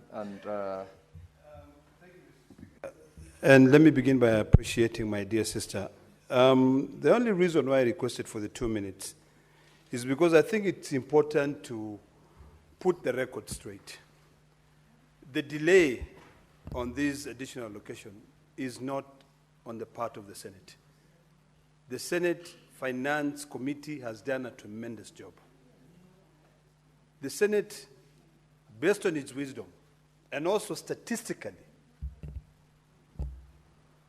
and let me begin by appreciating my dear sister. The only reason why I requested for the 2 minutes is because I think it's important to put the record straight. The delay on this additional allocation is not on the part of the Senate. The Senate Finance Committee has done a tremendous job. The Senate, based on its wisdom and also statistically,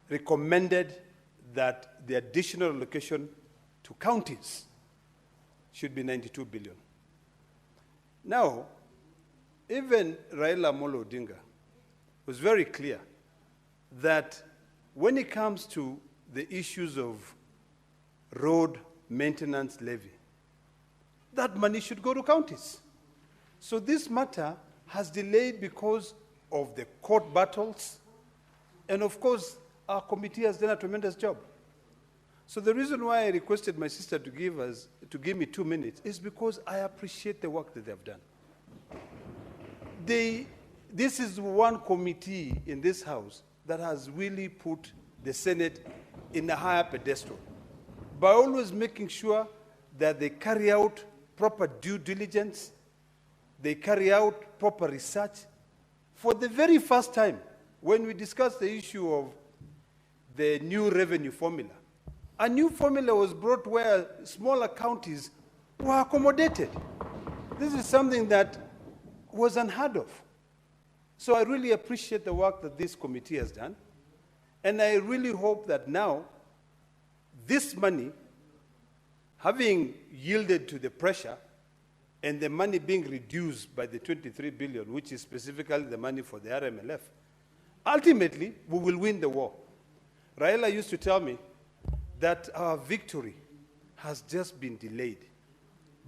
recommended that the additional allocation to counties should be 92 billion. Now, even Raila Amolo Odinga was very clear that when it comes to the issues of road maintenance levy, that money should go to counties. So this matter has delayed because of the court battles, and of course, our committee has done a tremendous job. So the reason why I requested my sister to give me 2 minutes is because I appreciate the work that they have done. This is one committee in this House that has really put the Senate in a higher pedestal by always making sure that they carry out proper due diligence, they carry out proper research. For the very first time, when we discussed the issue of the new revenue formula, a new formula was brought where smaller counties were accommodated. This is something that was unheard of. So I really appreciate the work that this committee has done. And I really hope that now, this money, having yielded to the pressure, and the money being reduced by the 23 billion, which is specifically the money for the RMLF, ultimately, we will win the war. Raila used to tell me that our victory has just been delayed,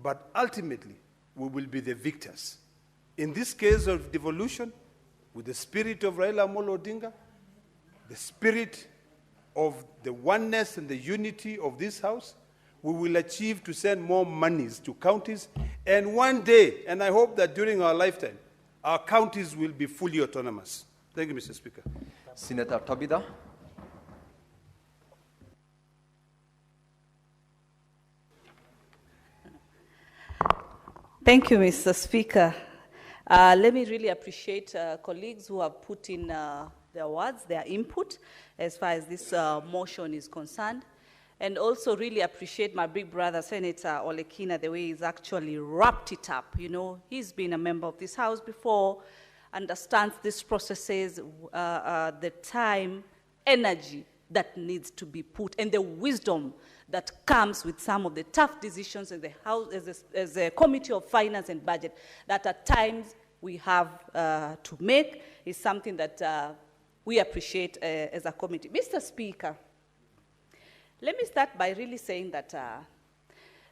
but ultimately, we will be the victors. In this case of devolution, with the spirit of Raila Amolo Odinga, the spirit of the oneness and the unity of this House, we will achieve to send more monies to counties, and one day, and I hope that during our lifetime, our counties will be fully autonomous. Thank you, Mr. Speaker. Senator Tabitha. Thank you, Mr. Speaker. Let me really appreciate colleagues who have put in their words, their input, as far as this motion is concerned. And also really appreciate my big brother, Senator Olekina, the way he's actually wrapped it up. You know, he's been a member of this House before, understands these processes, the time, energy that needs to be put, and the wisdom that comes with some of the tough decisions in the House, as a Committee of Finance and Budget, that at times we have to make, is something that we appreciate as a committee. Mr. Speaker, let me start by really saying that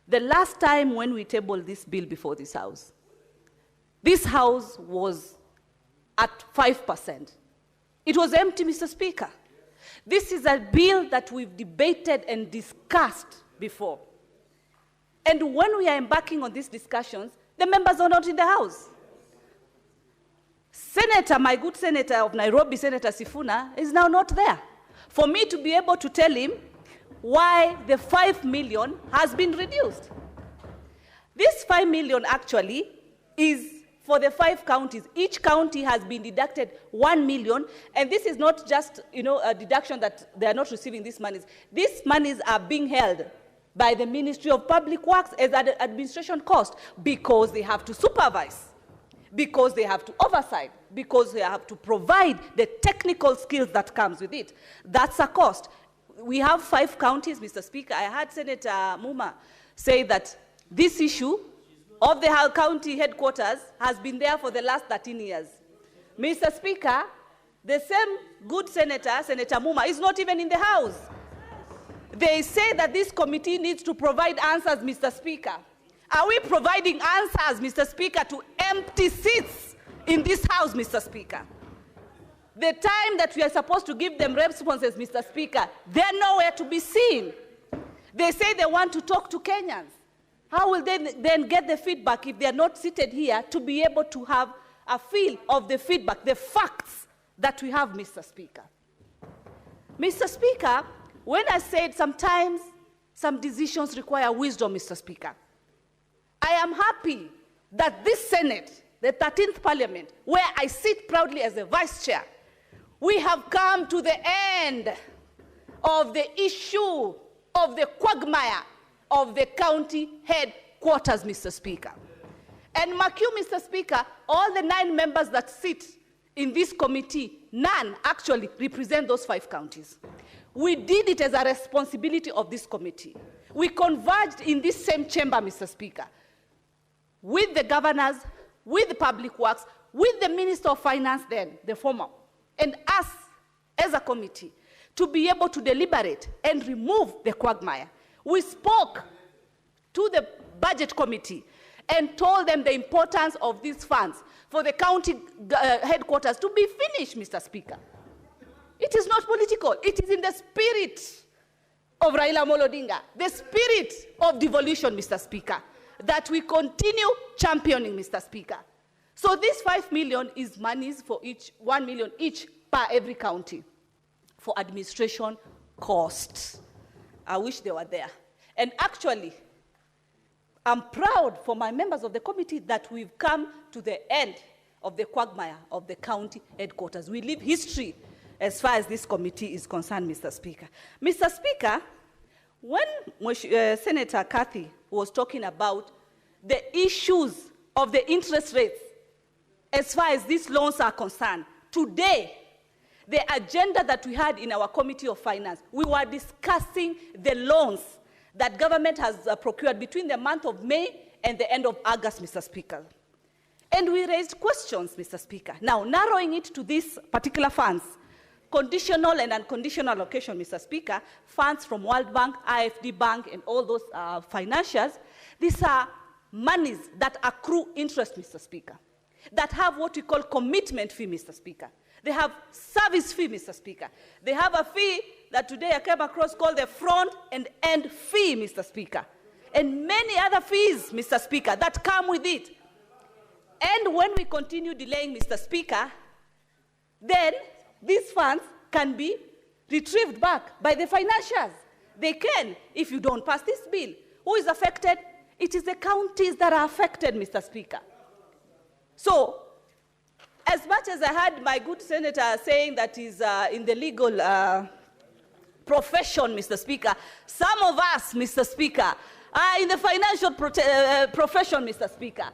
the last time when we tabled this bill before this House was at 5%. It was empty, Mr. Speaker. This is a bill that we've debated and discussed before. And when we are embarking on these discussions, the members are not in the House. Senator, my good senator of Nairobi, Senator Sifuna, is now not there. For me to be able to tell him why the 5 million has been reduced. This 5 million actually is for the 5 counties. Each county has been deducted 1 million, and this is not just, you know, a deduction that they are not receiving these monies. These monies are being held by the Ministry of Public Works as an administration cost because they have to supervise, because they have to oversight, because they have to provide the technical skills that comes with it. That's a cost. We have 5 counties, Mr. Speaker. I heard Senator Muma say that this issue of the county headquarters has been there for the last 13 years. Mr. Speaker, the same good senator, Senator Muma, is not even in the House. They say that this committee needs to provide answers, Mr. Speaker. Are we providing answers, Mr. Speaker, to empty seats in this House, Mr. Speaker? The time that we are supposed to give them responses, Mr. Speaker, they're nowhere to be seen. They say they want to talk to Kenyans. How will they then get the feedback if they are not seated here to be able to have a feel of the feedback, the facts that we have, Mr. Speaker? Mr. Speaker, when I said sometimes some decisions require wisdom, Mr. Speaker, I am happy that this Senate, the 13th Parliament, where I sit proudly as a Vice Chair, we have come to the end of the issue of the quagmire of the county headquarters, Mr. Speaker. And mark you, Mr. Speaker, all the 9 members that sit in this committee, none actually represent those 5 counties. We did it as a responsibility of this committee. We converged in this same chamber, Mr. Speaker, with the governors, with the Public Works, with the Minister of Finance then, the former, and us as a committee, to be able to deliberate and remove the quagmire. We spoke to the Budget Committee and told them the importance of these funds for the county headquarters to be finished, Mr. Speaker. It is not political. It is in the spirit of Raila Amolo Odinga, the spirit of devolution, Mr. Speaker, that we continue championing, Mr. Speaker. So this 5 million is monies for each, 1 million each per every county for administration costs. I wish they were there. And actually, I'm proud for my members of the committee that we've come to the end of the quagmire of the county headquarters. We leave history as far as this committee is concerned, Mr. Speaker. Mr. Speaker, when Senator Kathy was talking about the issues of the interest rates as far as these loans are concerned, today, the agenda that we had in our Committee of Finance, we were discussing the loans that government has procured between the month of May and the end of August, Mr. Speaker. And we raised questions, Mr. Speaker. Now, narrowing it to these particular funds, conditional and unconditional allocation, Mr. Speaker, funds from World Bank, IFD Bank, and all those financials, these are monies that accrue interest, Mr. Speaker, that have what we call commitment fee, Mr. Speaker. They have service fee, Mr. Speaker. They have a fee that today I came across called the front and end fee, Mr. Speaker, and many other fees, Mr. Speaker, that come with it. And when we continue delaying, Mr. Speaker, then these funds can be retrieved back by the financiers. They can, if you don't pass this bill. Who is affected? It is the counties that are affected, Mr. Speaker. So, as much as I had my good senator saying that he's in the legal profession, Mr. Speaker, some of us, Mr. Speaker, are in the financial profession, Mr. Speaker.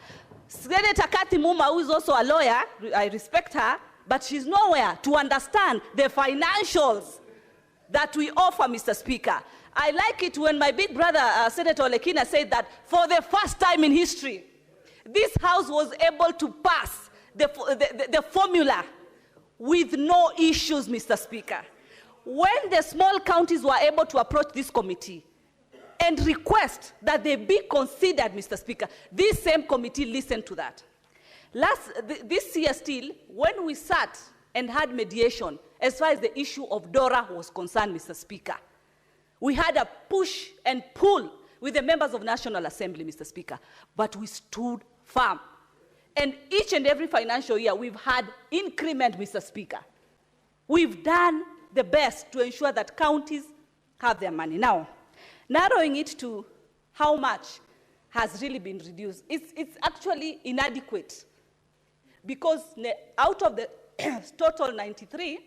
Senator Kathy Muma, who is also a lawyer, I respect her, but she's nowhere to understand the financials that we offer, Mr. Speaker. I like it when my big brother, Senator Olekina, said that for the first time in history, this House was able to pass the formula with no issues, Mr. Speaker. When the small counties were able to approach this committee and request that they be considered, Mr. Speaker, this same committee listened to that. This year still, when we sat and had mediation, as far as the issue of DORA was concerned, Mr. Speaker, we had a push and pull with the members of National Assembly, Mr. Speaker, but we stood firm. And each and every financial year, we've had increment, Mr. Speaker. We've done the best to ensure that counties have their money. Now, narrowing it to how much has really been reduced, it's actually inadequate, because out of the total 93,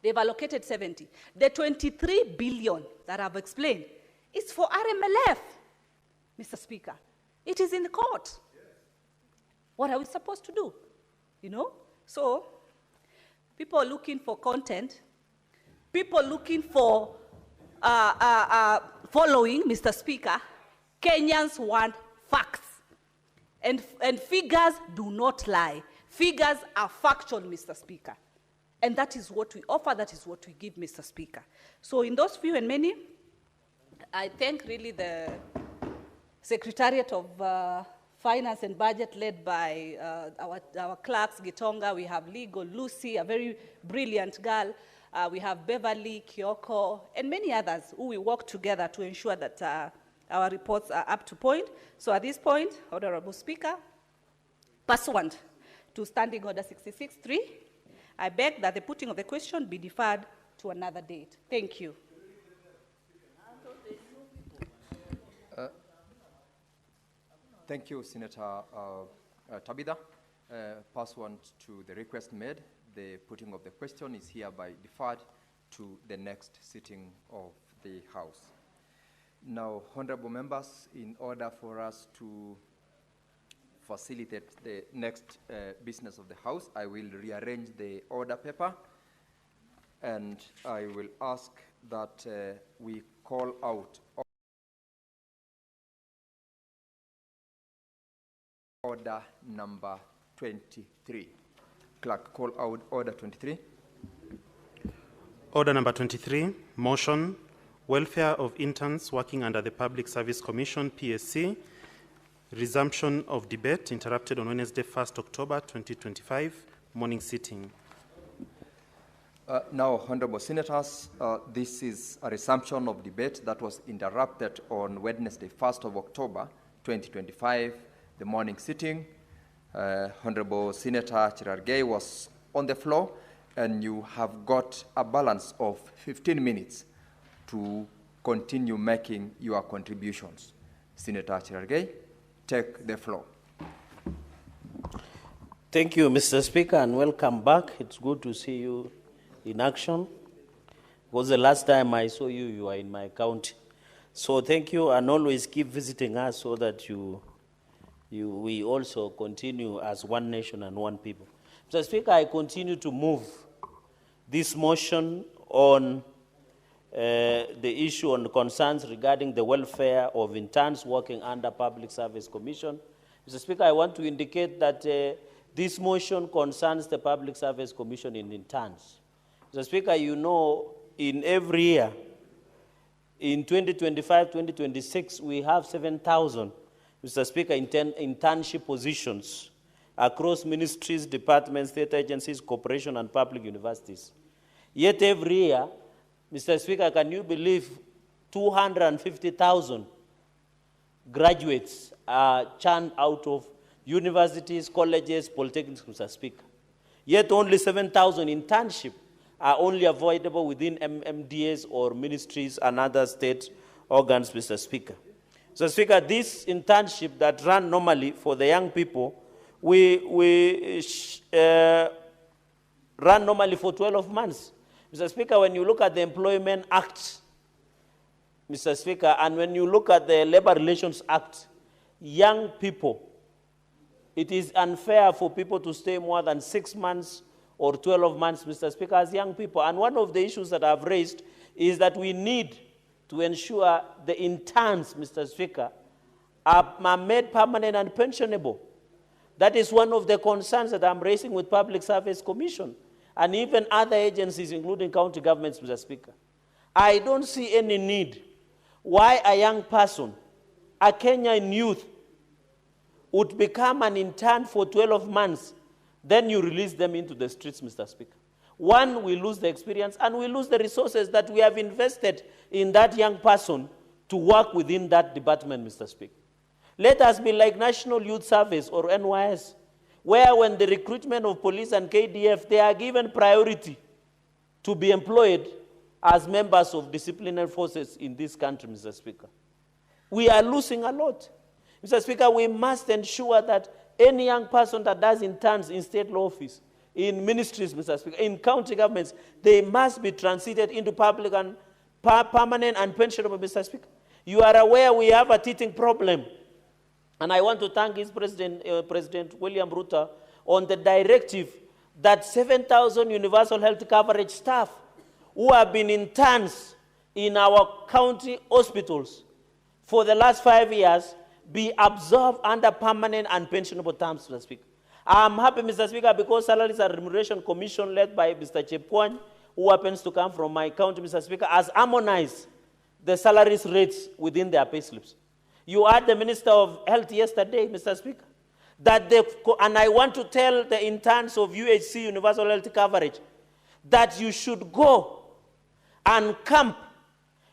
they've allocated 70. The 23 billion that I've explained is for RMLF, Mr. Speaker. It is in the court. What are we supposed to do? You know? So, people are looking for content. People are looking for following, Mr. Speaker. Kenyans want facts. And figures do not lie. Figures are factual, Mr. Speaker. And that is what we offer, that is what we give, Mr. Speaker. So in those few and many, I thank really the Secretariat of Finance and Budget led by our clerks, Gitonga. We have legal, Lucy, a very brilliant girl. We have Beverly, Kyoko, and many others who we work together to ensure that our reports are up to point. So at this point, Honorable Speaker, pursuant to Standing Order 66.3, I beg that the putting of the question be deferred to another date. Thank you. Thank you, Senator Tabitha. Pursuant to the request made, the putting of the question is hereby deferred to the next sitting of the House. Now, honorable members, in order for us to facilitate the next business of the House, I will rearrange the order paper, and I will ask that we call out order number 23. Clerk, call out order 23. Order number 23, motion, welfare of interns working under the Public Service Commission, PSC, resumption of debate interrupted on Wednesday, 1st October 2025, morning sitting. Now, honorable senators, this is a resumption of debate that was interrupted on Wednesday, 1st of October 2025, the morning sitting. Honorable Senator Cherargei was on the floor, and you have got a balance of 15 minutes to continue making your contributions. Senator Cherargei, take the floor. Thank you, Mr. Speaker, and welcome back. It's good to see you in action. Because the last time I saw you, you were in my county. So thank you, and always keep visiting us so that we also continue as one nation and one people. Mr. Speaker, I continue to move this motion on the issue on concerns regarding the welfare of interns working under Public Service Commission. Mr. Speaker, I want to indicate that this motion concerns the Public Service Commission in interns. Mr. Speaker, you know, in every year, in 2025, 2026, we have 7,000, Mr. Speaker, internship positions across ministries, departments, state agencies, corporations, and public universities. Yet every year, Mr. Speaker, can you believe 250,000 graduates are churned out of universities, colleges, polytechnics, Mr. Speaker. Yet only 7,000 internship are only avoidable within MMDAs or ministries and other state organs, Mr. Speaker. So, Speaker, this internship that run normally for the young people, we run normally for 12 months. Mr. Speaker, when you look at the Employment Act, Mr. Speaker, and when you look at the Labor Relations Act, young people, it is unfair for people to stay more than 6 months or 12 months, Mr. Speaker, as young people. And one of the issues that I've raised is that we need to ensure the interns, Mr. Speaker, are made permanent and pensionable. That is one of the concerns that I'm raising with Public Service Commission and even other agencies, including county governments, Mr. Speaker. I don't see any need why a young person, a Kenyan youth, would become an intern for 12 months, then you release them into the streets, Mr. Speaker. One, we lose the experience, and we lose the resources that we have invested in that young person to work within that department, Mr. Speaker. Let us be like National Youth Service or NYS, where when the recruitment of police and KDF, they are given priority to be employed as members of disciplinary forces in this country, Mr. Speaker. We are losing a lot. Mr. Speaker, we must ensure that any young person that does interns in state law office, in ministries, Mr. Speaker, in county governments, they must be transited into public and permanent and pensionable, Mr. Speaker. You are aware we have a teething problem. And I want to thank his President William Ruto on the directive that 7,000 universal health coverage staff who have been interns in our county hospitals for the last 5 years be absorbed under permanent and pensionable terms, Mr. Speaker. I'm happy, Mr. Speaker, because Salaries and Remuneration Commission led by Mr. Chepkwony, who happens to come from my county, Mr. Speaker, has harmonized the salaries rates within their pay slips. You heard the Minister of Health yesterday, Mr. Speaker, that and I want to tell the interns of UHC, Universal Health Coverage, that you should go and camp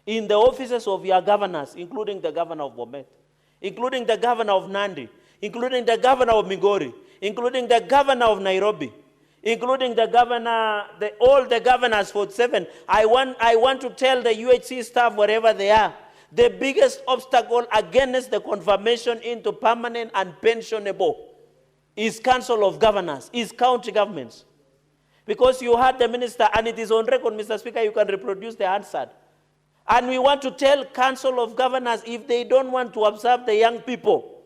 in the offices of your governors, including the governor of Bomet, including the governor of Nandi, including the governor of Migori, including the governor of Nairobi, including the governor, all the governors 47. I want to tell the UHC staff, wherever they are, the biggest obstacle against the confirmation into permanent and pensionable is Council of Governors, is county governments. Because you heard the minister, and it is on record, Mr. Speaker, you can reproduce the answer. And we want to tell Council of Governors, if they don't want to observe the young people,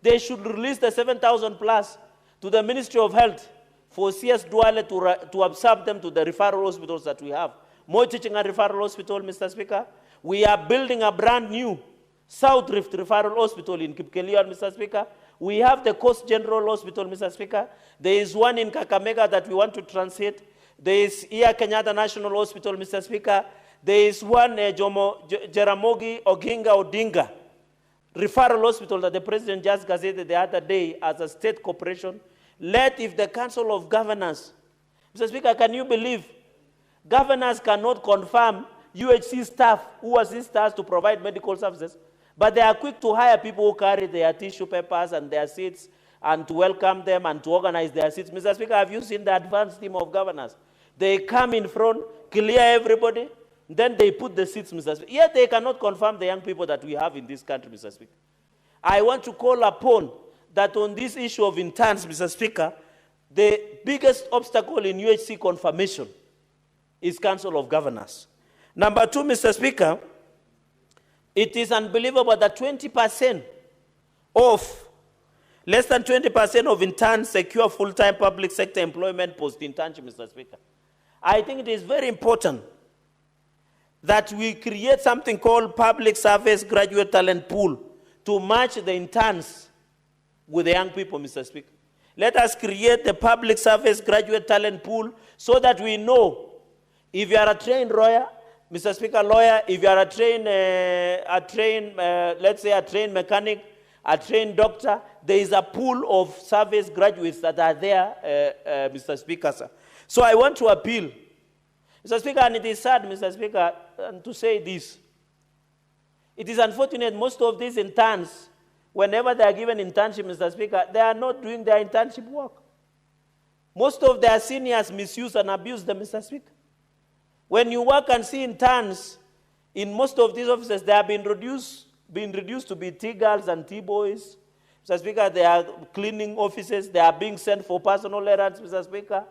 they should release the 7,000 plus to the Ministry of Health for CS Duale to absorb them to the referral hospitals that we have. Moi Teaching and Referral Hospital, Mr. Speaker. We are building a brand new South Rift Referral Hospital in Kipkelion, Mr. Speaker. We have the Coast General Hospital, Mr. Speaker. There is one in Kakamega that we want to transit. There is here Kenyatta National Hospital, Mr. Speaker. There is one Jaramogi Oginga Odinga Referral Hospital that the President just gazetted the other day as a state corporation. If the Council of Governors, Mr. Speaker, can you believe governors cannot confirm UHC staff who assist us to provide medical services, but they are quick to hire people who carry their tissue papers and their seats and to welcome them and to organize their seats. Mr. Speaker, have you seen the advanced team of governors? They come in front, clear everybody, then they put the seats, Mr. Speaker. Yet they cannot confirm the young people that we have in this country, Mr. Speaker. I want to call upon that on this issue of interns, Mr. Speaker, The biggest obstacle in UHC confirmation is Council of Governors. Number two, Mr. Speaker, it is unbelievable that 20% of, less than 20% of interns secure full-time public sector employment post-internship, Mr. Speaker. I think it is very important that we create something called public service graduate talent pool to match the interns with the young people, Mr. Speaker. Let us create the public service graduate talent pool so that we know if you are a trained lawyer, Mr. Speaker, lawyer, if you are let's say a trained mechanic, a trained doctor, there is a pool of service graduates that are there, Mr. Speaker, sir. So I want to appeal, Mr. Speaker, and it is sad, Mr. Speaker, to say this. It is unfortunate most of these interns, whenever they are given internship, Mr. Speaker, they are not doing their internship work. Most of their seniors misuse and abuse them, Mr. Speaker. When you work and see interns in most of these offices, they have been reduced to be T-girls and T-boys. Mr. Speaker, they are cleaning offices. They are being sent for personal errands, Mr. Speaker.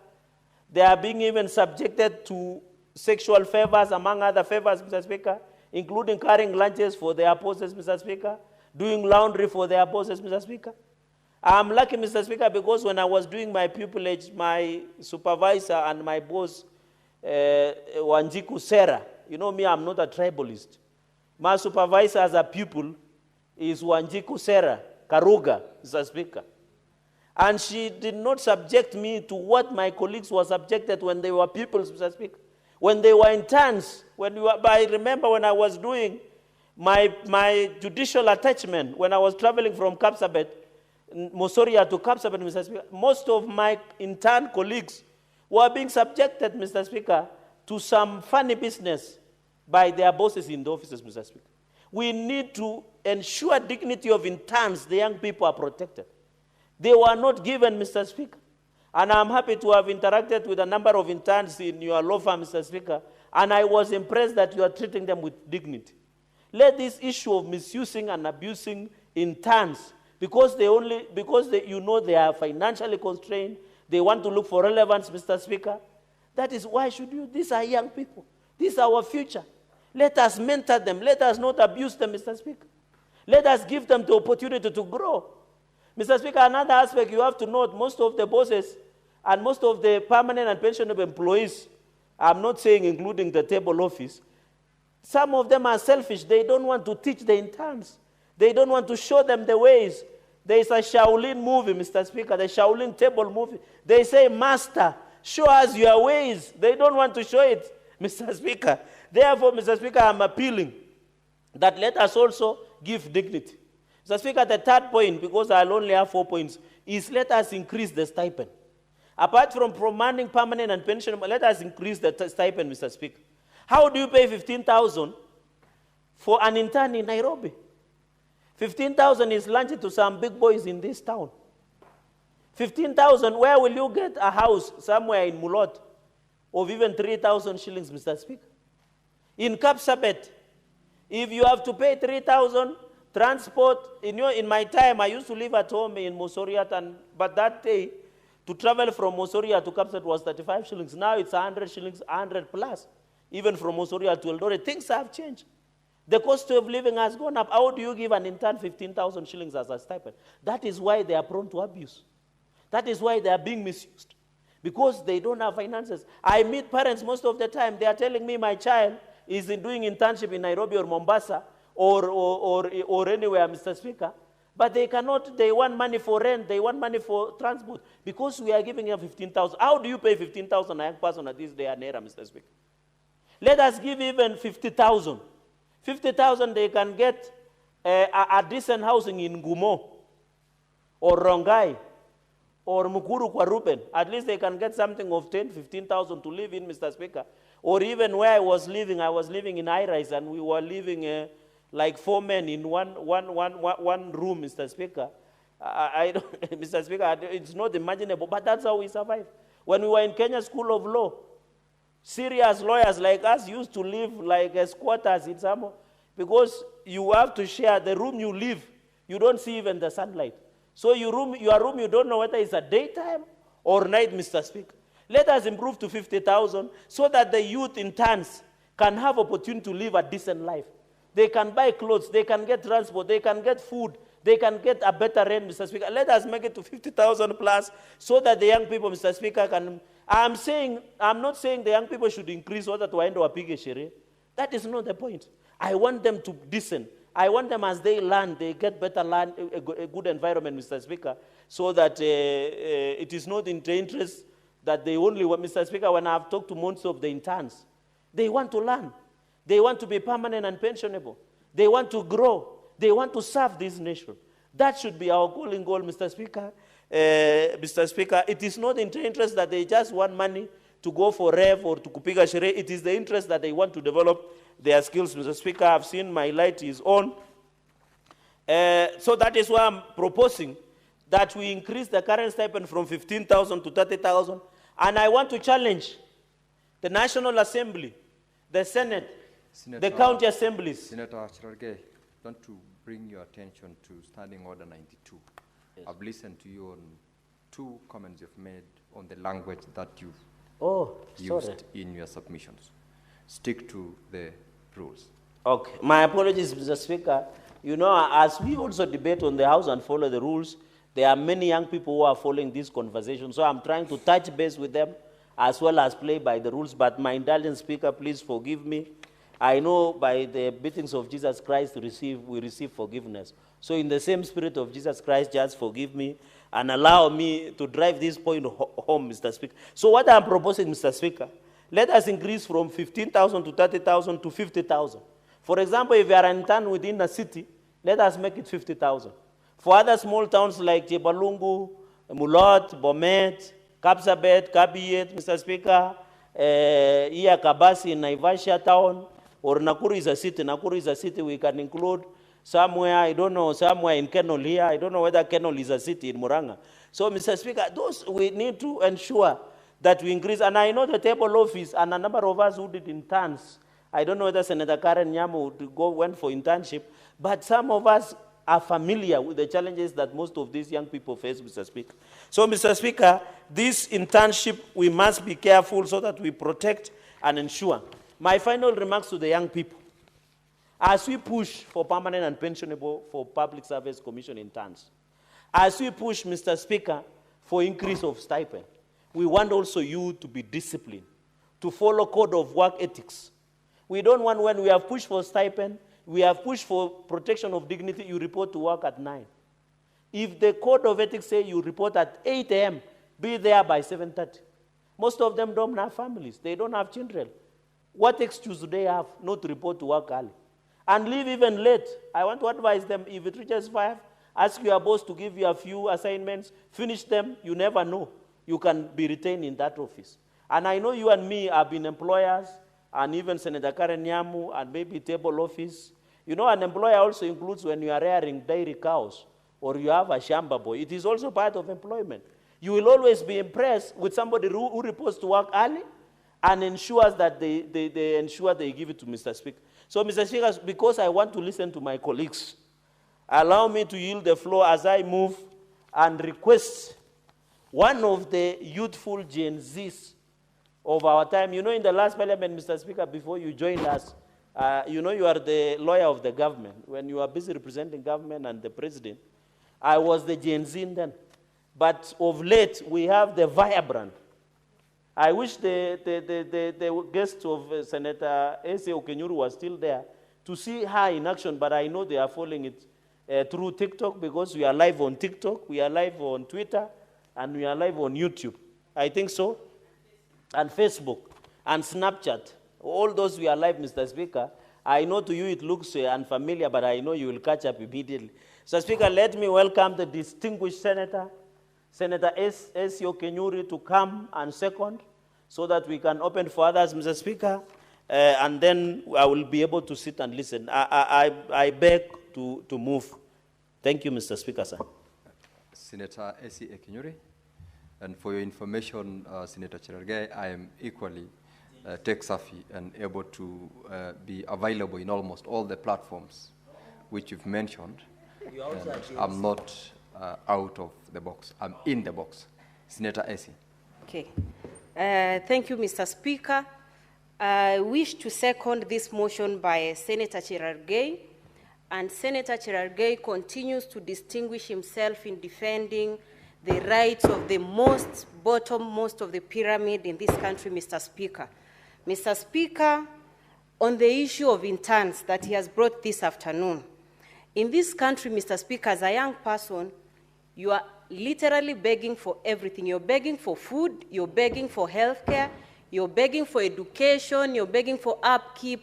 They are being even subjected to sexual favors, among other favors, Mr. Speaker, including carrying lunches for their bosses, Mr. Speaker, doing laundry for their bosses, Mr. Speaker. I'm lucky, Mr. Speaker, because when I was doing my pupillage, my supervisor and my boss, Wanjiku Sarah, you know me, I'm not a tribalist. My supervisor as a pupil is Wanjiku Sarah Karuga, Mr. Speaker. And she did not subject me to what my colleagues were subjected when they were pupils, Mr. Speaker. When they were interns, I remember when I was doing my judicial attachment, when I was traveling from Kapsabet, Mosoria to Kapsabet, Mr. Speaker, most of my intern colleagues were being subjected, Mr. Speaker, to some funny business by their bosses in the offices, Mr. Speaker. We need to ensure dignity of interns, the young people are protected. They were not given, Mr. Speaker. And I'm happy to have interacted with a number of interns in your law firm, Mr. Speaker, and I was impressed that you are treating them with dignity. Let this issue of misusing and abusing interns, because you know they are financially constrained, they want to look for relevance, Mr. Speaker. That is why should you, these are young people. This is our future. Let us mentor them. Let us not abuse them, Mr. Speaker. Let us give them the opportunity to grow. Mr. Speaker, another aspect you have to note, most of the bosses and most of the permanent and pensionable employees, I'm not saying including the table office, some of them are selfish. They don't want to teach the interns. They don't want to show them the ways. There is a Shaolin movie, Mr. Speaker, the Shaolin table movie. They say, Master, show us your ways. They don't want to show it, Mr. Speaker. Therefore, Mr. Speaker, I'm appealing that let us also give dignity. Mr. Speaker, the third point, because I'll only have 4 points, is let us increase the stipend. Apart from promoting permanent and pension, let us increase the stipend, Mr. Speaker. How do you pay 15,000 for an intern in Nairobi? 15,000 is lunch to some big boys in this town. 15,000, where will you get a house somewhere in Mulot of even 3,000 shillings, Mr. Speaker? In Kapsabet, if you have to pay 3,000, transport, in my time, I used to live at home in Mosoriat, but that day, to travel from Mosoria to Kapsabet was 35 shillings. Now it's 100 shillings, 100 plus. Even from Mosoria to Eldoret, things have changed. The cost of living has gone up. How do you give an intern 15,000 shillings as a stipend? That is why they are prone to abuse. That is why they are being misused. Because they don't have finances. I meet parents most of the time. They are telling me my child is doing internship in Nairobi or Mombasa or anywhere, Mr. Speaker. But they cannot, they want money for rent, they want money for transport. Because we are giving them 15,000. How do you pay 15,000 a young person at this day and era, Mr. Speaker? Let us give even 50,000. 50,000, they can get a decent housing in Gumo or Rongai or Mukuru kwa Ruben. At least they can get something of 10, 15,000 to live in, Mr. Speaker. Or even where I was living in high-rise and we were living like 4 men in one room, Mr. Speaker. Mr. Speaker, it's not imaginable, but that's how we survive. When we were in Kenya School of Law, serious lawyers like us used to live like squatters in some, because you have to share the room you live. You don't see even the sunlight. So your room, you don't know whether it's a daytime overnight, Mr. Speaker. Let us improve to 50,000 so that the youth in turns can have opportunity to live a decent life. They can buy clothes, they can get transport, they can get food, they can get a better rent, Mr. Speaker. Let us make it to 50,000 plus so that the young people, Mr. Speaker, can... I'm not saying the young people should increase so that waende wapige sherehe. That is not the point. I want them to listen. I want them as they learn, they get better land, a good environment, Mr. Speaker, so that it is not in the interest that they only want, Mr. Speaker, when I've talked to most of the interns, they want to learn. They want to be permanent and pensionable. They want to grow. They want to serve this nation. That should be our goal, Mr. Speaker. Mr. Speaker, it is not in the interest that they just want money to go for rev or to kupiga sherehe. It is the interest that they want to develop their skills, Mr. Speaker. I've seen my light is on. So that is why I'm proposing that we increase the current stipend from 15,000 to 30,000. And I want to challenge the National Assembly, the Senate, the county assemblies. Senator Cherargei, I want to bring your attention to Standing Order 92. Yes. I've listened to you on 2 comments you've made on the language that you've used in your submissions. Stick to the rules. Okay. My apologies, Mr. Speaker. You know, as we also debate on the House and follow the rules, there are many young people who are following this conversation. So I'm trying to touch base with them as well as play by the rules. But my indulgent Speaker, please forgive me. I know by the beatings of Jesus Christ we receive forgiveness. So in the same spirit of Jesus Christ, just forgive me and allow me to drive this point home, Mr. Speaker. So what I'm proposing, Mr. Speaker, let us increase from 15,000 to 30,000 to 50,000. For example, if you are an intern within a city, let us make it 50,000. For other small towns like Jebalungu, Mulot, Bomet, Kapsabet, Kabiyet, Mr. Speaker, here Kabasi in Naivasha town, or Nakuru is a city. Nakuru is a city we can include somewhere, I don't know, somewhere in Kenol here. I don't know whether Kenol is a city in Muranga. So, Mr. Speaker, those we need to ensure that we increase. And I know the table office and a number of us who did interns. I don't know whether Senator Karen Nyamu went for internship, but some of us are familiar with the challenges that most of these young people face, Mr. Speaker. So, Mr. Speaker, this internship, we must be careful so that we protect and ensure. My final remarks to the young people. As we push for permanent and pensionable for public service commission interns, as we push, Mr. Speaker, for increase of stipend, we want also you to be disciplined, to follow code of work ethics. We don't want, when we have pushed for stipend, we have pushed for protection of dignity, you report to work at 9. If the code of ethics say you report at 8 a.m., be there by 7:30. Most of them don't have families. They don't have children. What excuse do they have not to report to work early? And leave even late. I want to advise them, if it reaches 5, ask your boss to give you a few assignments, finish them, you never know. You can be retained in that office. And I know you and me have been employers, and even Senator Karen Nyamu, and maybe table office. You know, an employer also includes when you are rearing dairy cows, or you have a shamba boy. It is also part of employment. You will always be impressed with somebody who reports to work early and ensures that they ensure they give it to Mr. Speaker. So, Mr. Speaker, because I want to listen to my colleagues, allow me to yield the floor as I move and request one of the youthful Gen Zs of our time. You know, in the last parliament, Mr. Speaker, before you joined us, you know, you are the lawyer of the government. When you are busy representing government and the president, I was the Gen Z then. But of late, we have the vibrant. I wish the guest of Senator A.C. Okenyuru was still there to see her in action, but I know they are following it through TikTok, because we are live on TikTok, we are live on Twitter, and we are live on YouTube. I think so. And Facebook, and Snapchat. All those we are live, Mr. Speaker. I know to you it looks unfamiliar, but I know you will catch up immediately. So, Speaker, let me welcome the distinguished Senator, Senator S.C. Okenyuru, to come and second, so that we can open for others, Mr. Speaker, and then I will be able to sit and listen. I beg to move. Thank you, Mr. Speaker, sir. Senator S.C. Okenyuru, and for your information, Senator Cherargei, I am equally tech-savvy and able to be available in almost all the platforms which you've mentioned. I'm not out of the box. I'm in the box. Senator Esi. Okay. Thank you, Mr. Speaker. I wish to second this motion by Senator Cherargei, and Senator Cherargei continues to distinguish himself in defending the rights of the most bottommost of the pyramid in this country, Mr. Speaker. Mr. Speaker, on the issue of interns that he has brought this afternoon, in this country, Mr. Speaker, as a young person, you are literally begging for everything. You're begging for food, you're begging for healthcare, you're begging for education, you're begging for upkeep,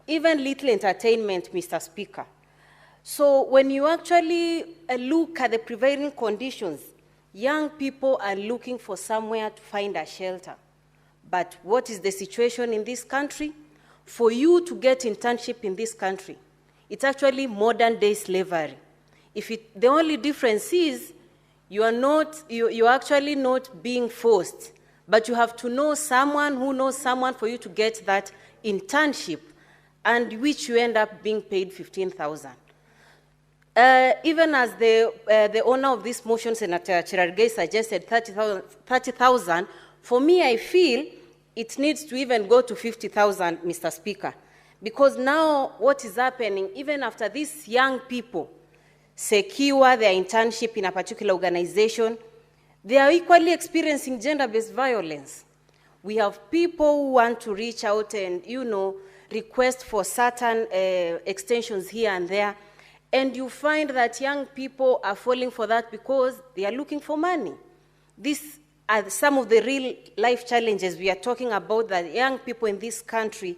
even little entertainment, Mr. Speaker. So when you actually look at the prevailing conditions, young people are looking for somewhere to find a shelter. But what is the situation in this country? For you to get internship in this country, it's actually modern-day slavery. The only difference is you're actually not being forced, but you have to know someone who knows someone for you to get that internship, and which you end up being paid 15,000. Even as the owner of this motion, Senator Cherargei, suggested 30,000, for me, I feel it needs to even go to 50,000, Mr. Speaker, because now what is happening, even after these young people secure their internship in a particular organization, they are equally experiencing gender-based violence. We have people who want to reach out and, request for certain extensions here and there, and you find that young people are falling for that because they are looking for money. These are some of the real life challenges we are talking about that young people in this country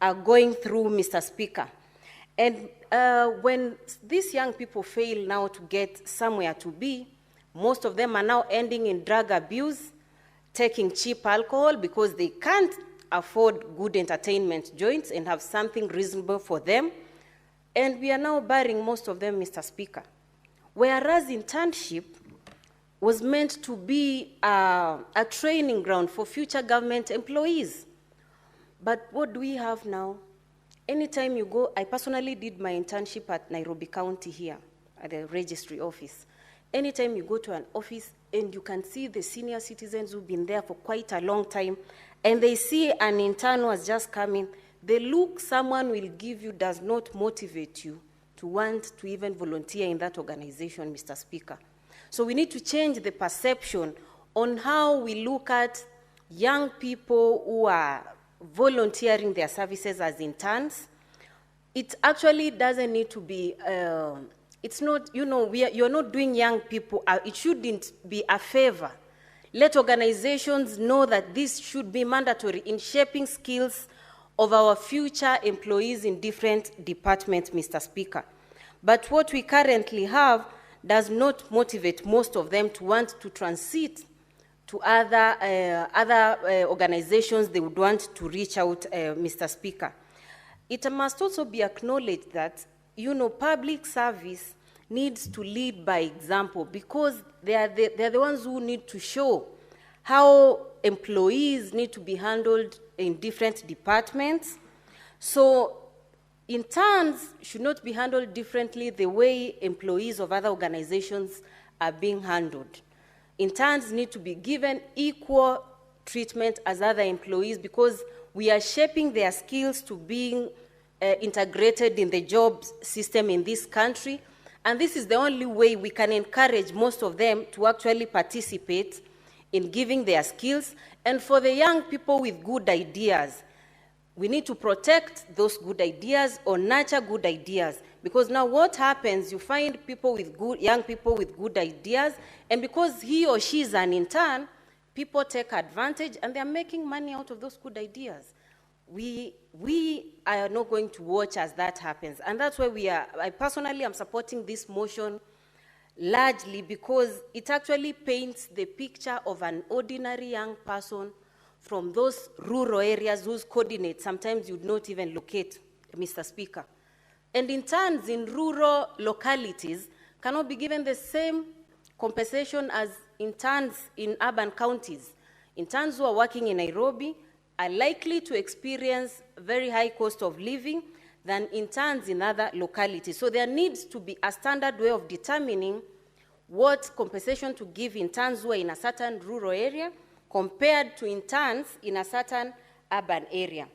are going through, Mr. Speaker. And when these young people fail now to get somewhere to be, most of them are now ending in drug abuse, taking cheap alcohol because they can't afford good entertainment joints and have something reasonable for them. And we are now burying most of them, Mr. Speaker. Whereas internship was meant to be a training ground for future government employees. But what do we have now? Anytime you go, I personally did my internship at Nairobi County here, at the registry office. Anytime you go to an office and you can see the senior citizens who've been there for quite a long time, and they see an intern who has just come in, the look someone will give you does not motivate you to want to even volunteer in that organization, Mr. Speaker. So we need to change the perception on how we look at young people who are volunteering their services as interns. It actually doesn't need to be, it's not, you're not doing young people, it shouldn't be a favor. Let organizations know that this should be mandatory in shaping skills of our future employees in different departments, Mr. Speaker. But what we currently have does not motivate most of them to want to transit to other organizations they would want to reach out, Mr. Speaker. It must also be acknowledged that, public service needs to lead by example because they're the ones who need to show how employees need to be handled in different departments. So interns should not be handled differently the way employees of other organizations are being handled. Interns need to be given equal treatment as other employees because we are shaping their skills to being integrated in the job system in this country. And this is the only way we can encourage most of them to actually participate in giving their skills. And for the young people with good ideas, we need to protect those good ideas or nurture good ideas. Because now what happens, you find young people with good ideas, and because he or she is an intern, people take advantage and they're making money out of those good ideas. We are not going to watch as that happens. And that's why I personally am supporting this motion largely because it actually paints the picture of an ordinary young person from those rural areas whose coordinates sometimes you'd not even locate, Mr. Speaker. And interns in rural localities cannot be given the same compensation as interns in urban counties. Interns who are working in Nairobi are likely to experience very high cost of living than interns in other localities. So there needs to be a standard way of determining what compensation to give interns who are in a certain rural area compared to interns in a certain urban area.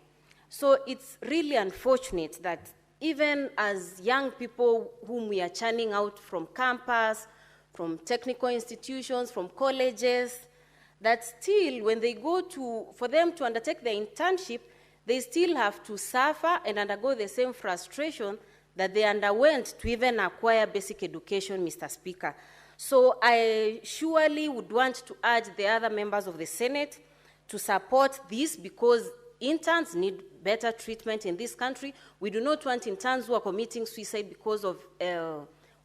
So it's really unfortunate that even as young people whom we are churning out from campus, from technical institutions, from colleges, that still when they go to, for them to undertake their internship, they still have to suffer and undergo the same frustration that they underwent to even acquire basic education, Mr. Speaker. So I surely would want to urge the other members of the Senate to support this, because interns need better treatment in this country. We do not want interns who are committing suicide because of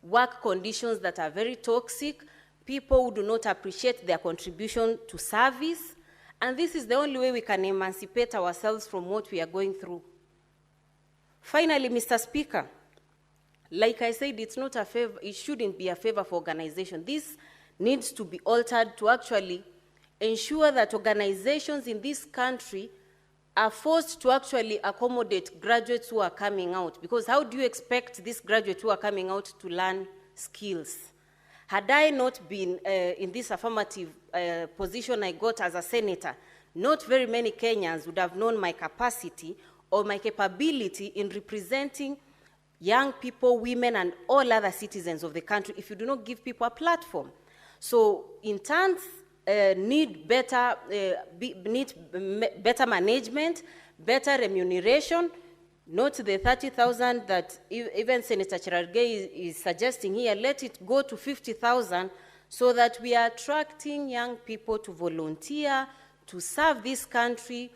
work conditions that are very toxic, people who do not appreciate their contribution to service. And this is the only way we can emancipate ourselves from what we are going through. Finally, Mr. Speaker, like I said, it's not a favor, it shouldn't be a favor for organization. This needs to be altered to actually ensure that organizations in this country are forced to actually accommodate graduates who are coming out. Because how do you expect these graduates who are coming out to learn skills? Had I not been in this affirmative position I got as a senator, not very many Kenyans would have known my capacity or my capability in representing young people, women, and all other citizens of the country if you do not give people a platform. So interns need better management, better remuneration, not the 30,000 that even Senator Cherargei is suggesting here. Let it go to 50,000 so that we are attracting young people to volunteer, to serve this country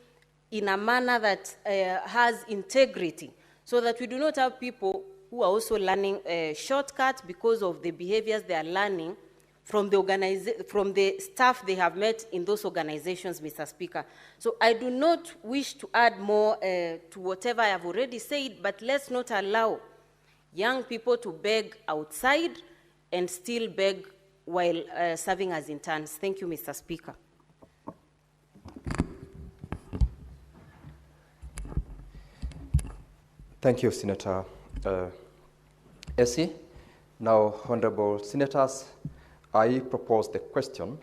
in a manner that has integrity, so that we do not have people who are also learning shortcuts because of the behaviors they are learning from the staff they have met in those organizations, Mr. Speaker. So I do not wish to add more to whatever I have already said, but let's not allow young people to beg outside and still beg while serving as interns. Thank you, Mr. Speaker. Thank you, Senator Essie. Now, honorable senators, I propose the question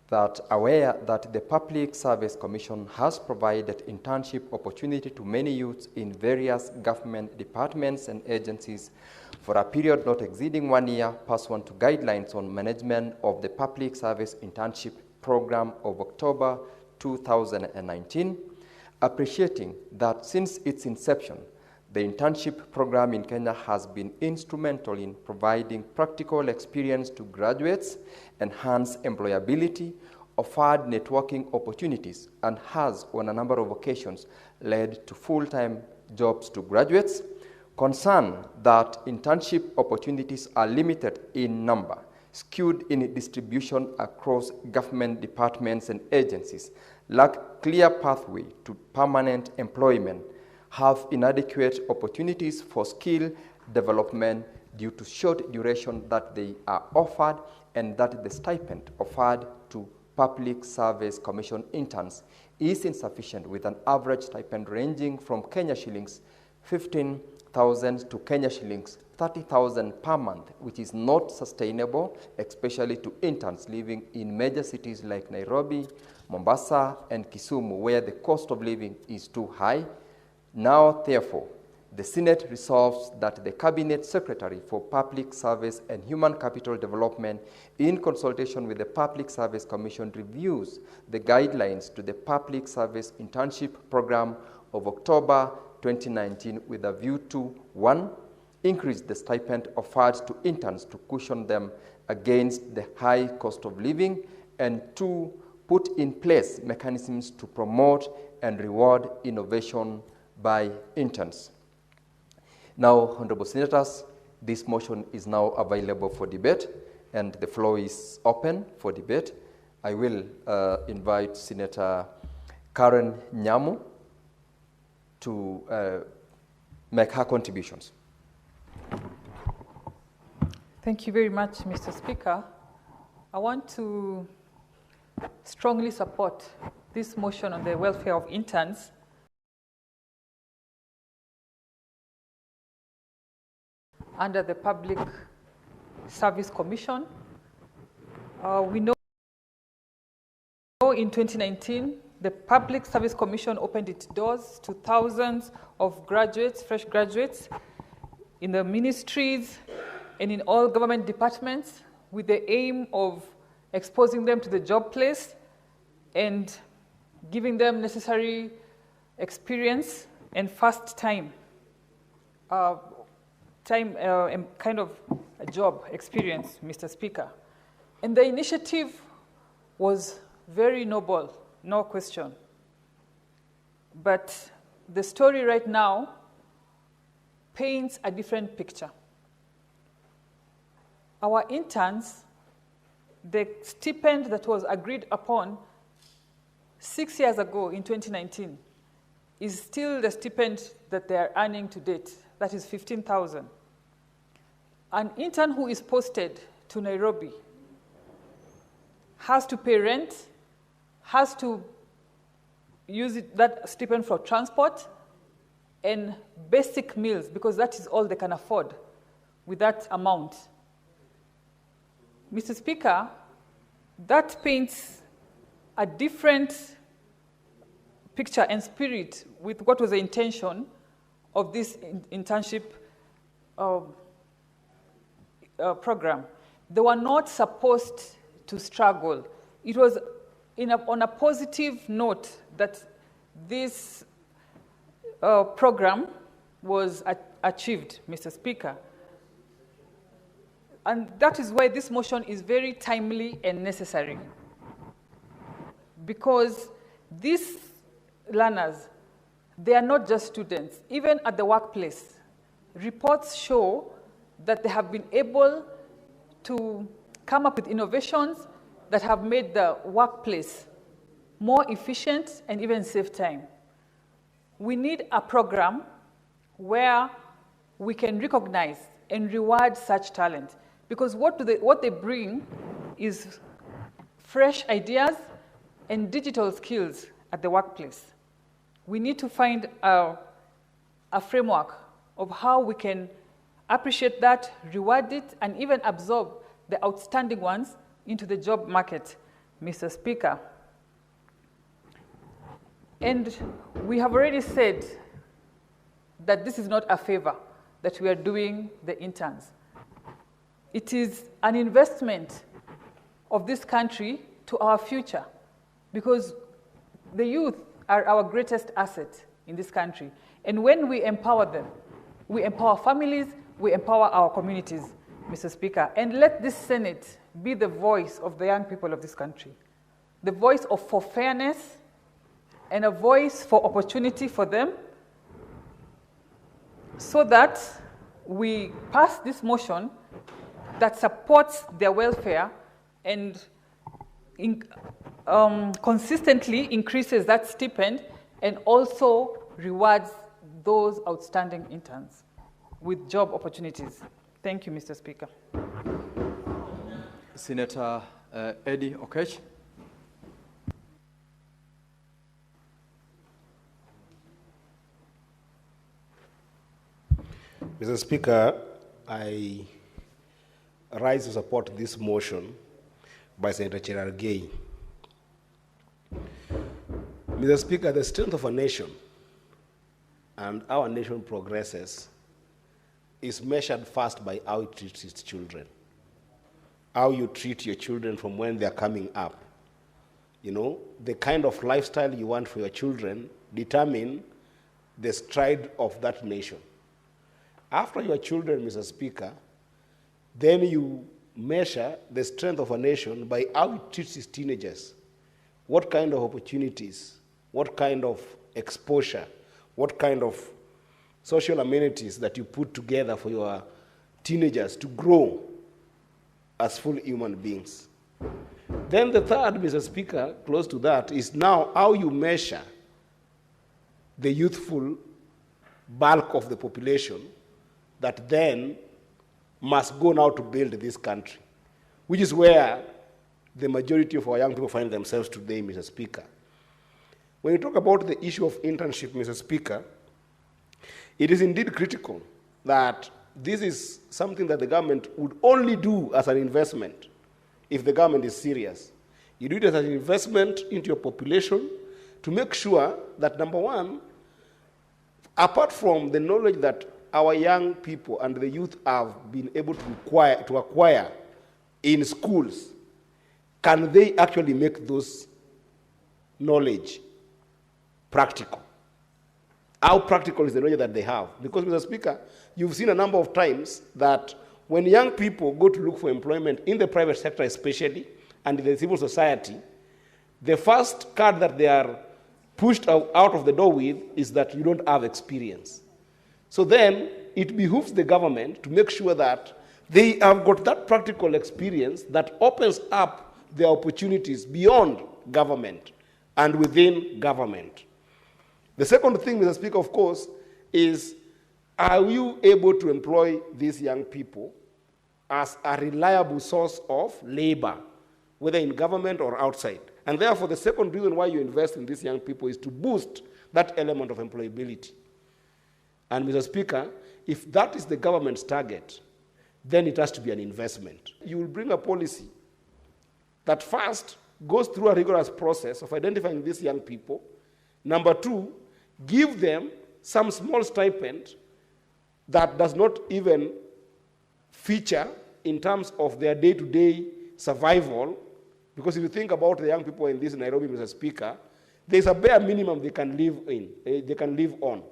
that, aware that the Public Service Commission has provided internship opportunity to many youths in various government departments and agencies for a period not exceeding 1 year, pursuant to guidelines on management of the Public Service Internship Program of October 2019, appreciating that since its inception, the internship program in Kenya has been instrumental in providing practical experience to graduates, enhanced employability, offered networking opportunities, and has, on a number of occasions, led to full-time jobs to graduates. Concern that internship opportunities are limited in number, skewed in distribution across government departments and agencies, lack clear pathway to permanent employment, have inadequate opportunities for skill development due to short duration that they are offered, and that the stipend offered to Public Service Commission interns is insufficient, with an average stipend ranging from Kenya shillings 15,000 to Kenya shillings 30,000 per month, which is not sustainable, especially to interns living in major cities like Nairobi, Mombasa, and Kisumu, where the cost of living is too high. Now, therefore, the Senate resolves that the Cabinet Secretary for Public Service and Human Capital Development, in consultation with the Public Service Commission, reviews the guidelines to the Public Service Internship Program of October 2019 with a view to, 1, increase the stipend offered to interns to cushion them against the high cost of living, and 2, put in place mechanisms to promote and reward innovation by interns. Now, honorable senators, this motion is now available for debate, and the floor is open for debate. I will invite Senator Karen Nyamu to make her contributions. Thank you very much, Mr. Speaker. I want to strongly support this motion on the welfare of interns. Under the Public Service Commission, We know in 2019, the Public Service Commission opened its doors to thousands of graduates, fresh graduates, in the ministries and in all government departments with the aim of exposing them to the job place and giving them necessary experience and fast time, kind of a job experience, Mr. Speaker. And the initiative was very noble, no question. But the story right now paints a different picture. Our interns, the stipend that was agreed upon 6 years ago in 2019 is still the stipend that they are earning to date. That is 15,000. An intern who is posted to Nairobi has to pay rent, has to use that stipend for transport and basic meals, because that is all they can afford with that amount. Mr. Speaker, that paints a different picture and spirit with what was the intention of this internship program. They were not supposed to struggle. It was on a positive note that this program was achieved, Mr. Speaker. And that is why this motion is very timely and necessary. Because these learners, they are not just students. Even at the workplace, reports show that they have been able to come up with innovations that have made the workplace more efficient and even save time. We need a program where we can recognize and reward such talent, because what they bring is fresh ideas and digital skills at the workplace. We need to find a framework of how we can appreciate that, reward it, and even absorb the outstanding ones into the job market, Mr. Speaker. And we have already said that this is not a favor that we are doing the interns. It is an investment of this country to our future, because the youth are our greatest asset in this country. And when we empower them, we empower families, we empower our communities, Mr. Speaker. And let this Senate be the voice of the young people of this country, the voice for fairness and a voice for opportunity for them, so that we pass this motion that supports their welfare and consistently increases that stipend and also rewards those outstanding interns with job opportunities. Thank you, Mr. Speaker. Senator Eddie Okech. Mr. Speaker, I rise to support this motion by Senator Cherargei. Mr. Speaker, the strength of a nation and how a nation progresses is measured first by how it treats its children. How you treat your children from when they're coming up. You know, the kind of lifestyle you want for your children determine the stride of that nation. After your children, Mr. Speaker, then you measure the strength of a nation by how it treats its teenagers. What kind of opportunities, what kind of exposure, what kind of social amenities that you put together for your teenagers to grow as full human beings. Then the third, Mr. Speaker, close to that, is now how you measure the youthful bulk of the population that then must go now to build this country, which is where the majority of our young people find themselves today, Mr. Speaker. When you talk about the issue of internship, Mr. Speaker, it is indeed critical that this is something that the government would only do as an investment if the government is serious. You do it as an investment into your population to make sure that, number one, apart from the knowledge that our young people and the youth have been able to acquire in schools, can they actually make those knowledge practical? How practical is the knowledge that they have? Because, Mr. Speaker, you've seen a number of times that when young people go to look for employment in the private sector especially, and in the civil society, the first card that they are pushed out of the door with is that you don't have experience. So then it behooves the government to make sure that they have got that practical experience that opens up their opportunities beyond government and within government. The second thing, Mr. Speaker, of course, is are you able to employ these young people as a reliable source of labor, whether in government or outside? And therefore, the second reason why you invest in these young people is to boost that element of employability. And, Mr. Speaker, if that is the government's target, then it has to be an investment. You will bring a policy that first goes through a rigorous process of identifying these young people. Number two, give them some small stipend that does not even feature in terms of their day-to-day survival. Because if you think about the young people in this Nairobi, Mr. Speaker, there's a bare minimum they can live in, they can live on.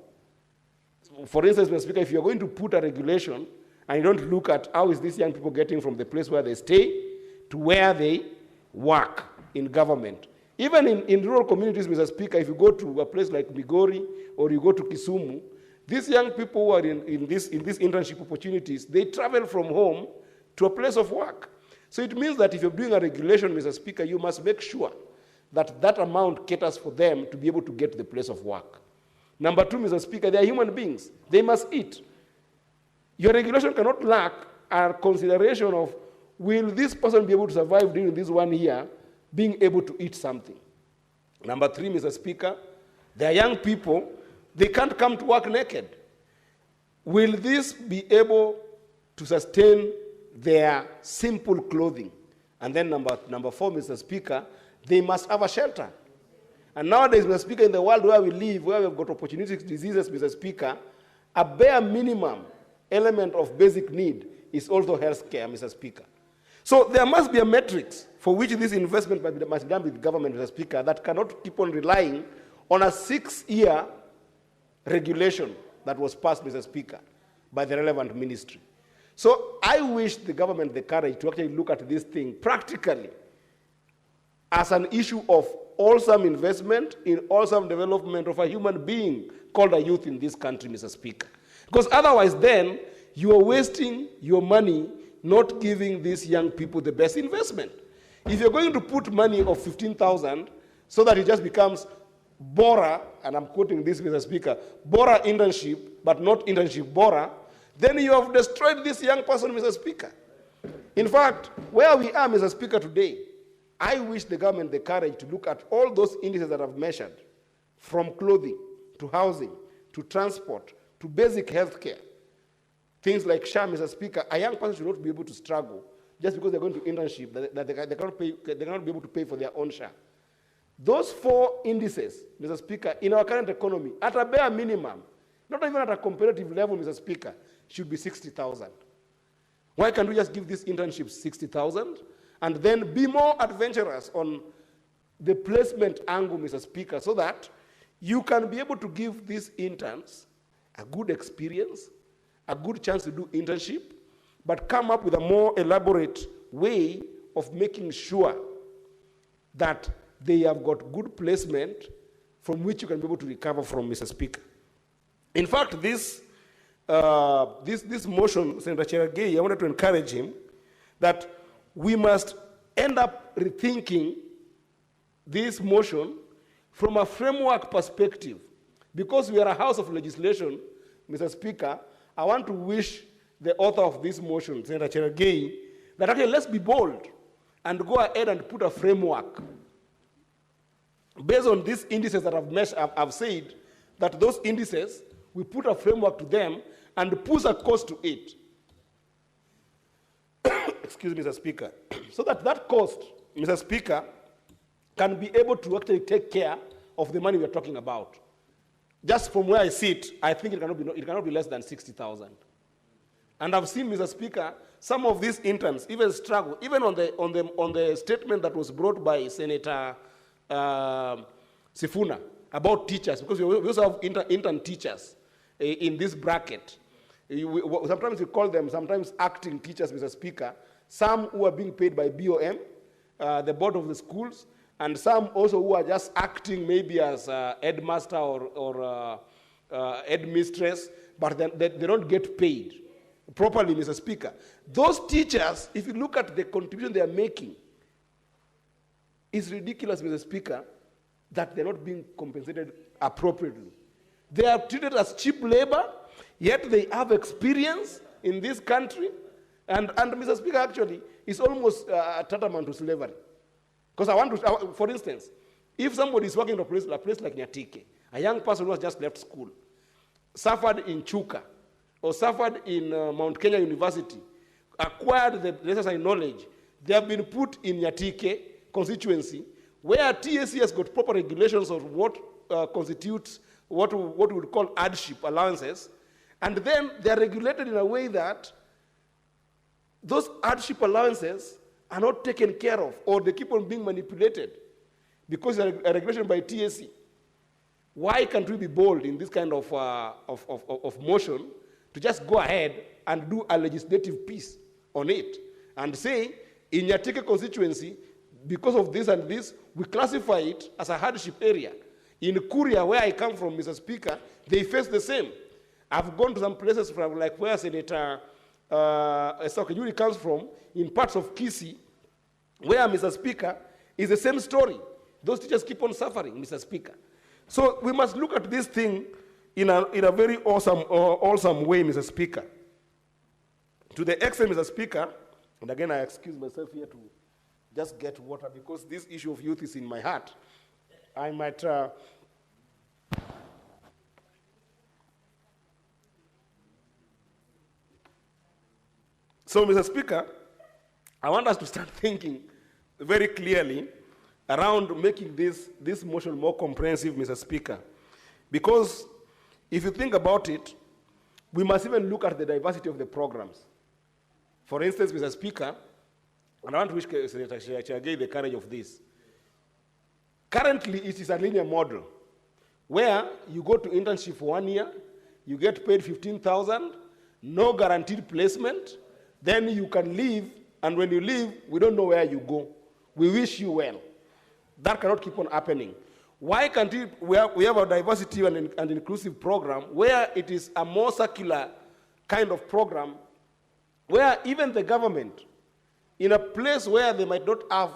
For instance, Mr. Speaker, if you're going to put a regulation and you don't look at how is these young people getting from the place where they stay to where they work in government. Even in rural communities, Mr. Speaker, if you go to a place like Migori or you go to Kisumu, these young people who are in these internship opportunities, they travel from home to a place of work. So it means that if you're doing a regulation, Mr. Speaker, you must make sure that that amount caters for them to be able to get to the place of work. Number two, Mr. Speaker, they are human beings. They must eat. Your regulation cannot lack a consideration of, will this person be able to survive during this 1 year being able to eat something? Number three, Mr. Speaker, they are young people. They can't come to work naked. Will this be able to sustain their simple clothing? And then number four, Mr. Speaker, they must have a shelter. And nowadays, Mr. Speaker, in the world where we live, where we've got opportunistic diseases, Mr. Speaker, a bare minimum element of basic need is also health care, Mr. Speaker. So there must be a matrix for which this investment must be done with government, Mr. Speaker, that cannot keep on relying on a 6-year regulation that was passed, Mr. Speaker, by the relevant ministry. So I wish the government the courage to actually look at this thing practically as an issue of wholesome investment in wholesome development of a human being called a youth in this country, Mr. Speaker. Because otherwise then, you are wasting your money not giving these young people the best investment. If you're going to put money of 15,000 so that it just becomes Bora, and I'm quoting this, Mr. Speaker, Bora internship, but not internship Bora, then you have destroyed this young person, Mr. Speaker. In fact, where we are, Mr. Speaker, today, I wish the government the courage to look at all those indices that I've measured, from clothing, to housing, to transport, to basic health care. Things like SHA, Mr. Speaker, a young person should not be able to struggle just because they're going to internship, that they cannot be able to pay for their own SHA. Those 4 indices, Mr. Speaker, in our current economy, at a bare minimum, not even at a competitive level, Mr. Speaker, should be 60,000. Why can't we just give these internships 60,000 and then be more adventurous on the placement angle, Mr. Speaker, so that you can be able to give these interns a good experience, a good chance to do internship, but come up with a more elaborate way of making sure that they have got good placement from which you can be able to recover from, Mr. Speaker. In fact, this motion, Senator Cherargei, I wanted to encourage him that we must end up rethinking this motion from a framework perspective. Because we are a house of legislation, Mr. Speaker, I want to wish the author of this motion, Senator Cherargei, that actually let's be bold and go ahead and put a framework based on these indices that I've said, that those indices, we put a framework to them and put a cost to it. excuse me, Mr. Speaker, so that that cost, Mr. Speaker, can be able to actually take care of the money we're talking about. Just from where I sit, I think it cannot be less than 60,000. And I've seen, Mr. Speaker, some of these interns even struggle, even on the statement that was brought by Senator Sifuna about teachers, because we also have intern teachers in this bracket. Sometimes we call them sometimes acting teachers, Mr. Speaker. Some who are being paid by BOM, the board of the schools, and some also who are just acting maybe as headmaster or headmistress, but they don't get paid properly, Mr. Speaker. Those teachers, if you look at the contribution they are making, it's ridiculous, Mr. Speaker, that they're not being compensated appropriately. They are treated as cheap labor, yet they have experience in this country. And Mr. Speaker, actually, it's almost tantamount to slavery. Because I want to, for instance, if somebody is working in a place like Nyatike, a young person who has just left school, suffered in Chuka, or suffered in Mount Kenya University, acquired the necessary knowledge, they have been put in Nyatike constituency, where TSC has got proper regulations of what constitutes what we would call hardship allowances, and then they are regulated in a way that those hardship allowances are not taken care of, or they keep on being manipulated because of a regulation by TSC. Why can't we be bold in this kind of motion to just go ahead and do a legislative piece on it and say, in Nyatike constituency, because of this and this, we classify it as a hardship area. In Kuria, where I come from, Mr. Speaker, they face the same. I've gone to some places from like where Senator Sokajuri comes from, in parts of Kisii, where, Mr. Speaker, is the same story. Those teachers keep on suffering, Mr. Speaker. So we must look at this thing in a very awesome way, Mr. Speaker. To the extent, Mr. Speaker, and again I excuse myself here to just get water because this issue of youth is in my heart. I might... So, Mr. Speaker, I want us to start thinking very clearly around making this motion more comprehensive, Mr. Speaker. Because if you think about it, we must even look at the diversity of the programs. For instance, Mr. Speaker, and I want to wish Senator Chagay the courage of this. Currently, it is a linear model where you go to internship for 1 year, you get paid 15,000, no guaranteed placement, then you can leave, and when you leave, we don't know where you go. We wish you well. That cannot keep on happening. Why can't we have a diversity and inclusive program where it is a more circular kind of program where even the government, in a place where they might not have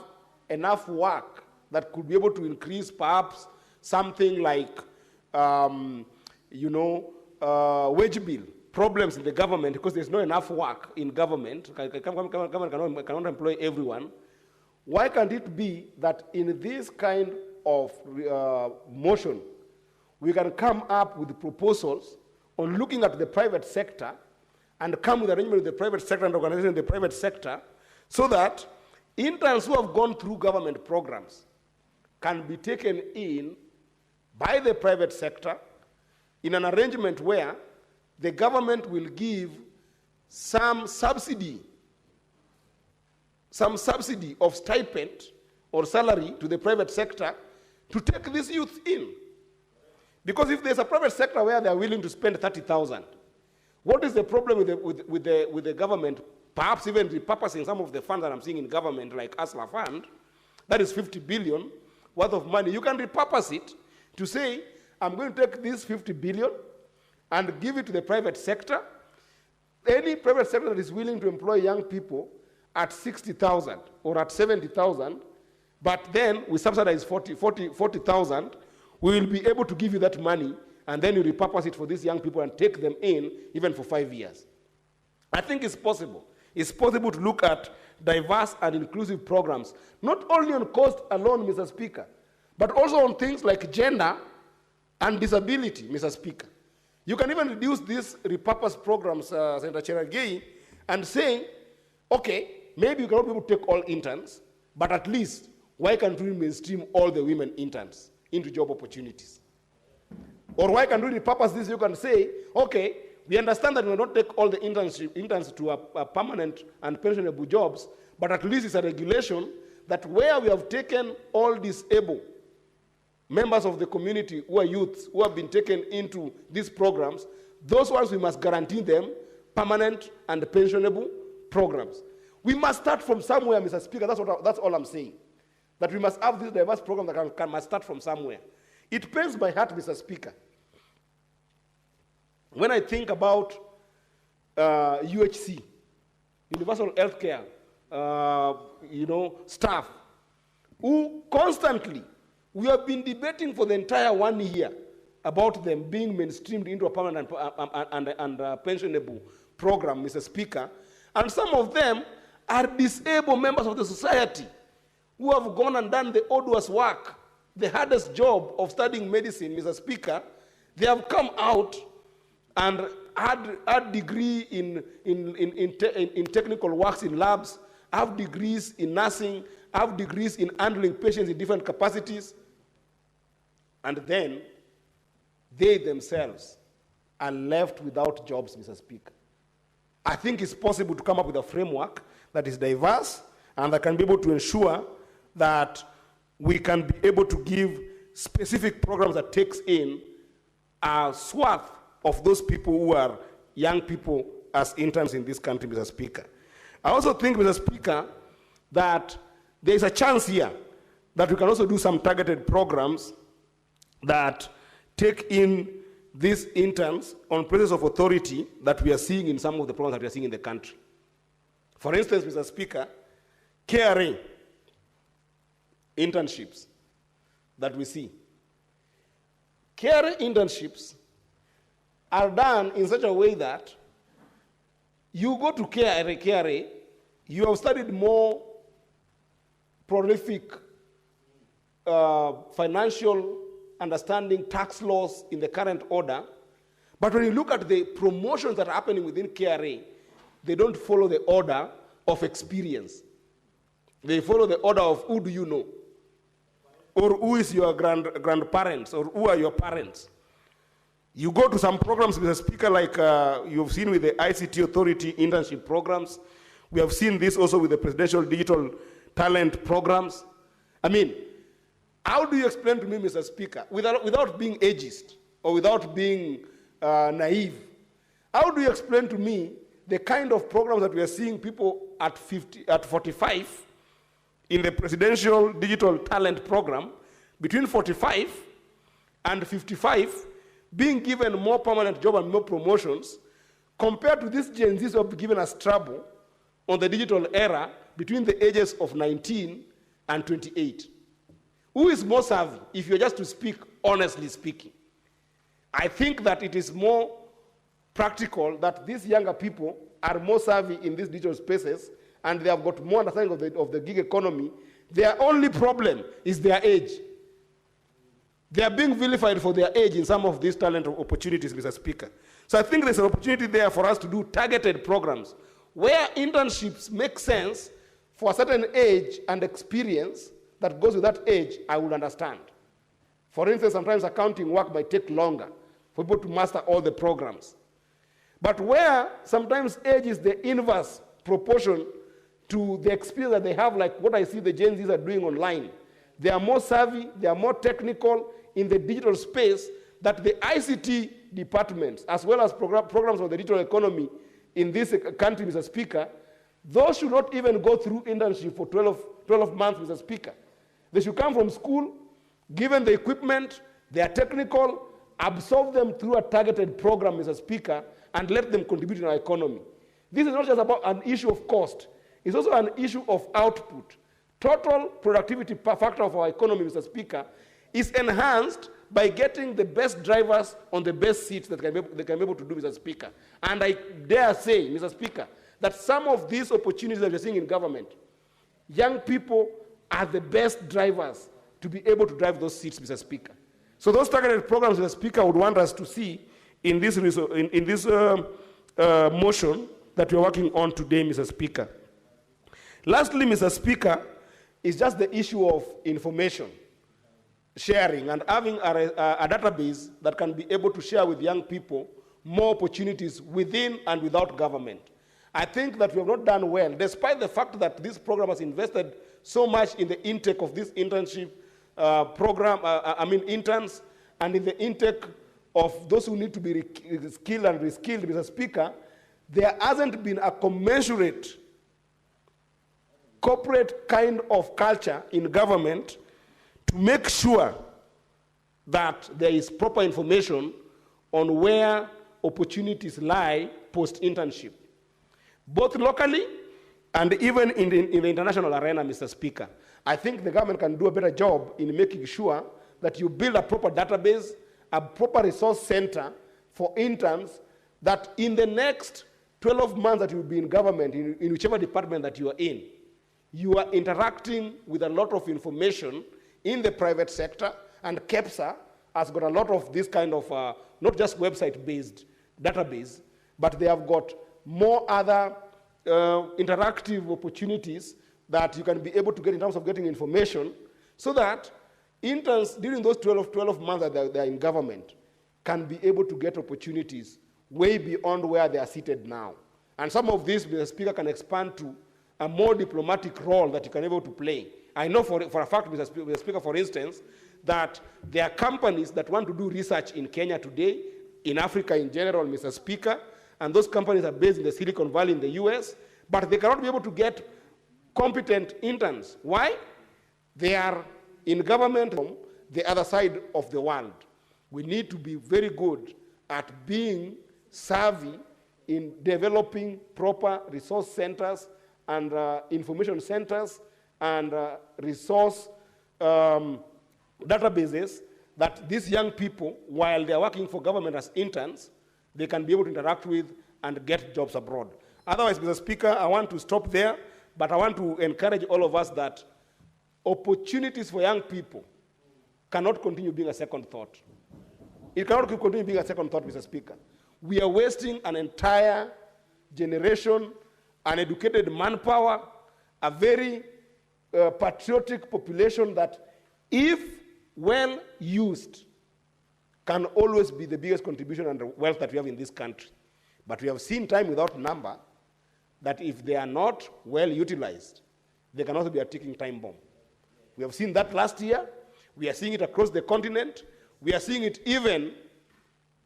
enough work that could be able to increase perhaps something like, wage bill problems in the government because there's not enough work in government, government cannot employ everyone. Why can't it be that in this kind of motion, we can come up with proposals on looking at the private sector and come with arrangement with the private sector and organization in the private sector so that interns who have gone through government programs can be taken in by the private sector in an arrangement where the government will give some subsidy of stipend or salary to the private sector to take these youth in. Because if there's a private sector where they're willing to spend 30,000, what is the problem with the government, perhaps even repurposing some of the funds that I'm seeing in government, like ASLA fund, that is 50 billion worth of money. You can repurpose it to say, I'm going to take this 50 billion and give it to the private sector. Any private sector that is willing to employ young people at 60,000 or at 70,000, but then we subsidize 40,000, we will be able to give you that money, and then you repurpose it for these young people and take them in even for 5 years. I think it's possible. It's possible to look at diverse and inclusive programs, not only on cost alone, Mr. Speaker, but also on things like gender and disability, Mr. Speaker. You can even reduce these repurposed programs, Senator Cherargei, and say, okay, maybe you cannot be able to take all interns, but at least why can't we mainstream all the women interns into job opportunities? Or why can't we repurpose this? You can say, okay, we understand that we will not take all the interns to a permanent and pensionable jobs, but at least it's a regulation that where we have taken all disabled members of the community who are youths who have been taken into these programs, those ones we must guarantee them permanent and pensionable programs. We must start from somewhere, Mr. Speaker. That's all I'm saying. That we must have this diverse program that must start from somewhere. It pains my heart, Mr. Speaker, when I think about UHC, Universal Healthcare, staff, who constantly, we have been debating for the entire 1 year about them being mainstreamed into a permanent and pensionable program, Mr. Speaker, and some of them are disabled members of the society who have gone and done the arduous work, the hardest job of studying medicine, Mr. Speaker. They have come out and had degree in technical works in labs, have degrees in nursing, have degrees in handling patients in different capacities, and then they themselves are left without jobs, Mr. Speaker. I think it's possible to come up with a framework that is diverse and that can be able to ensure that we can be able to give specific programs that takes in a swath of those people who are young people as interns in this country, Mr. Speaker. I also think, Mr. Speaker, that there is a chance here that we can also do some targeted programs that take in these interns on places of authority that we are seeing in some of the programs that we are seeing in the country. For instance, Mr. Speaker, KRA internships that we see. KRA internships are done in such a way that you go to KRA, you have studied more prolific financial understanding, tax laws in the current order, but when you look at the promotions that are happening within KRA, they don't follow the order of experience. They follow the order of who do you know, or who is your grandparents, or who are your parents. You go to some programs, Mr. Speaker, like you've seen with the ICT Authority internship programs. We have seen this also with the Presidential Digital Talent programs. I mean, how do you explain to me, Mr. Speaker, without being ageist or without being naive, how do you explain to me the kind of programs that we are seeing people at 45 in the Presidential Digital Talent program, between 45 and 55, being given more permanent job and more promotions, compared to these Gen Zs who have given us trouble on the digital era between the ages of 19 and 28. Who is more savvy, if you're just to speak honestly speaking? I think that it is more practical that these younger people are more savvy in these digital spaces and they have got more understanding of the gig economy. Their only problem is their age. They are being vilified for their age in some of these talent opportunities, Mr. Speaker. So I think there's an opportunity there for us to do targeted programs where internships make sense for a certain age and experience that goes with that age, I would understand. For instance, sometimes accounting work might take longer for people to master all the programs. But where sometimes age is the inverse proportion to the experience that they have, like what I see the Gen Zs are doing online. They are more savvy, they are more technical in the digital space that the ICT departments, as well as programs of the digital economy in this country, Mr. Speaker, those should not even go through internship for 12 months, Mr. Speaker. They should come from school, given the equipment, they are technical, absorb them through a targeted program, Mr. Speaker, and let them contribute in our economy. This is not just about an issue of cost. It's also an issue of output. Total productivity factor of our economy, Mr. Speaker, is enhanced by getting the best drivers on the best seats that they can be able to do, Mr. Speaker. And I dare say, Mr. Speaker, that some of these opportunities that we're seeing in government, young people are the best drivers to be able to drive those seats, Mr. Speaker. So those targeted programs, Mr. Speaker, I would want us to see in this motion that we're working on today, Mr. Speaker. Lastly, Mr. Speaker, is just the issue of information sharing and having a database that can be able to share with young people more opportunities within and without government. I think that we have not done well, despite the fact that this program has invested so much in the intake of this internship program, interns, and in the intake of those who need to be skilled and reskilled, Mr. Speaker. There hasn't been a commensurate corporate kind of culture in government to make sure that there is proper information on where opportunities lie post-internship, both locally and even in the international arena, Mr. Speaker. I think the government can do a better job in making sure that you build a proper database, a proper resource center for interns, that in the next 12 months that you'll be in government, in whichever department that you are in, you are interacting with a lot of information in the private sector, and KEPSA has got a lot of this kind of, not just website-based database, but they have got more other interactive opportunities that you can be able to get in terms of getting information, so that interns during those 12 months that they're in government can be able to get opportunities way beyond where they are seated now. And some of these, the Speaker, can expand to a more diplomatic role that you can be able to play. I know for a fact, Mr. Speaker, for instance, that there are companies that want to do research in Kenya today, in Africa in general, Mr. Speaker, and those companies are based in the Silicon Valley in the US, but they cannot be able to get competent interns. Why? They are in government from the other side of the world. We need to be very good at being savvy in developing proper resource centers and information centers and resource databases that these young people, while they are working for government as interns, they can be able to interact with and get jobs abroad. Otherwise, Mr. Speaker, I want to stop there, but I want to encourage all of us that opportunities for young people cannot continue being a second thought. It cannot continue being a second thought, Mr. Speaker. We are wasting an entire generation, an educated manpower, a very patriotic population that, if well used, can always be the biggest contribution and the wealth that we have in this country. But we have seen time without number that if they are not well utilized, they can also be a ticking time bomb. We have seen that last year. We are seeing it across the continent. We are seeing it even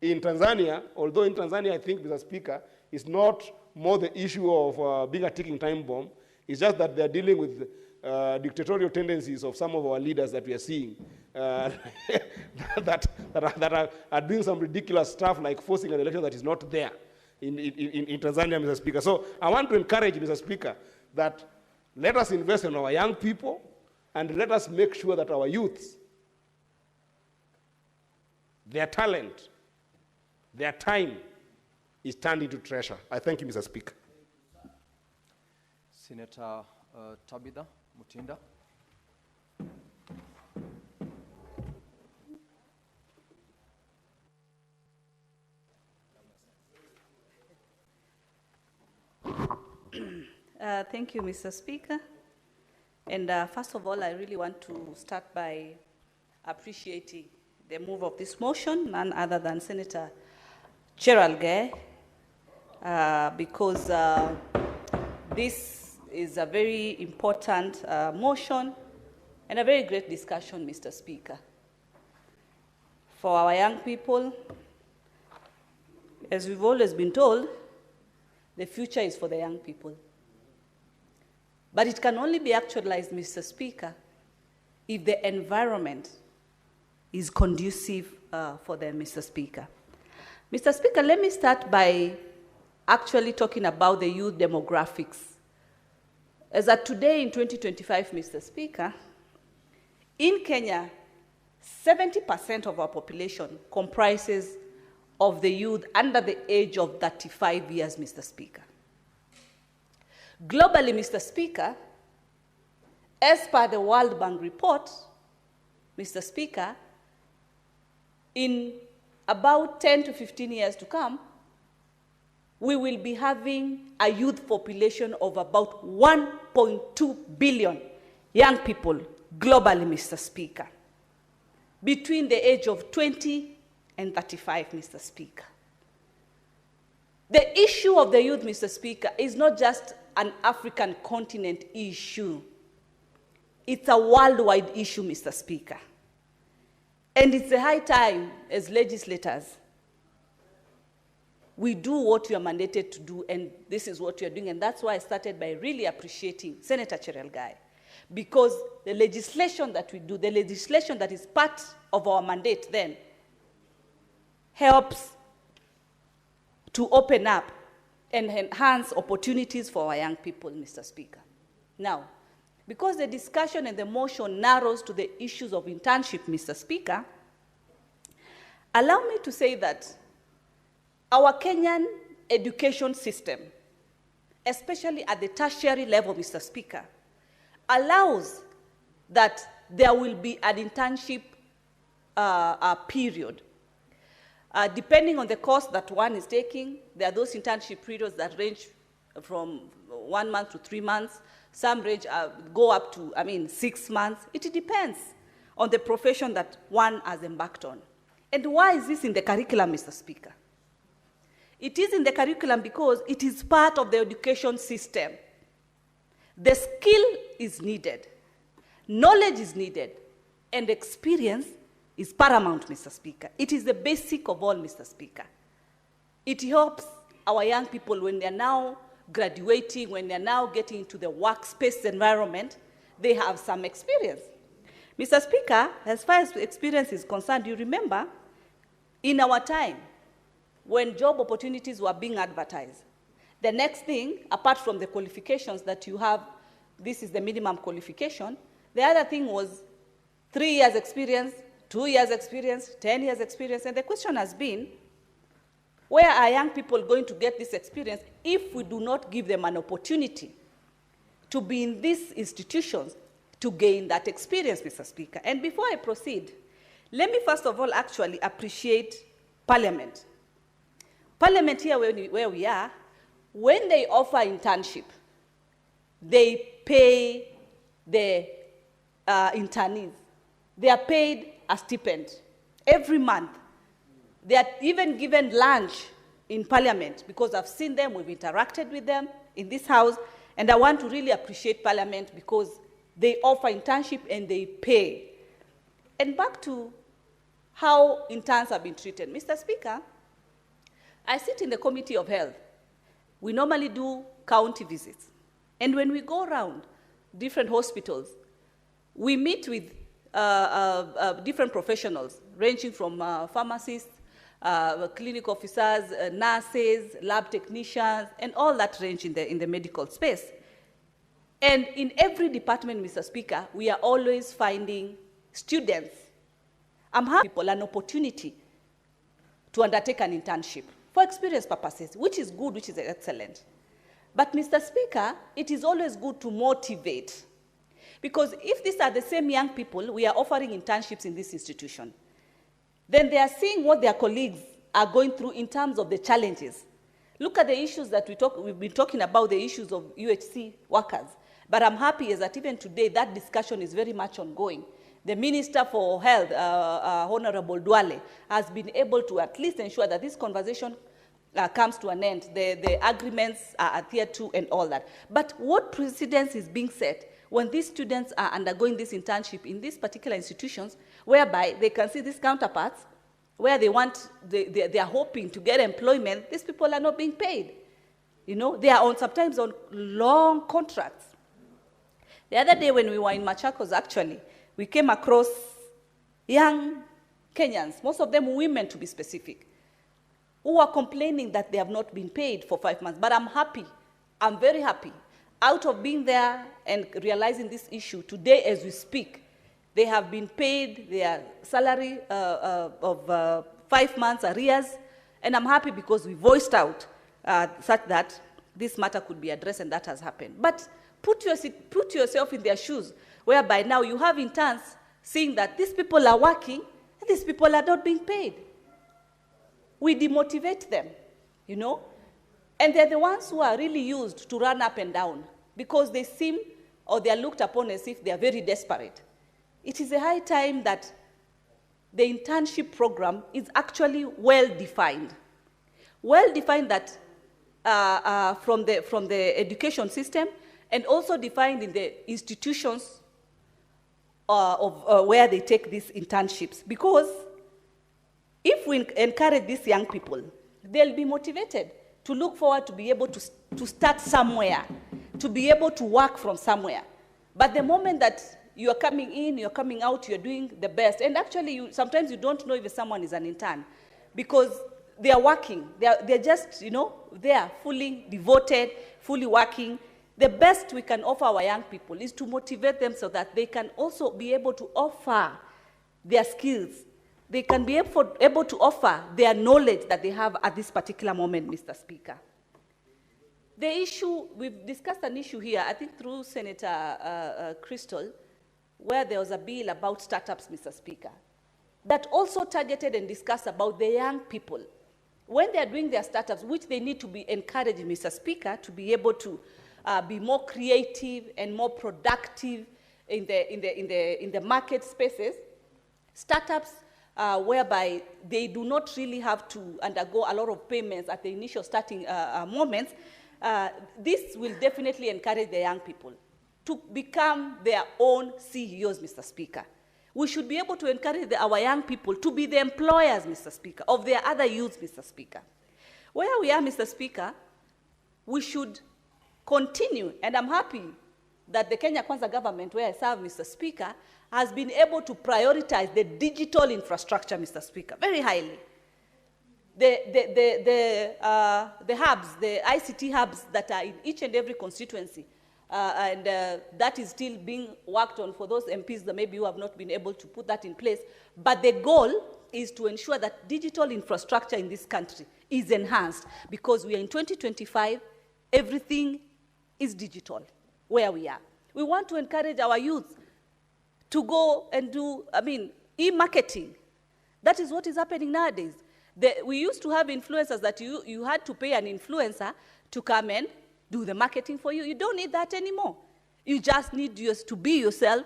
in Tanzania, although in Tanzania, I think, Mr. Speaker, it's not more the issue of being a ticking time bomb. It's just that they're dealing with dictatorial tendencies of some of our leaders that we are seeing that are doing some ridiculous stuff like forcing an election that is not there in Tanzania, Mr. Speaker. So I want to encourage, Mr. Speaker, that let us invest in our young people and let us make sure that our youths, their talent, their time is turned into treasure. I thank you, Mr. Speaker. Senator Tabitha Mutinda. Thank you, Mr. Speaker. And first of all, I really want to start by appreciating the move of this motion, none other than Senator Gerald Gay, because this is a very important motion and a very great discussion, Mr. Speaker. For our young people, as we've always been told, the future is for the young people. But it can only be actualized, Mr. Speaker, if the environment is conducive for them, Mr. Speaker. Mr. Speaker, let me start by actually talking about the youth demographics. As at today in 2025, Mr. Speaker, in Kenya, 70% of our population comprises of the youth under the age of 35 years, Mr. Speaker. Globally, Mr. Speaker, as per the World Bank report, Mr. Speaker, in about 10 to 15 years to come, we will be having a youth population of about 1.2 billion young people globally, Mr. Speaker, between the age of 20 and 35, Mr. Speaker. The issue of the youth, Mr. Speaker, is not just an African continent issue. It's a worldwide issue, Mr. Speaker. And it's a high time, as legislators, we do what we are mandated to do, and this is what we are doing. And that's why I started by really appreciating Senator Cherelgai, because the legislation that we do, the legislation that is part of our mandate then, helps to open up and enhance opportunities for our young people, Mr. Speaker. Now, because the discussion and the motion narrows to the issues of internship, Mr. Speaker, allow me to say that our Kenyan education system, especially at the tertiary level, Mr. Speaker, allows that there will be an internship period. Depending on the course that one is taking, there are those internship periods that range from 1 month to 3 months. Some range, go up to, 6 months. It depends on the profession that one has embarked on. And why is this in the curriculum, Mr. Speaker? It is in the curriculum because it is part of the education system. The skill is needed, knowledge is needed, and experience is paramount, Mr. Speaker. It is the basic of all, Mr. Speaker. It helps our young people when they're now graduating, when they're now getting into the workspace environment, they have some experience. Mr. Speaker, as far as experience is concerned, you remember, in our time, when job opportunities were being advertised, the next thing, apart from the qualifications that you have, this is the minimum qualification, the other thing was 3 years experience, 2 years experience, 10 years experience, and the question has been, where are young people going to get this experience if we do not give them an opportunity to be in these institutions to gain that experience, Mr. Speaker? And before I proceed, let me first of all actually appreciate Parliament. Parliament here where we are, when they offer internship, they pay the internees. They are paid a stipend every month. They are even given lunch in Parliament because I've seen them, we've interacted with them in this house, and I want to really appreciate Parliament because they offer internship and they pay. And back to how interns have been treated. Mr. Speaker, I sit in the Committee of Health. We normally do county visits. And when we go around different hospitals, we meet with different professionals, ranging from pharmacists, clinic officers, nurses, lab technicians, and all that range in the medical space. And in every department, Mr. Speaker, we are always finding students. I'm having people an opportunity to undertake an internship for experience purposes, which is good, which is excellent. But, Mr. Speaker, it is always good to motivate. Because if these are the same young people we are offering internships in this institution, then they are seeing what their colleagues are going through in terms of the challenges. Look at the issues that we've been talking about, the issues of UHC workers. But I'm happy is that even today, that discussion is very much ongoing. The Minister for Health, Honorable Duale, has been able to at least ensure that this conversation comes to an end. The agreements are adhered to and all that. But what precedence is being set when these students are undergoing this internship in these particular institutions, whereby they can see these counterparts, where they are hoping to get employment, these people are not being paid. You know, they are sometimes on long contracts. The other day when we were in Machakos, actually, we came across young Kenyans, most of them women to be specific, who are complaining that they have not been paid for 5 months. But I'm happy, I'm very happy, out of being there and realizing this issue, today as we speak, they have been paid their salary of 5 months arrears, and I'm happy because we voiced out such that this matter could be addressed, and that has happened. But put yourself in their shoes, whereby now you have interns seeing that these people are working and these people are not being paid. We demotivate them, you know. And they're the ones who are really used to run up and down because they seem or they are looked upon as if they are very desperate. It is a high time that the internship program is actually well-defined. Well-defined that from the education system and also defined in the institutions where they take these internships. Because if we encourage these young people, they'll be motivated to look forward to be able to start somewhere, to be able to work from somewhere. But the moment that you're coming in, you're coming out, you're doing the best, and actually sometimes you don't know if someone is an intern because they are working. They're just, they are fully devoted, fully working. The best we can offer our young people is to motivate them so that they can also be able to offer their skills. They can be able to offer their knowledge that they have at this particular moment, Mr. Speaker. The issue, we've discussed an issue here, I think through Senator Crystal, where there was a bill about startups, Mr. Speaker, that also targeted and discussed about the young people. When they're doing their startups, which they need to be encouraged, Mr. Speaker, to be able to be more creative and more productive in the market spaces, startups whereby they do not really have to undergo a lot of payments at the initial starting moments, this will definitely encourage the young people to become their own CEOs, Mr. Speaker. We should be able to encourage our young people to be the employers, Mr. Speaker, of their other youths, Mr. Speaker. Where we are, Mr. Speaker, we should continue, and I'm happy that the Kenya Kwanza government, where I serve, Mr. Speaker, has been able to prioritize the digital infrastructure, Mr. Speaker, very highly. The hubs, the ICT hubs that are in each and every constituency, and that is still being worked on for those MPs that maybe who have not been able to put that in place. But the goal is to ensure that digital infrastructure in this country is enhanced because we are in 2025, everything is digital where we are. We want to encourage our youth to go and do, e-marketing. That is what is happening nowadays. We used to have influencers that you had to pay an influencer to come and do the marketing for you. You don't need that anymore. You just need to be yourself,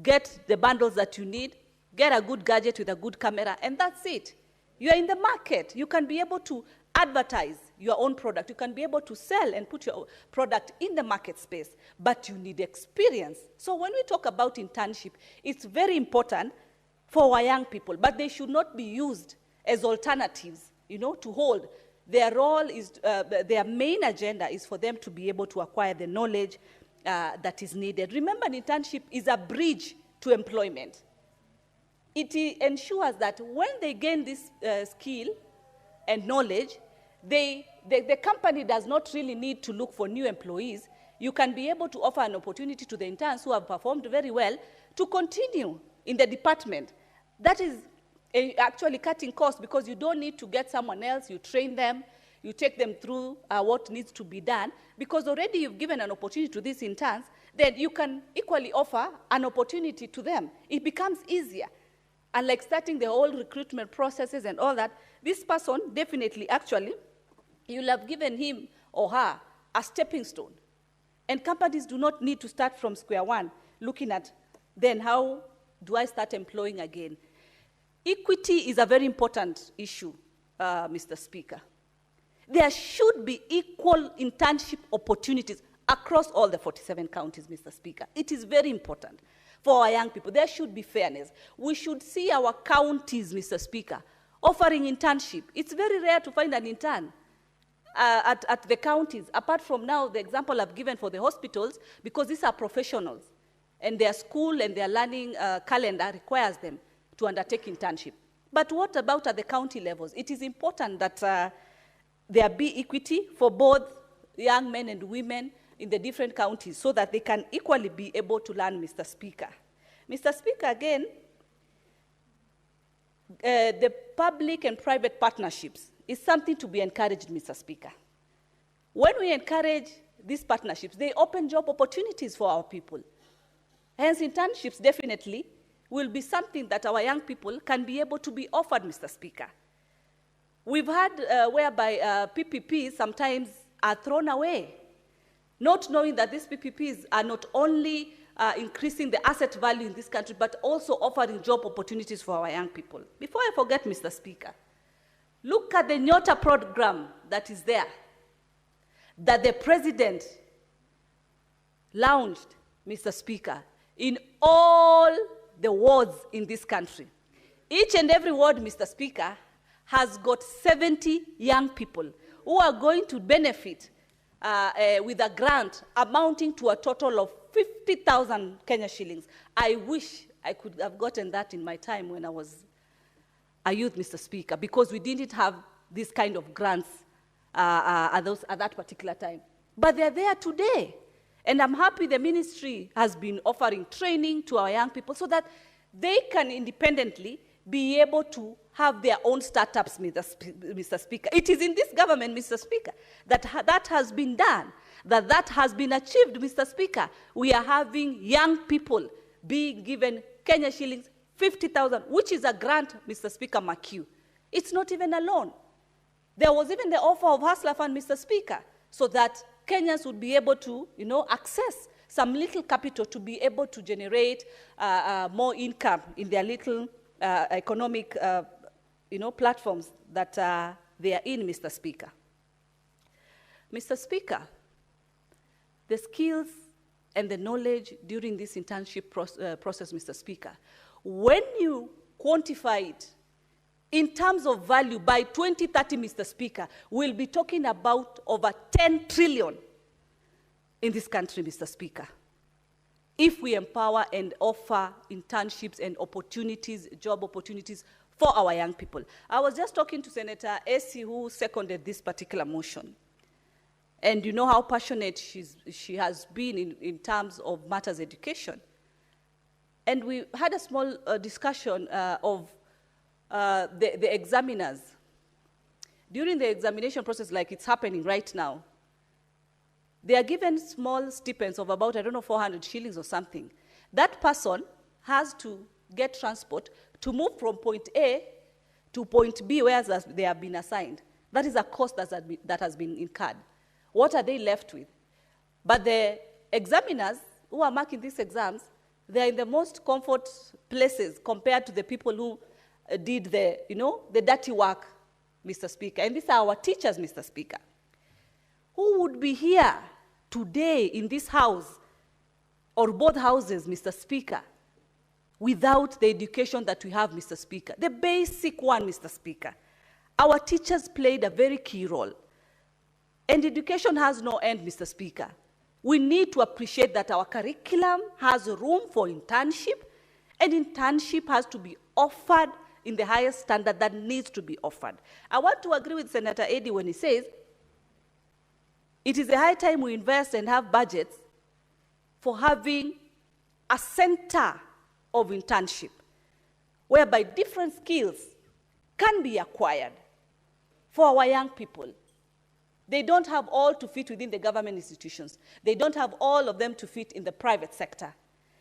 get the bundles that you need, get a good gadget with a good camera, and that's it. You are in the market. You can be able to advertise your own product. You can be able to sell and put your product in the market space, but you need experience. So when we talk about internship, it's very important for our young people, but they should not be used as alternatives, to hold. Their role is, their main agenda is for them to be able to acquire the knowledge that is needed. Remember, an internship is a bridge to employment. It ensures that when they gain this skill and knowledge, the company does not really need to look for new employees. You can be able to offer an opportunity to the interns who have performed very well to continue in the department. That is actually cutting costs because you don't need to get someone else. You train them, you take them through what needs to be done, because already you've given an opportunity to these interns, then you can equally offer an opportunity to them. It becomes easier. Unlike starting the whole recruitment processes and all that, this person definitely, actually, you'll have given him or her a stepping stone. And companies do not need to start from square one, looking at, then how do I start employing again? Equity is a very important issue, Mr. Speaker. There should be equal internship opportunities across all the 47 counties, Mr. Speaker. It is very important for our young people. There should be fairness. We should see our counties, Mr. Speaker, offering internship. It's very rare to find an intern at the counties, apart from now the example I've given for the hospitals, because these are professionals, and their school and their learning calendar requires them to undertake internship. But what about at the county levels? It is important that there be equity for both young men and women in the different counties so that they can equally be able to learn, Mr. Speaker. Mr. Speaker, again, the public and private partnerships is something to be encouraged, Mr. Speaker. When we encourage these partnerships, they open job opportunities for our people. Hence, internships definitely will be something that our young people can be able to be offered, Mr. Speaker. We've had whereby PPPs sometimes are thrown away, not knowing that these PPPs are not only increasing the asset value in this country, but also offering job opportunities for our young people. Before I forget, Mr. Speaker, look at the Nyota program that is there, that the president launched, Mr. Speaker, in all the wards in this country. Each and every ward, Mr. Speaker, has got 70 young people who are going to benefit with a grant amounting to a total of 50,000 Kenya shillings. I wish I could have gotten that in my time when I was a youth, Mr. Speaker, because we didn't have this kind of grants at that particular time. But they're there today. And I'm happy the ministry has been offering training to our young people so that they can independently be able to have their own startups, Mr. Speaker. It is in this government, Mr. Speaker, that that has been done, that has been achieved, Mr. Speaker. We are having young people being given Kenya shillings 50,000, which is a grant, Mr. Speaker, McHugh. It's not even a loan. There was even the offer of Hustler Fund, Mr. Speaker, so that Kenyans would be able to, access some little capital to be able to generate more income in their little economic, platforms that they are in, Mr. Speaker. Mr. Speaker, the skills and the knowledge during this internship process, Mr. Speaker, when you quantify it in terms of value by 2030, Mr. Speaker, we'll be talking about over 10 trillion in this country, Mr. Speaker, if we empower and offer internships and opportunities, job opportunities for our young people. I was just talking to Senator Essie, who seconded this particular motion. And you know how passionate she has been in terms of matters education. And we had a small discussion of the examiners. During the examination process, like it's happening right now, they are given small stipends of about, 400 shillings or something. That person has to get transport to move from point A to point B, where they have been assigned. That is a cost that has been incurred. What are they left with? But the examiners who are marking these exams, they are in the most comfort places compared to the people who did the dirty work, Mr. Speaker. And these are our teachers, Mr. Speaker. Who would be here today in this house, or both houses, Mr. Speaker, without the education that we have, Mr. Speaker? The basic one, Mr. Speaker. Our teachers played a very key role. And education has no end, Mr. Speaker. We need to appreciate that our curriculum has room for internship, and internship has to be offered in the highest standard that needs to be offered. I want to agree with Senator Eddy when he says, it is a high time we invest and have budgets for having a center of internship, whereby different skills can be acquired for our young people. They don't have all to fit within the government institutions. They don't have all of them to fit in the private sector.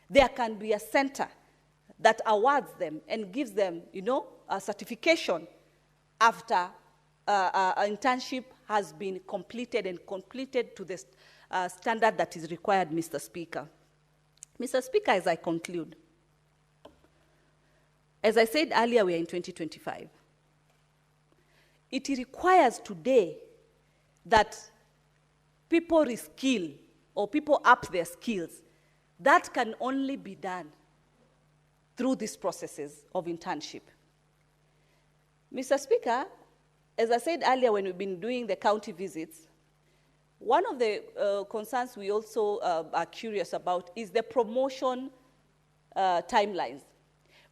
There can be a center that awards them and gives them, a certification after an internship has been completed and completed to the standard that is required, Mr. Speaker. Mr. Speaker, as I conclude, as I said earlier, we are in 2025. It requires today that people reskill or people up their skills. That can only be done through these processes of internship. Mr. Speaker, as I said earlier when we've been doing the county visits, one of the concerns we also are curious about is the promotion timelines.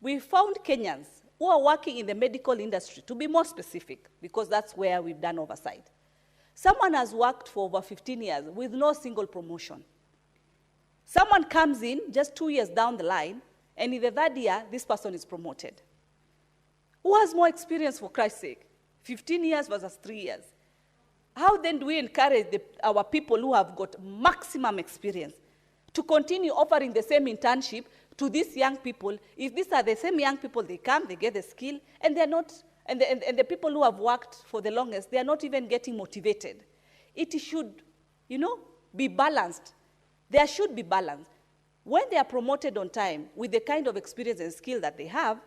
We found Kenyans who are working in the medical industry, to be more specific, because that's where we've done oversight. Someone has worked for over 15 years with no single promotion. Someone comes in just 2 years down the line, and in the third year, this person is promoted. Who has more experience, for Christ's sake? 15 years versus 3 years. How then do we encourage our people who have got maximum experience to continue offering the same internship to these young people? If these are the same young people, they come, they get the skill, and they're not and the people who have worked for the longest, they are not even getting motivated. It should, be balanced. There should be balance. When they are promoted on time with the kind of experience and skill that they have,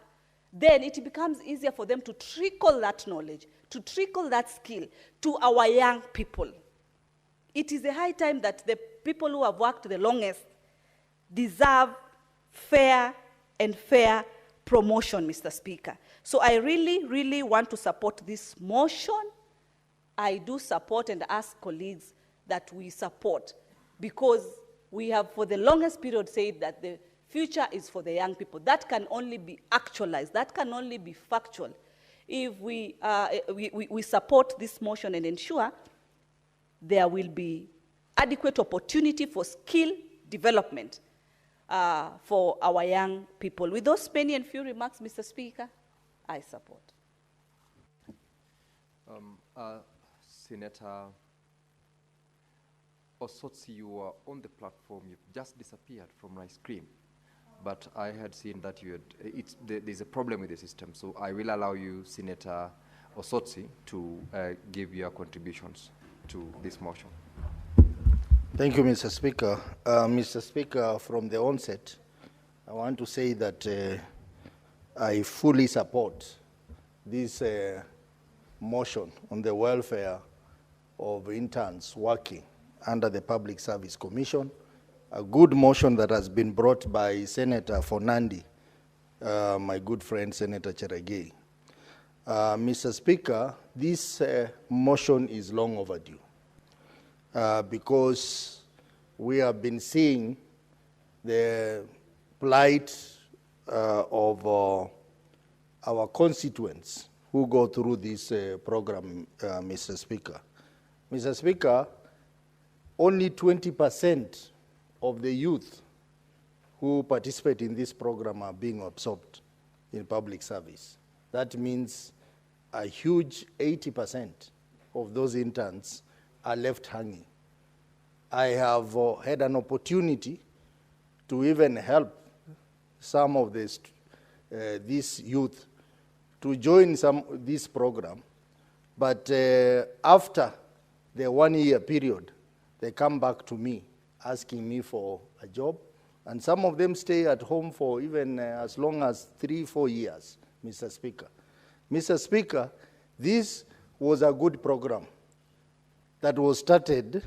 then it becomes easier for them to trickle that knowledge, to trickle that skill to our young people. It is a high time that the people who have worked the longest deserve fair promotion, Mr. Speaker. So I really, really want to support this motion. I do support and ask colleagues that we support, because we have for the longest period said that the future is for the young people. That can only be actualized. That can only be factual if we support this motion and ensure there will be adequate opportunity for skill development for our young people. With those many and few remarks, Mr. Speaker, I support. Senator Osotsi, you were on the platform. You've just disappeared from my screen. But I had seen that you had, there's a problem with the system. So I will allow you, Senator Osotsi, to give your contributions to this motion. Thank you, Mr. Speaker. Mr. Speaker, from the onset, I want to say that I fully support this motion on the welfare of interns working under the Public Service Commission, a good motion that has been brought by Senator Fonandi, my good friend Senator Cheragei. Mr. Speaker, this motion is long overdue because we have been seeing the plight of our constituents who go through this program, Mr. Speaker. Mr. Speaker, only 20% of the youth who participate in this program are being absorbed in public service. That means a huge 80% of those interns are left hanging. I have had an opportunity to even help some of this youth to join this program, but after the 1 year period, they come back to me asking me for a job, and some of them stay at home for even as long as 3-4 years, Mr. Speaker. Mr. Speaker, this was a good program that was started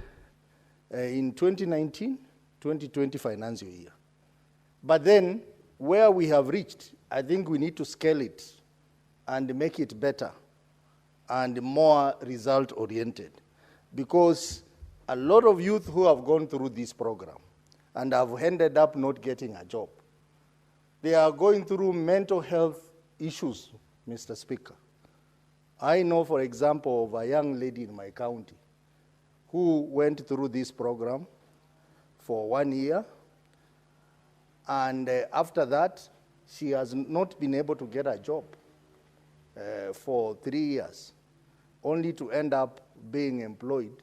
in 2019-2020 financial year. But then, where we have reached, I think we need to scale it and make it better and more result-oriented, because a lot of youth who have gone through this program and have ended up not getting a job, they are going through mental health issues, Mr. Speaker. I know, for example, of a young lady in my county who went through this program for 1 year, and after that, she has not been able to get a job for 3 years, only to end up being employed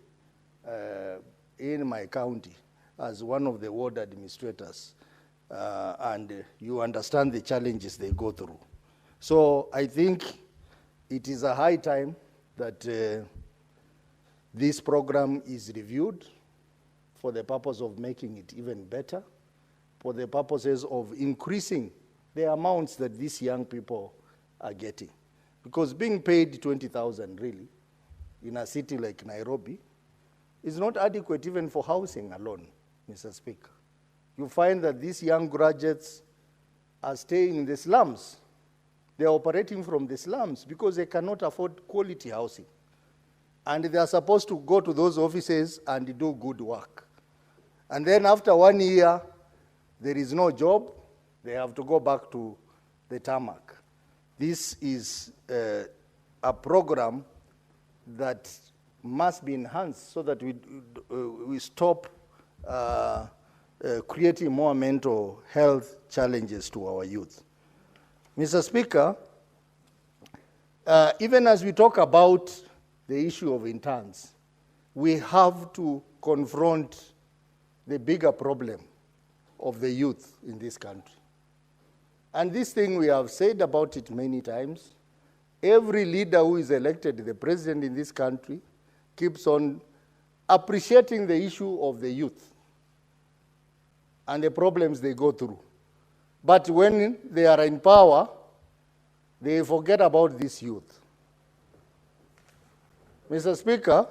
in my county as one of the ward administrators, and you understand the challenges they go through. So I think it is a high time that this program is reviewed for the purpose of making it even better, for the purposes of increasing the amounts that these young people are getting. Because being paid 20,000 really in a city like Nairobi is not adequate even for housing alone, Mr. Speaker. You find that these young graduates are staying in the slums. They're operating from the slums because they cannot afford quality housing. And they are supposed to go to those offices and do good work. And then after 1 year, there is no job, they have to go back to the tarmac. This is a program that must be enhanced so that we stop creating more mental health challenges to our youth. Mr. Speaker, even as we talk about the issue of interns, we have to confront the bigger problem of the youth in this country. And this thing, we have said about it many times, every leader who is elected, the president in this country, keeps on appreciating the issue of the youth and the problems they go through. But when they are in power, they forget about this youth. Mr. Speaker,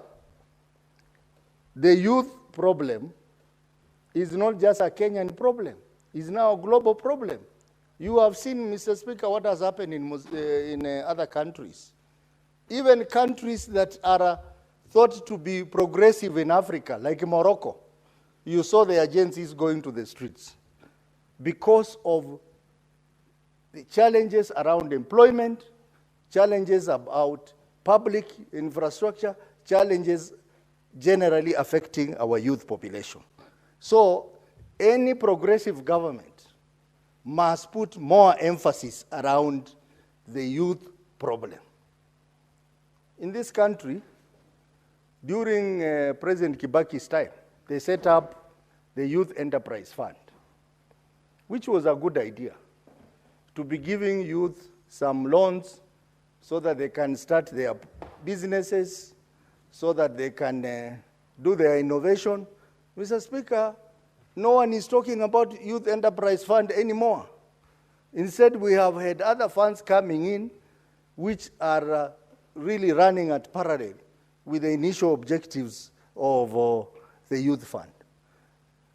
the youth problem is not just a Kenyan problem. It's now a global problem. You have seen, Mr. Speaker, what has happened in other countries. Even countries that are thought to be progressive in Africa, like Morocco, you saw the agencies going to the streets because of the challenges around employment, challenges about public infrastructure, challenges generally affecting our youth population. So any progressive government must put more emphasis around the youth problem. In this country, during President Kibaki's time, they set up the Youth Enterprise Fund, which was a good idea, to be giving youth some loans so that they can start their businesses, so that they can do their innovation. Mr. Speaker, no one is talking about Youth Enterprise Fund anymore. Instead, we have had other funds coming in which are really running at parallel with the initial objectives of the youth fund.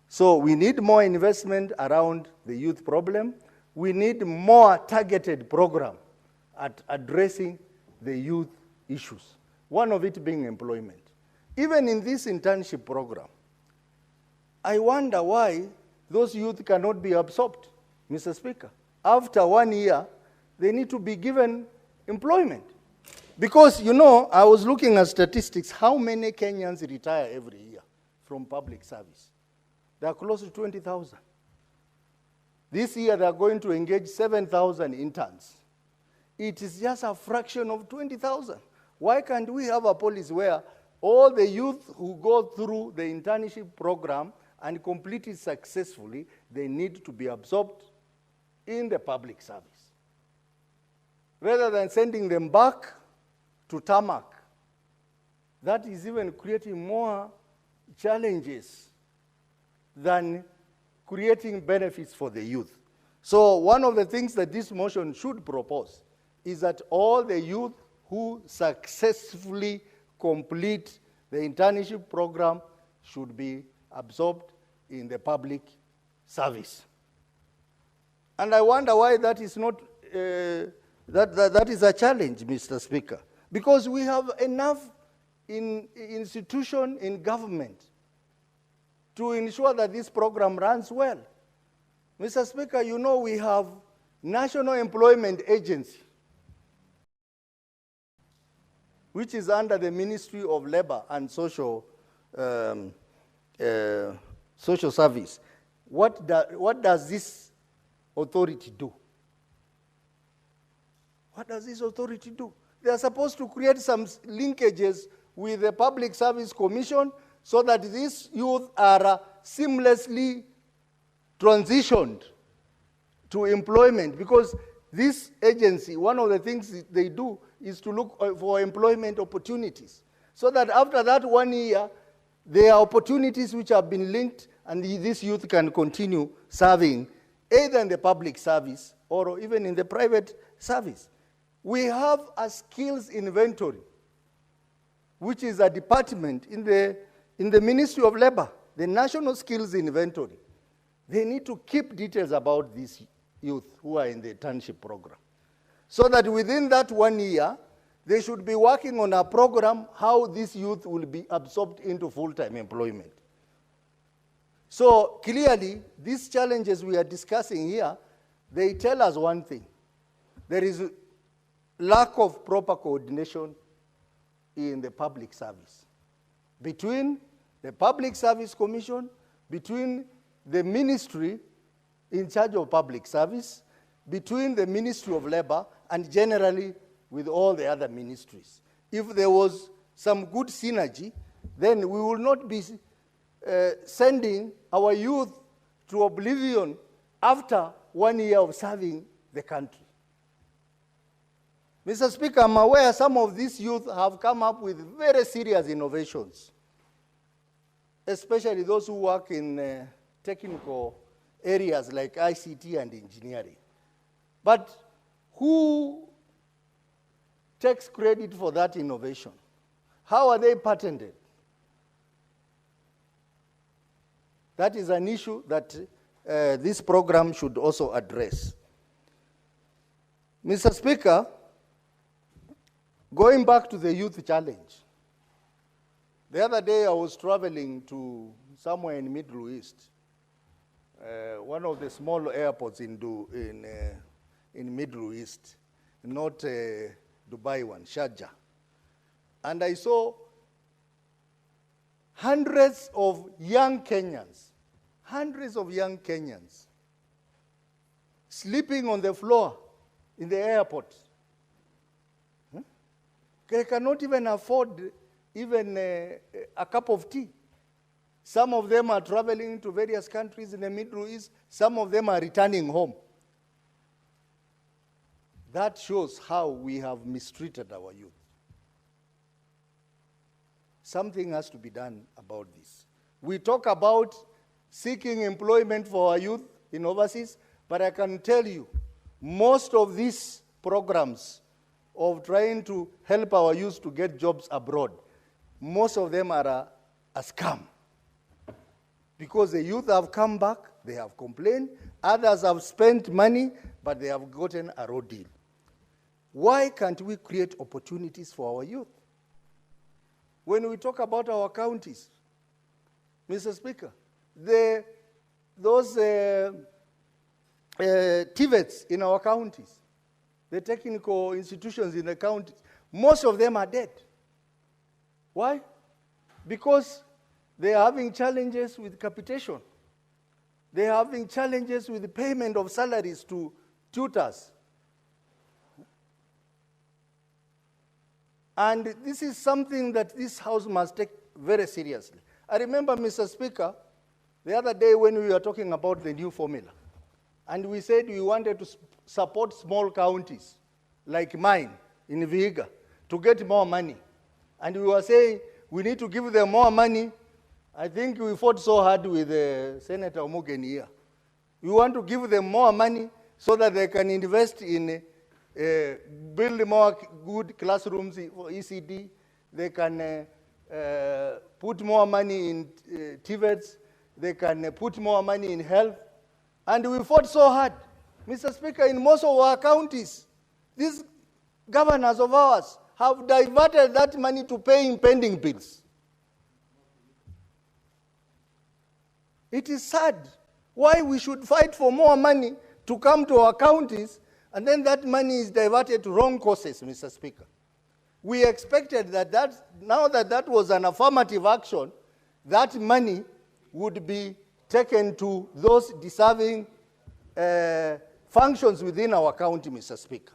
So we need more investment around the youth problem. We need more targeted program at addressing the youth issues, one of it being employment. Even in this internship program, I wonder why those youth cannot be absorbed, Mr. Speaker. After 1 year, they need to be given employment. Because, you know, I was looking at statistics, how many Kenyans retire every year from public service? They are close to 20,000. This year, they are going to engage 7,000 interns. It is just a fraction of 20,000. Why can't we have a policy where all the youth who go through the internship program and complete it successfully, they need to be absorbed in the public service, rather than sending them back to tarmac? That is even creating more challenges than creating benefits for the youth. So one of the things that this motion should propose is that all the youth who successfully complete the internship program should be absorbed in the public service. And I wonder why that is not, that is a challenge, Mr. Speaker. Because we have enough institution in government to ensure that this program runs well. Mr. Speaker, you know we have National Employment Agency, which is under the Ministry of Labor and Social Service. What does this authority do? What does this authority do? They are supposed to create some linkages with the Public Service Commission so that these youth are seamlessly transitioned to employment, because this agency, one of the things they do is to look for employment opportunities, so that after that 1 year, there are opportunities which have been linked and this youth can continue serving either in the public service or even in the private service. We have a skills inventory, which is a department in the Ministry of Labor, the National Skills Inventory. They need to keep details about these youth who are in the internship program, so that within that 1 year, they should be working on a program how this youth will be absorbed into full-time employment. So clearly, these challenges we are discussing here, they tell us one thing. There is lack of proper coordination in the public service, between the Public Service Commission, between the ministry in charge of public service, between the Ministry of Labor, and generally with all the other ministries. If there was some good synergy, then we will not be sending our youth to oblivion after 1 year of serving the country. Mr. Speaker, I'm aware some of these youth have come up with very serious innovations, especially those who work in technical areas like ICT and engineering. But who takes credit for that innovation? How are they patented? That is an issue that this program should also address. Mr. Speaker, going back to the youth challenge, the other day I was traveling to somewhere in Middle East, one of the small airports in Middle East, not Dubai one, Sharjah. And I saw hundreds of young Kenyans sleeping on the floor in the airport. They cannot even afford even a cup of tea. Some of them are traveling to various countries in the Middle East. Some of them are returning home. That shows how we have mistreated our youth. Something has to be done about this. We talk about seeking employment for our youth in overseas, but I can tell you, most of these programs of trying to help our youth to get jobs abroad, most of them are a scam. Because the youth have come back, they have complained, others have spent money, but they have gotten a raw deal. Why can't we create opportunities for our youth? When we talk about our counties, Mr. Speaker, those TVETs in our counties, the technical institutions in the counties, most of them are dead. Why? Because they are having challenges with capitation. They are having challenges with the payment of salaries to tutors. And this is something that this House must take very seriously. I remember, Mr. Speaker, the other day when we were talking about the new formula, and we said we wanted to support small counties like mine in Vihiga to get more money. And we were saying we need to give them more money. I think we fought so hard with Senator Omugeni here. We want to give them more money so that they can invest in build more good classrooms for ECD. They can put more money in TVETs. They can put more money in health. And we fought so hard. Mr. Speaker, in most of our counties, these governors of ours have diverted that money to paying pending bills. It is sad why we should fight for more money to come to our counties, and then that money is diverted to wrong causes, Mr. Speaker. We expected that now that that was an affirmative action, that money would be taken to those deserving functions within our county, Mr. Speaker.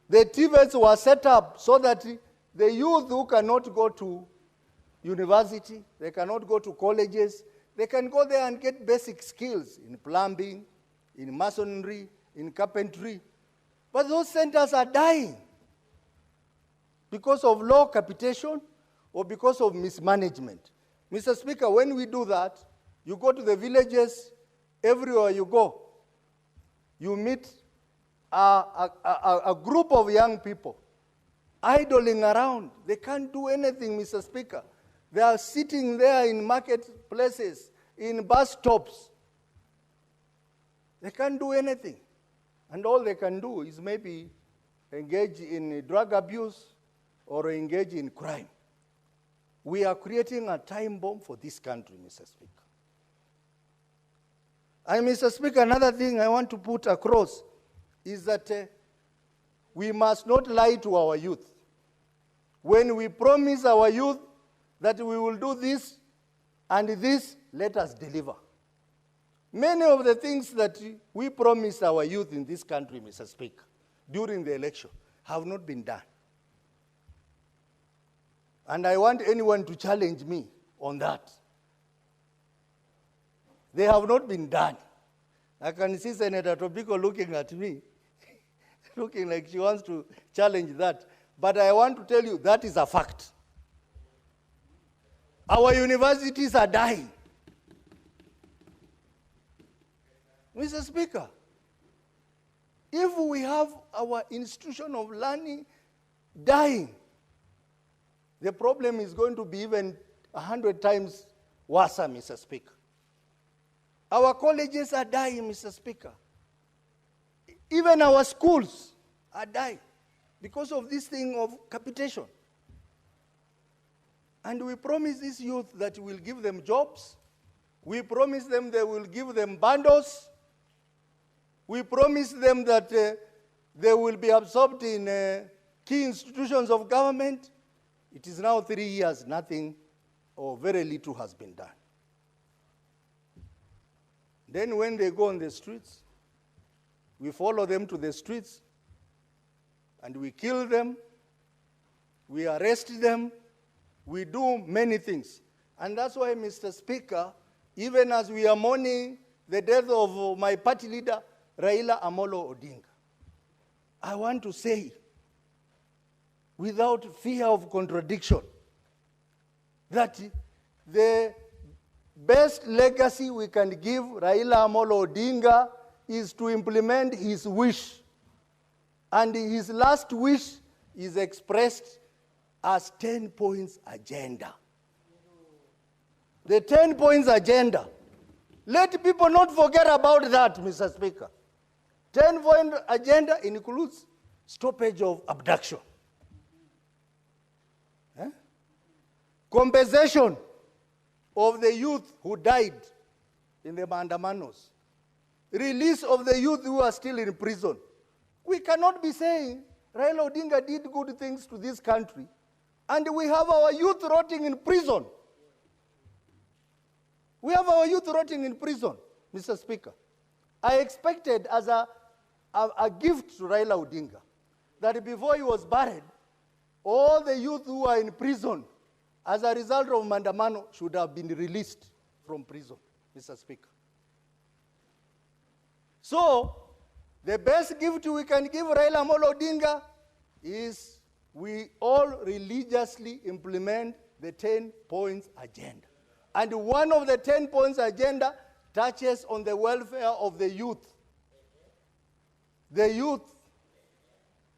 The TVETs were set up so that the youth who cannot go to university, they cannot go to colleges, they can go there and get basic skills in plumbing, in masonry, in carpentry. But those centers are dying because of low capitation or because of mismanagement. Mr. Speaker, when we do that, you go to the villages, everywhere you go, you meet a group of young people idling around. They can't do anything, Mr. Speaker. They are sitting there in marketplaces, in bus stops. They can't do anything. And all they can do is maybe engage in drug abuse or engage in crime. We are creating a time bomb for this country, Mr. Speaker. And Mr. Speaker, another thing I want to put across is that we must not lie to our youth. When we promise our youth that we will do this and this, let us deliver. Many of the things that we promised our youth in this country, Mr. Speaker, during the election have not been done. And I want anyone to challenge me on that. They have not been done. I can see Senator Tobiko looking at me. looking like she wants to challenge that. But I want to tell you that is a fact. Our universities are dying. Mr. Speaker, if we have our institution of learning dying, the problem is going to be even 100 times worse, Mr. Speaker. Our colleges are dying, Mr. Speaker. Even our schools are dying because of this thing of capitation. And we promise these youth that we'll give them jobs. We promise them that we'll give them bundles. We promise them that they will be absorbed in key institutions of government. It is now 3 years, nothing or very little has been done. Then when they go on the streets, we follow them to the streets and we kill them, we arrest them, we do many things. And that's why, Mr. Speaker, even as we are mourning the death of my party leader, Raila Amolo Odinga, I want to say, without fear of contradiction, that the best legacy we can give Raila Amolo Odinga is to implement his wish. And his last wish is expressed as 10 points agenda. The 10 points agenda. Let people not forget about that, Mr. Speaker. 10-point agenda includes stoppage of abduction, compensation of the youth who died in the Mandamanos, release of the youth who are still in prison. We cannot be saying Raila Odinga did good things to this country, and we have our youth rotting in prison. We have our youth rotting in prison, Mr. Speaker. I expected as a gift to Raila Odinga that before he was buried, all the youth who are in prison as a result of Mandamano should have been released from prison, Mr. Speaker. So, the best gift we can give Raila Amolo Odinga is we all religiously implement the 10 points agenda. And one of the 10 points agenda touches on the welfare of the youth. The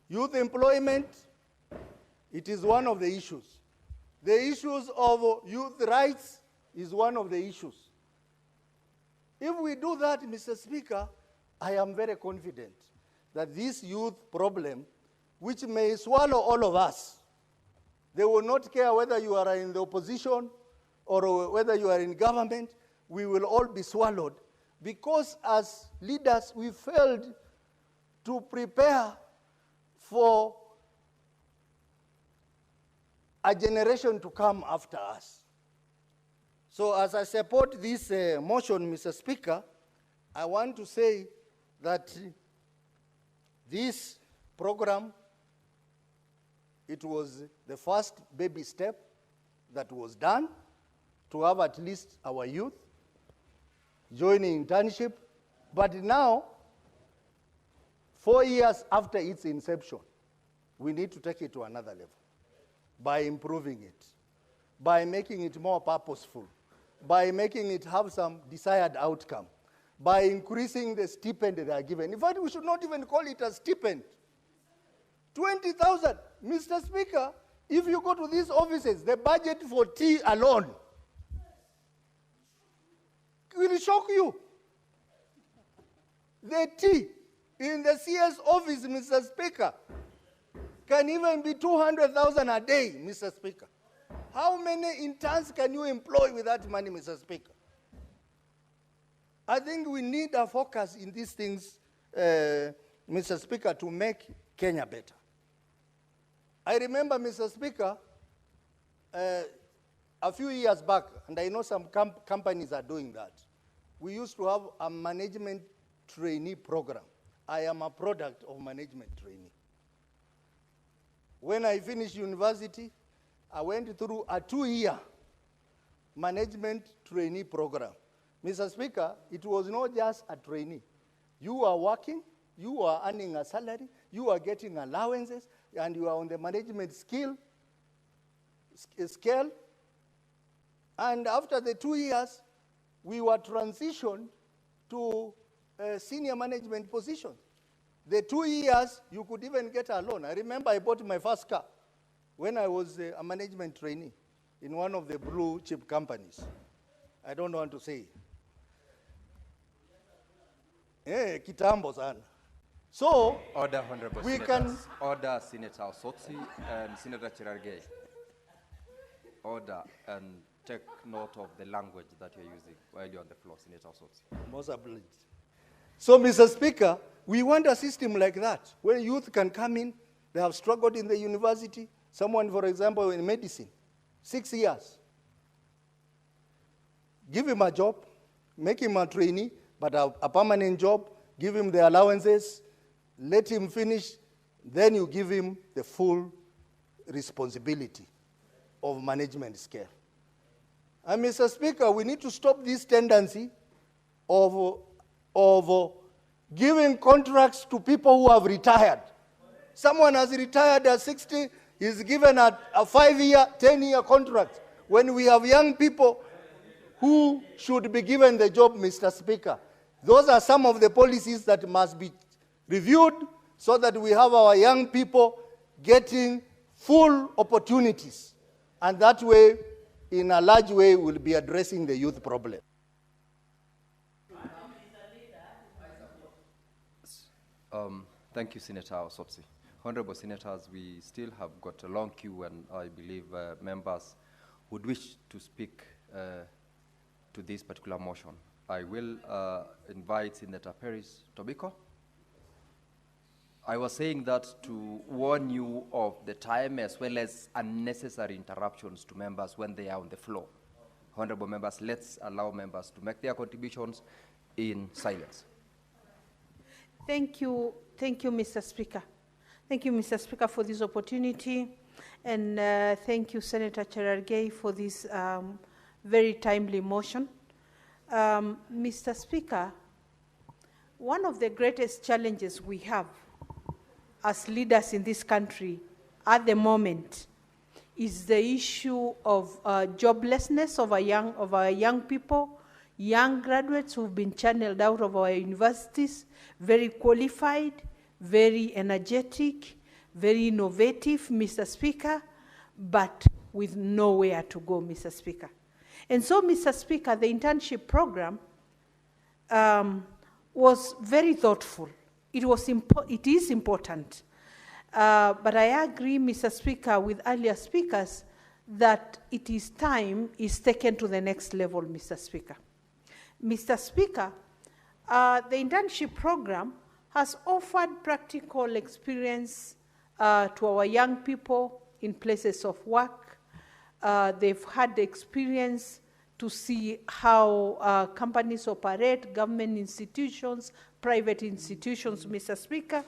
youth employment, it is one of the issues. The issues of youth rights is one of the issues. If we do that, Mr. Speaker, I am very confident that this youth problem, which may swallow all of us, they will not care whether you are in the opposition or whether you are in government, we will all be swallowed because as leaders we failed to prepare for a generation to come after us. So as I support this motion, Mr. Speaker, I want to say that this program, it was the first baby step that was done to have at least our youth joining internship. But now, 4 years after its inception, we need to take it to another level by improving it, by making it more purposeful, by making it have some desired outcome, by increasing the stipend they are given. In fact, we should not even call it a stipend. 20,000. Mr. Speaker, if you go to these offices, the budget for tea alone will shock you. The tea in the CS office, Mr. Speaker, can even be 200,000 a day, Mr. Speaker. How many interns can you employ with that money, Mr. Speaker? I think we need a focus in these things, Mr. Speaker, to make Kenya better. I remember, Mr. Speaker, a few years back, and I know some companies are doing that, we used to have a management trainee program. I am a product of management trainee. When I finished university, I went through a 2-year management trainee program. Mr. Speaker, it was not just a trainee. You are working, you are earning a salary, you are getting allowances, and you are on the management scale. And after the 2 years, we were transitioned to senior management positions. The 2 years, you could even get a loan. I remember I bought my first car when I was a management trainee in one of the blue chip companies. I don't want to say. Kitambo sana. So, order, Honorable we Senators. Order, Senator Osotsi and Senator Cherargei. Order, and take note of the language that you're using while you're on the floor, Senator Osotsi. Most obliged. So, Mr. Speaker, we want a system like that, where youth can come in, they have struggled in the university, someone, for example, in medicine, 6 years. Give him a job, make him a trainee, but a permanent job, give him the allowances, let him finish, then you give him the full responsibility of management scale. And Mr. Speaker, we need to stop this tendency of giving contracts to people who have retired. Someone has retired at 60, is given a 5-year, 10-year contract, when we have young people who should be given the job, Mr. Speaker. Those are some of the policies that must be reviewed so that we have our young people getting full opportunities. And that way, in a large way, we'll be addressing the youth problem. Thank you, Senator Osotsi. Honorable Senators, we still have got a long queue, and I believe members would wish to speak to this particular motion. I will invite Senator Paris Tobiko. I was saying that to warn you of the time as well as unnecessary interruptions to members when they are on the floor. Honorable members, let's allow members to make their contributions in silence. Thank you, Mr. Speaker. Thank you, Mr. Speaker, for this opportunity. And thank you, Senator Cherargei, for this very timely motion. Mr. Speaker, one of the greatest challenges we have as leaders in this country at the moment is the issue of joblessness of our young people, young graduates who've been channeled out of our universities, very qualified, very energetic, very innovative, Mr. Speaker, but with nowhere to go, Mr. Speaker. And so, Mr. Speaker, the internship program was very thoughtful. It is important. But I agree, Mr. Speaker, with earlier speakers that it is time is taken to the next level, Mr. Speaker. Mr. Speaker, the internship program has offered practical experience to our young people in places of work. They've had the experience to see how companies operate, government institutions, private institutions, Mr. Speaker.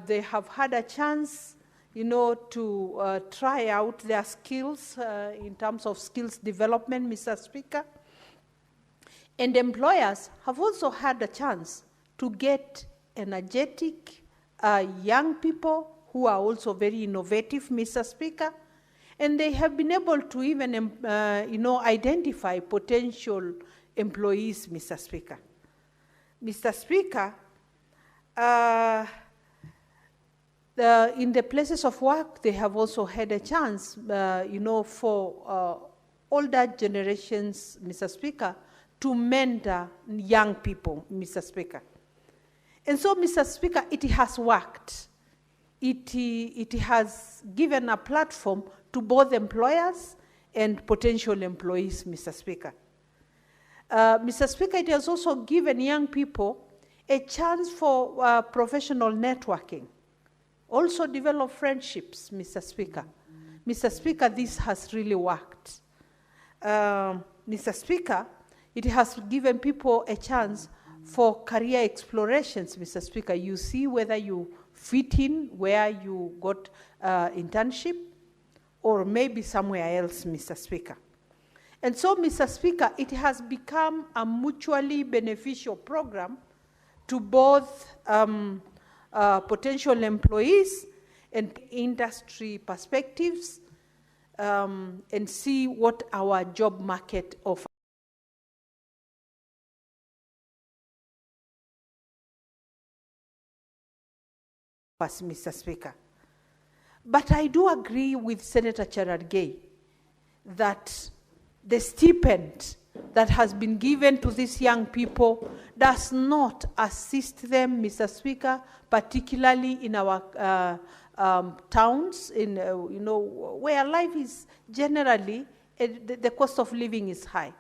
They have had a chance, to try out their skills in terms of skills development, Mr. Speaker. And employers have also had a chance to get energetic young people who are also very innovative, Mr. Speaker. And they have been able to even, identify potential employees, Mr. Speaker. Mr. Speaker, in the places of work, they have also had a chance, for older generations, Mr. Speaker, to mentor young people, Mr. Speaker. And so, Mr. Speaker, it has worked. It has given a platform to both employers and potential employees, Mr. Speaker. Mr. Speaker, it has also given young people a chance for professional networking, also develop friendships, Mr. Speaker. Mr. Speaker, this has really worked. Mr. Speaker, it has given people a chance for career explorations, Mr. Speaker. You see whether you fit in where you got internship or maybe somewhere else, Mr. Speaker. And so, Mr. Speaker, it has become a mutually beneficial program to both potential employees and industry perspectives, and see what our job market offers. Mr. Speaker. But I do agree with Senator Cherargei that the stipend that has been given to these young people does not assist them, Mr. Speaker, particularly in our towns, in where life is generally, the cost of living is high.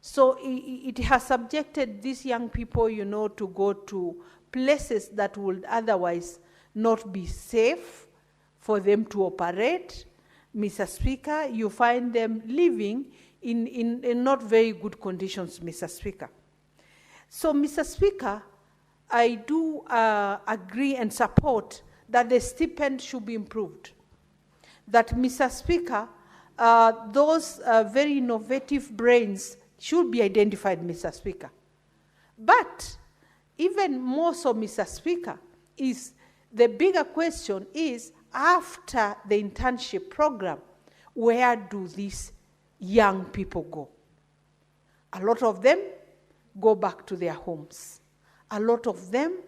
So it has subjected these young people, to go to places that would otherwise not be safe for them to operate. Mr. Speaker, you find them living in not very good conditions, Mr. Speaker. So, Mr. Speaker, I do agree and support that the stipend should be improved. That, Mr. Speaker, those very innovative brains should be identified, Mr. Speaker. But even more so, Mr. Speaker, is the bigger question is, after the internship program, where do these young people go? A lot of them go back to their homes. A lot of them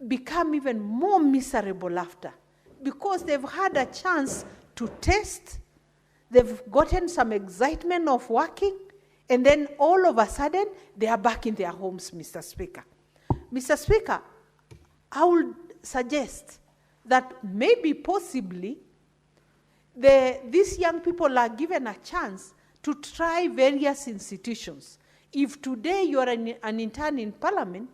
become even more miserable after, because they've had a chance to test, they've gotten some excitement of working, and then all of a sudden, they are back in their homes, Mr. Speaker. Mr. Speaker, I would suggest that maybe possibly these young people are given a chance to try various institutions. If today you are an intern in Parliament,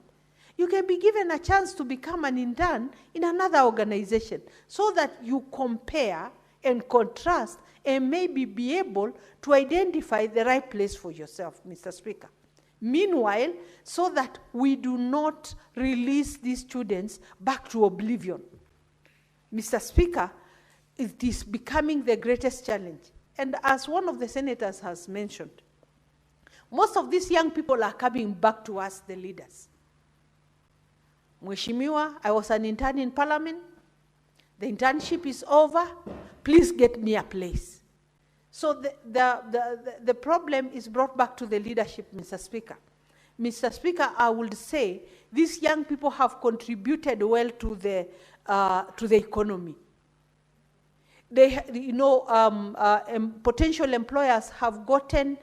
you can be given a chance to become an intern in another organization, so that you compare and contrast and maybe be able to identify the right place for yourself, Mr. Speaker. Meanwhile, so that we do not release these students back to oblivion. Mr. Speaker, it is becoming the greatest challenge. And as one of the senators has mentioned, most of these young people are coming back to us, the leaders. Mheshimiwa, I was an intern in Parliament. The internship is over. Please get me a place. So the problem is brought back to the leadership, Mr. Speaker. Mr. Speaker, I would say these young people have contributed well to the economy. They, potential employers have gotten,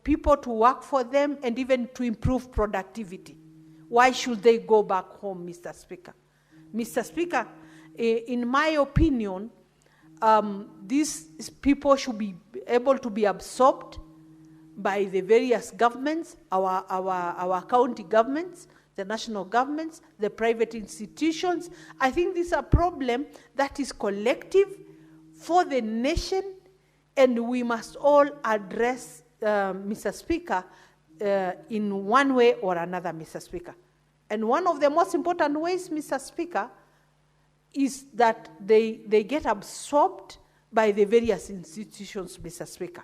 people to work for them and even to improve productivity. Why should they go back home, Mr. Speaker? Mr. Speaker, in my opinion, these people should be able to be absorbed by the various governments, our county governments, the national governments, the private institutions. I think this is a problem that is collective for the nation, and we must all address, Mr. Speaker, in one way or another, Mr. Speaker. And one of the most important ways, Mr. Speaker, is that they get absorbed by the various institutions, Mr. Speaker.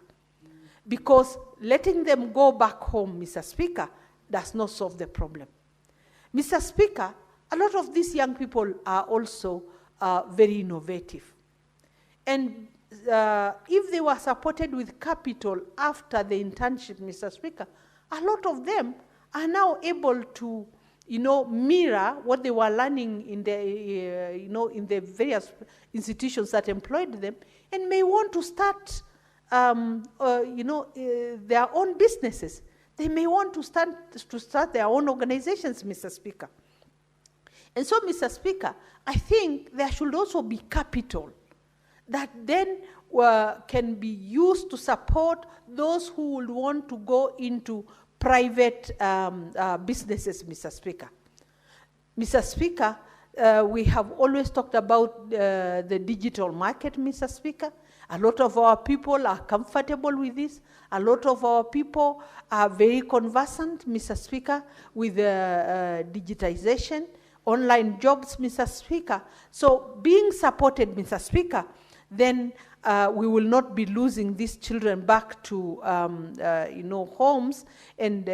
Because letting them go back home, Mr. Speaker, does not solve the problem. Mr. Speaker, a lot of these young people are also very innovative. And if they were supported with capital after the internship, Mr. Speaker, a lot of them are now able to mirror what they were learning in the, in the various institutions that employed them, and may want to start, their own businesses. They may want to start their own organizations, Mr. Speaker. And so, Mr. Speaker, I think there should also be capital that then can be used to support those who would want to go into private businesses, Mr. Speaker. Mr. Speaker, we have always talked about the digital market, Mr. Speaker. A lot of our people are comfortable with this. A lot of our people are very conversant, Mr. Speaker, with digitization, online jobs, Mr. Speaker. So being supported, Mr. Speaker, then we will not be losing these children back to homes and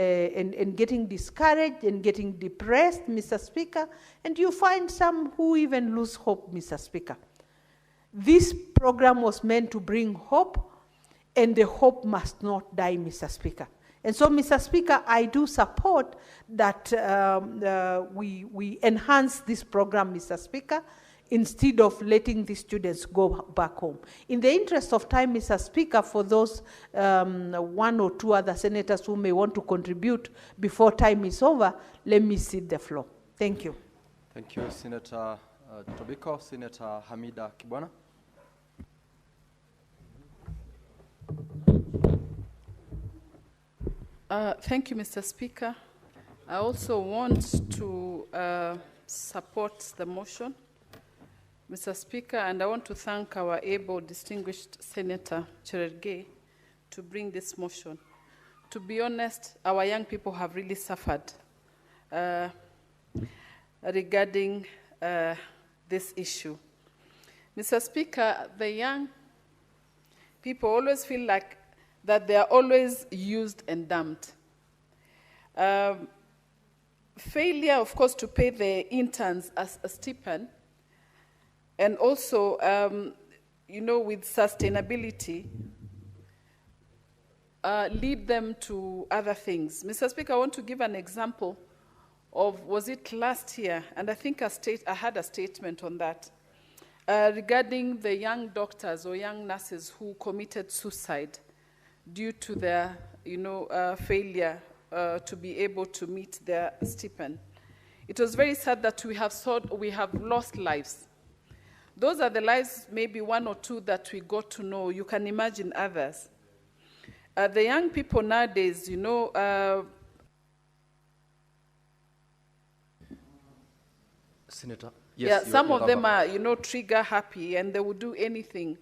getting discouraged and getting depressed, Mr. Speaker. And you find some who even lose hope, Mr. Speaker. This program was meant to bring hope, and the hope must not die, Mr. Speaker. And so, Mr. Speaker, I do support that we enhance this program, Mr. Speaker, instead of letting the students go back home. In the interest of time, Mr. Speaker, for those one or two other senators who may want to contribute before time is over, let me cede the floor. Thank you. Thank you, Senator Tobiko. Senator Hamida Kibwana. Thank you, Mr. Speaker. I also want to support the motion, Mr. Speaker, and I want to thank our able, distinguished Senator Cherargei to bring this motion. To be honest, our young people have really suffered regarding this issue. Mr. Speaker, the young people always feel like that they are always used and dumped. Failure, of course, to pay the interns as a stipend, and also, with sustainability, lead them to other things. Mr. Speaker, I want to give an example of, was it last year? And I think I had a statement on that, regarding the young doctors or young nurses who committed suicide due to their, failure to be able to meet their stipend. It was very sad that we have lost lives. Those are the lives, maybe one or two that we got to know. You can imagine others. The young people nowadays, Senator, yes, some of them are, trigger happy, and they will do anything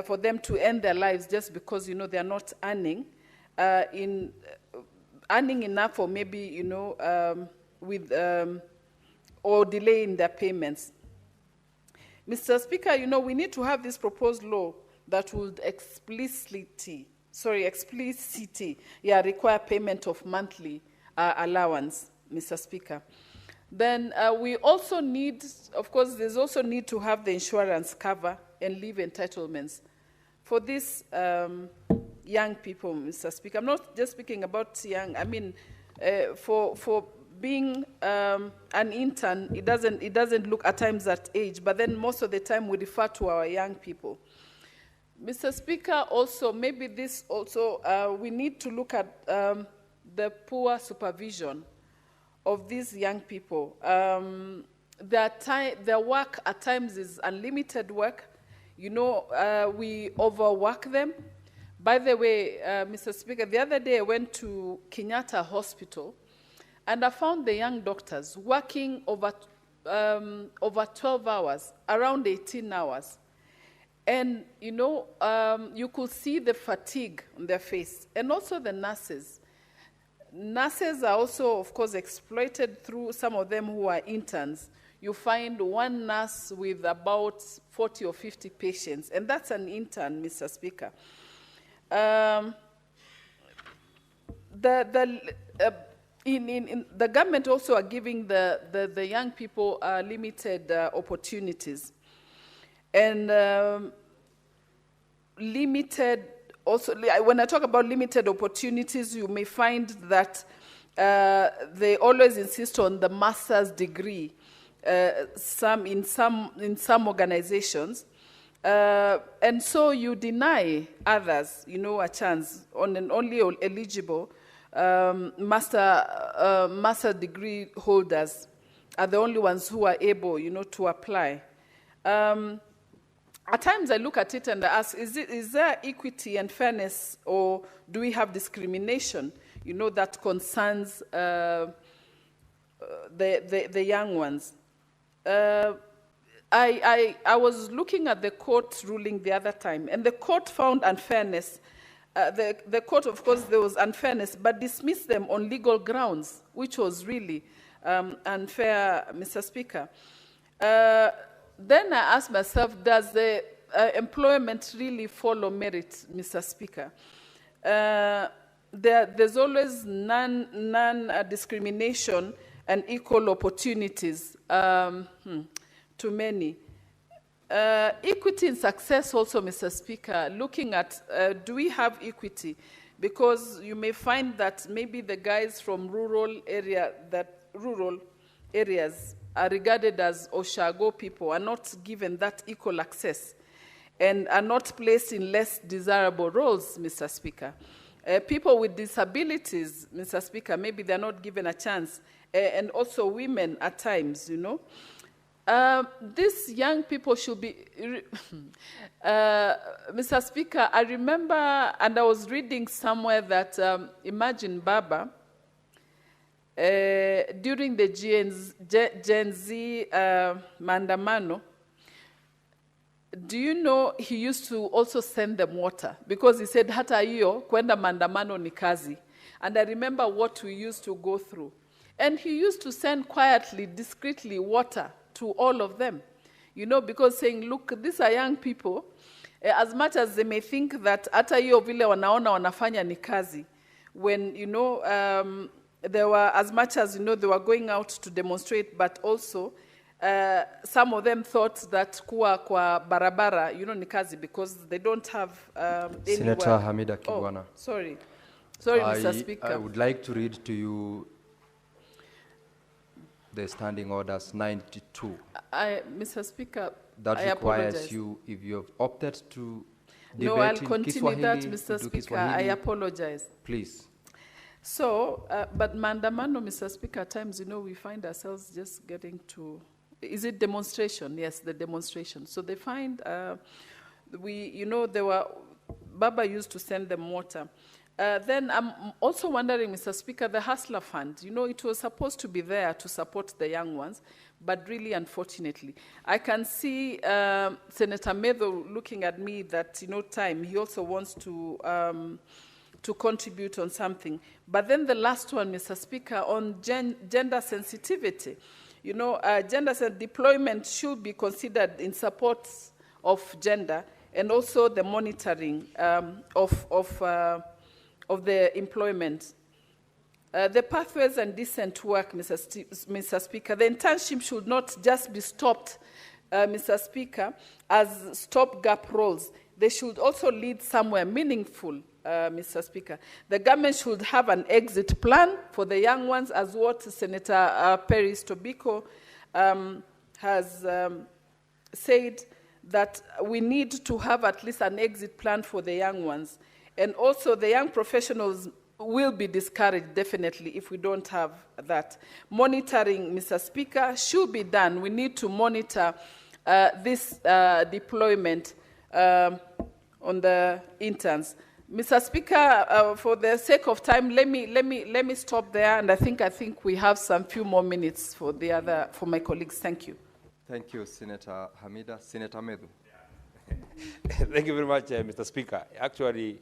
for them to end their lives just because, they are not earning earning enough, or maybe, or delaying their payments. Mr. Speaker, we need to have this proposed law that would explicitly require payment of monthly allowance, Mr. Speaker. Then we also need, of course, there's also need to have the insurance cover and leave entitlements for these young people, Mr. Speaker. I'm not just speaking about young. I mean, for being an intern, it doesn't look at times at age, but then most of the time we refer to our young people. Mr. Speaker, also, maybe this also, we need to look at the poor supervision of these young people. Their work at times is unlimited work. We overwork them. By the way, Mr. Speaker, the other day I went to Kenyatta Hospital, and I found the young doctors working over 12 hours, around 18 hours. And, you could see the fatigue on their face, and also the nurses. Nurses are also, of course, exploited through some of them who are interns. You find one nurse with about 40 or 50 patients, and that's an intern, Mr. Speaker. The government also are giving the young people limited opportunities. And limited, also, when I talk about limited opportunities, you may find that they always insist on the master's degree, in some organizations. And so you deny others, a chance on an only eligible master degree holders are the only ones who are able, to apply. At times I look at it and I ask, is there equity and fairness, or do we have discrimination, that concerns the young ones? I was looking at the court ruling the other time, and the court found unfairness. The court, of course, there was unfairness, but dismissed them on legal grounds, which was really unfair, Mr. Speaker. Then I asked myself, does the employment really follow merit, Mr. Speaker. There's always non-discrimination and equal opportunities to many. Equity in success also, Mr. Speaker, looking at do we have equity? Because you may find that maybe the guys from rural areas are regarded as Oshago people, are not given that equal access and are not placed in less desirable roles, Mr. Speaker. People with disabilities, Mr. Speaker, maybe they're not given a chance, and also women at times, you know. These young people should be, Mr. Speaker, I remember, and I was reading somewhere that, imagine Baba, during the Gen Z Mandamano, do you know he used to also send them water? Because he said, hata hiyo, kwenda mandamano ni kazi. And I remember what we used to go through. And he used to send quietly, discreetly water to all of them. You know, because saying, look, these are young people. As much as they may think that hata hiyo vile wanaona wanafanya ni kazi. When, you know, they were, as much as, you know, they were going out to demonstrate, but also, some of them thought that kuwa kwa barabara, you know, ni kazi because they don't have any Senator work. Hamida Kibwana. Oh, sorry, Mr. Speaker. I would like to read to you the standing orders 92. Mr. Speaker, that I requires apologize. you, if you have opted to debate No, I'll in continue Kiswahili, that, to Mr. do Speaker. Kiswahili, I apologize. Please. So, but mandamano, Mr. Speaker, at times, you know, we find ourselves just getting to, is it demonstration? Yes, the demonstration. So they find, you know, Baba used to send them water. Then I'm also wondering, Mr. Speaker, the Hustler Fund, you know, it was supposed to be there to support the young ones, but really, unfortunately, I can see Senator Medho looking at me that, you know, he also wants to contribute on something. But then the last one, Mr. Speaker, on gender sensitivity. You know, deployment should be considered in support of gender and also the monitoring of the employment. The pathways and decent work, Mr. Speaker, the internship should not just be stopped, Mr. Speaker, as stopgap roles. They should also lead somewhere meaningful, Mr. Speaker. The government should have an exit plan for the young ones, as what Senator Peris Tobiko has said, that we need to have at least an exit plan for the young ones. And also the young professionals will be discouraged, definitely, if we don't have that. Monitoring, Mr. Speaker, should be done. We need to monitor this deployment on the interns. Mr. Speaker, for the sake of time, let me stop there, and I think we have some few more minutes for my colleagues. Thank you. Thank you, Senator Hamida. Senator Medhu. Thank you very much, Mr. Speaker. Actually,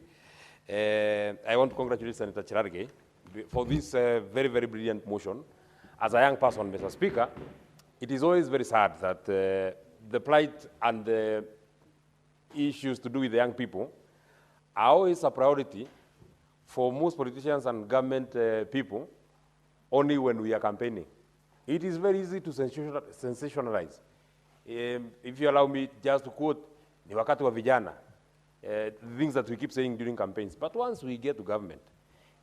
I want to congratulate Senator Chirarge for this very, very brilliant motion. As a young person, Mr. Speaker, it is always very sad that the plight and the issues to do with the young people are always a priority for most politicians and government people only when we are campaigning. It is very easy to sensationalize. If you allow me just to quote, ni wakati wa vijana, things that we keep saying during campaigns. But once we get to government,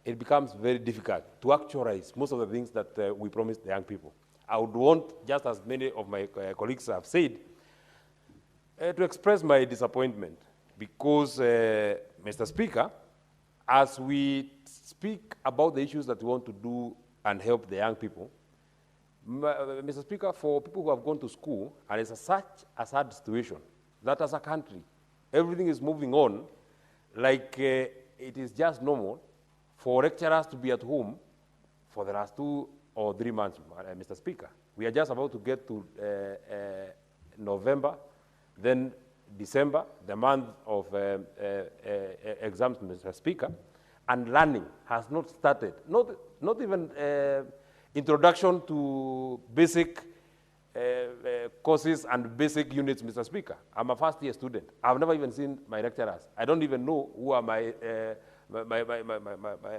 it becomes very difficult to actualize most of the things that we promise the young people. I would want, just as many of my colleagues have said, to express my disappointment because, Mr. Speaker, as we speak about the issues that we want to do and help the young people, Mr. Speaker, for people who have gone to school, and it's such a sad situation that as a country, everything is moving on like it is just normal for lecturers to be at home for the last 2 or 3 months, Mr. Speaker. We are just about to get to November, then December, the month of exams, Mr. Speaker, and learning has not started, not even introduction to basic courses and basic units, Mr. Speaker. I'm a first-year student. I've never even seen my lecturers. I don't even know who are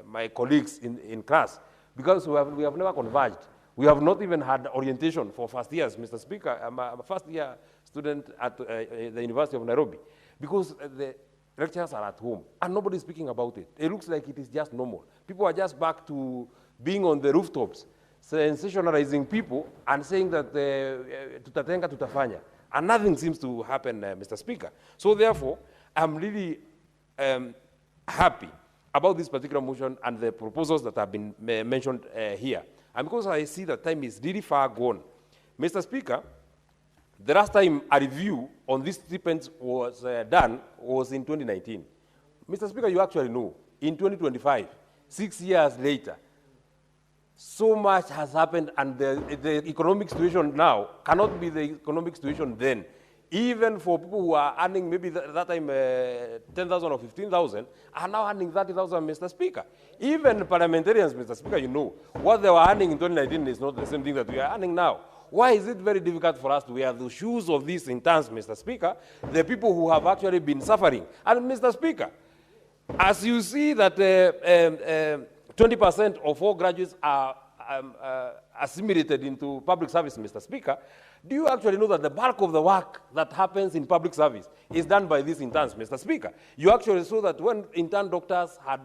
my colleagues in class, because we have never converged. We have not even had orientation for first years, Mr. Speaker. I'm a first-year student at the University of Nairobi, because the lecturers are at home, and nobody's speaking about it. It looks like it is just normal. People are just back to being on the rooftops, sensationalizing people and saying that tutatenga, tutafanya. And nothing seems to happen, Mr. Speaker. So therefore, I'm really happy about this particular motion and the proposals that have been mentioned here. And because I see that time is really far gone, Mr. Speaker, the last time a review on these stipends was done was in 2019. Mr. Speaker, you actually know, in 2025, 6 years later, so much has happened, and the economic situation now cannot be the economic situation then. Even for people who are earning maybe that time 10,000 or 15,000, are now earning 30,000, Mr. Speaker. Even parliamentarians, Mr. Speaker, you know, what they were earning in 2019 is not the same thing that we are earning now. Why is it very difficult for us to wear the shoes of these interns, Mr. Speaker, the people who have actually been suffering? And Mr. Speaker, as you see that 20% of all graduates are assimilated into public service, Mr. Speaker, do you actually know that the bulk of the work that happens in public service is done by these interns, Mr. Speaker? You actually saw that when intern doctors had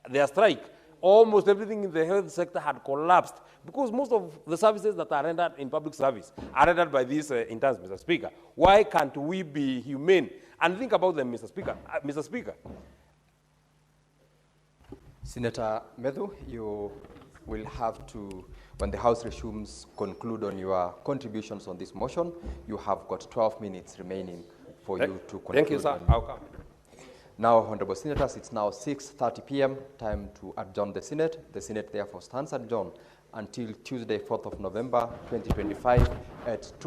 their strike, almost everything in the health sector had collapsed, because most of the services that are rendered in public service are rendered by these interns, Mr. Speaker. Why can't we be humane and think about them, Mr. Speaker? Mr. Speaker. Senator Medhu, you will have to, when the House resumes, conclude on your contributions on this motion. You have got 12 minutes remaining for you to conclude. Thank you, sir. I'll come. Now, Honorable Senators, it's now 6:30 p.m., time to adjourn the Senate. The Senate therefore stands adjourned until Tuesday, 4th of November, 2025 at 2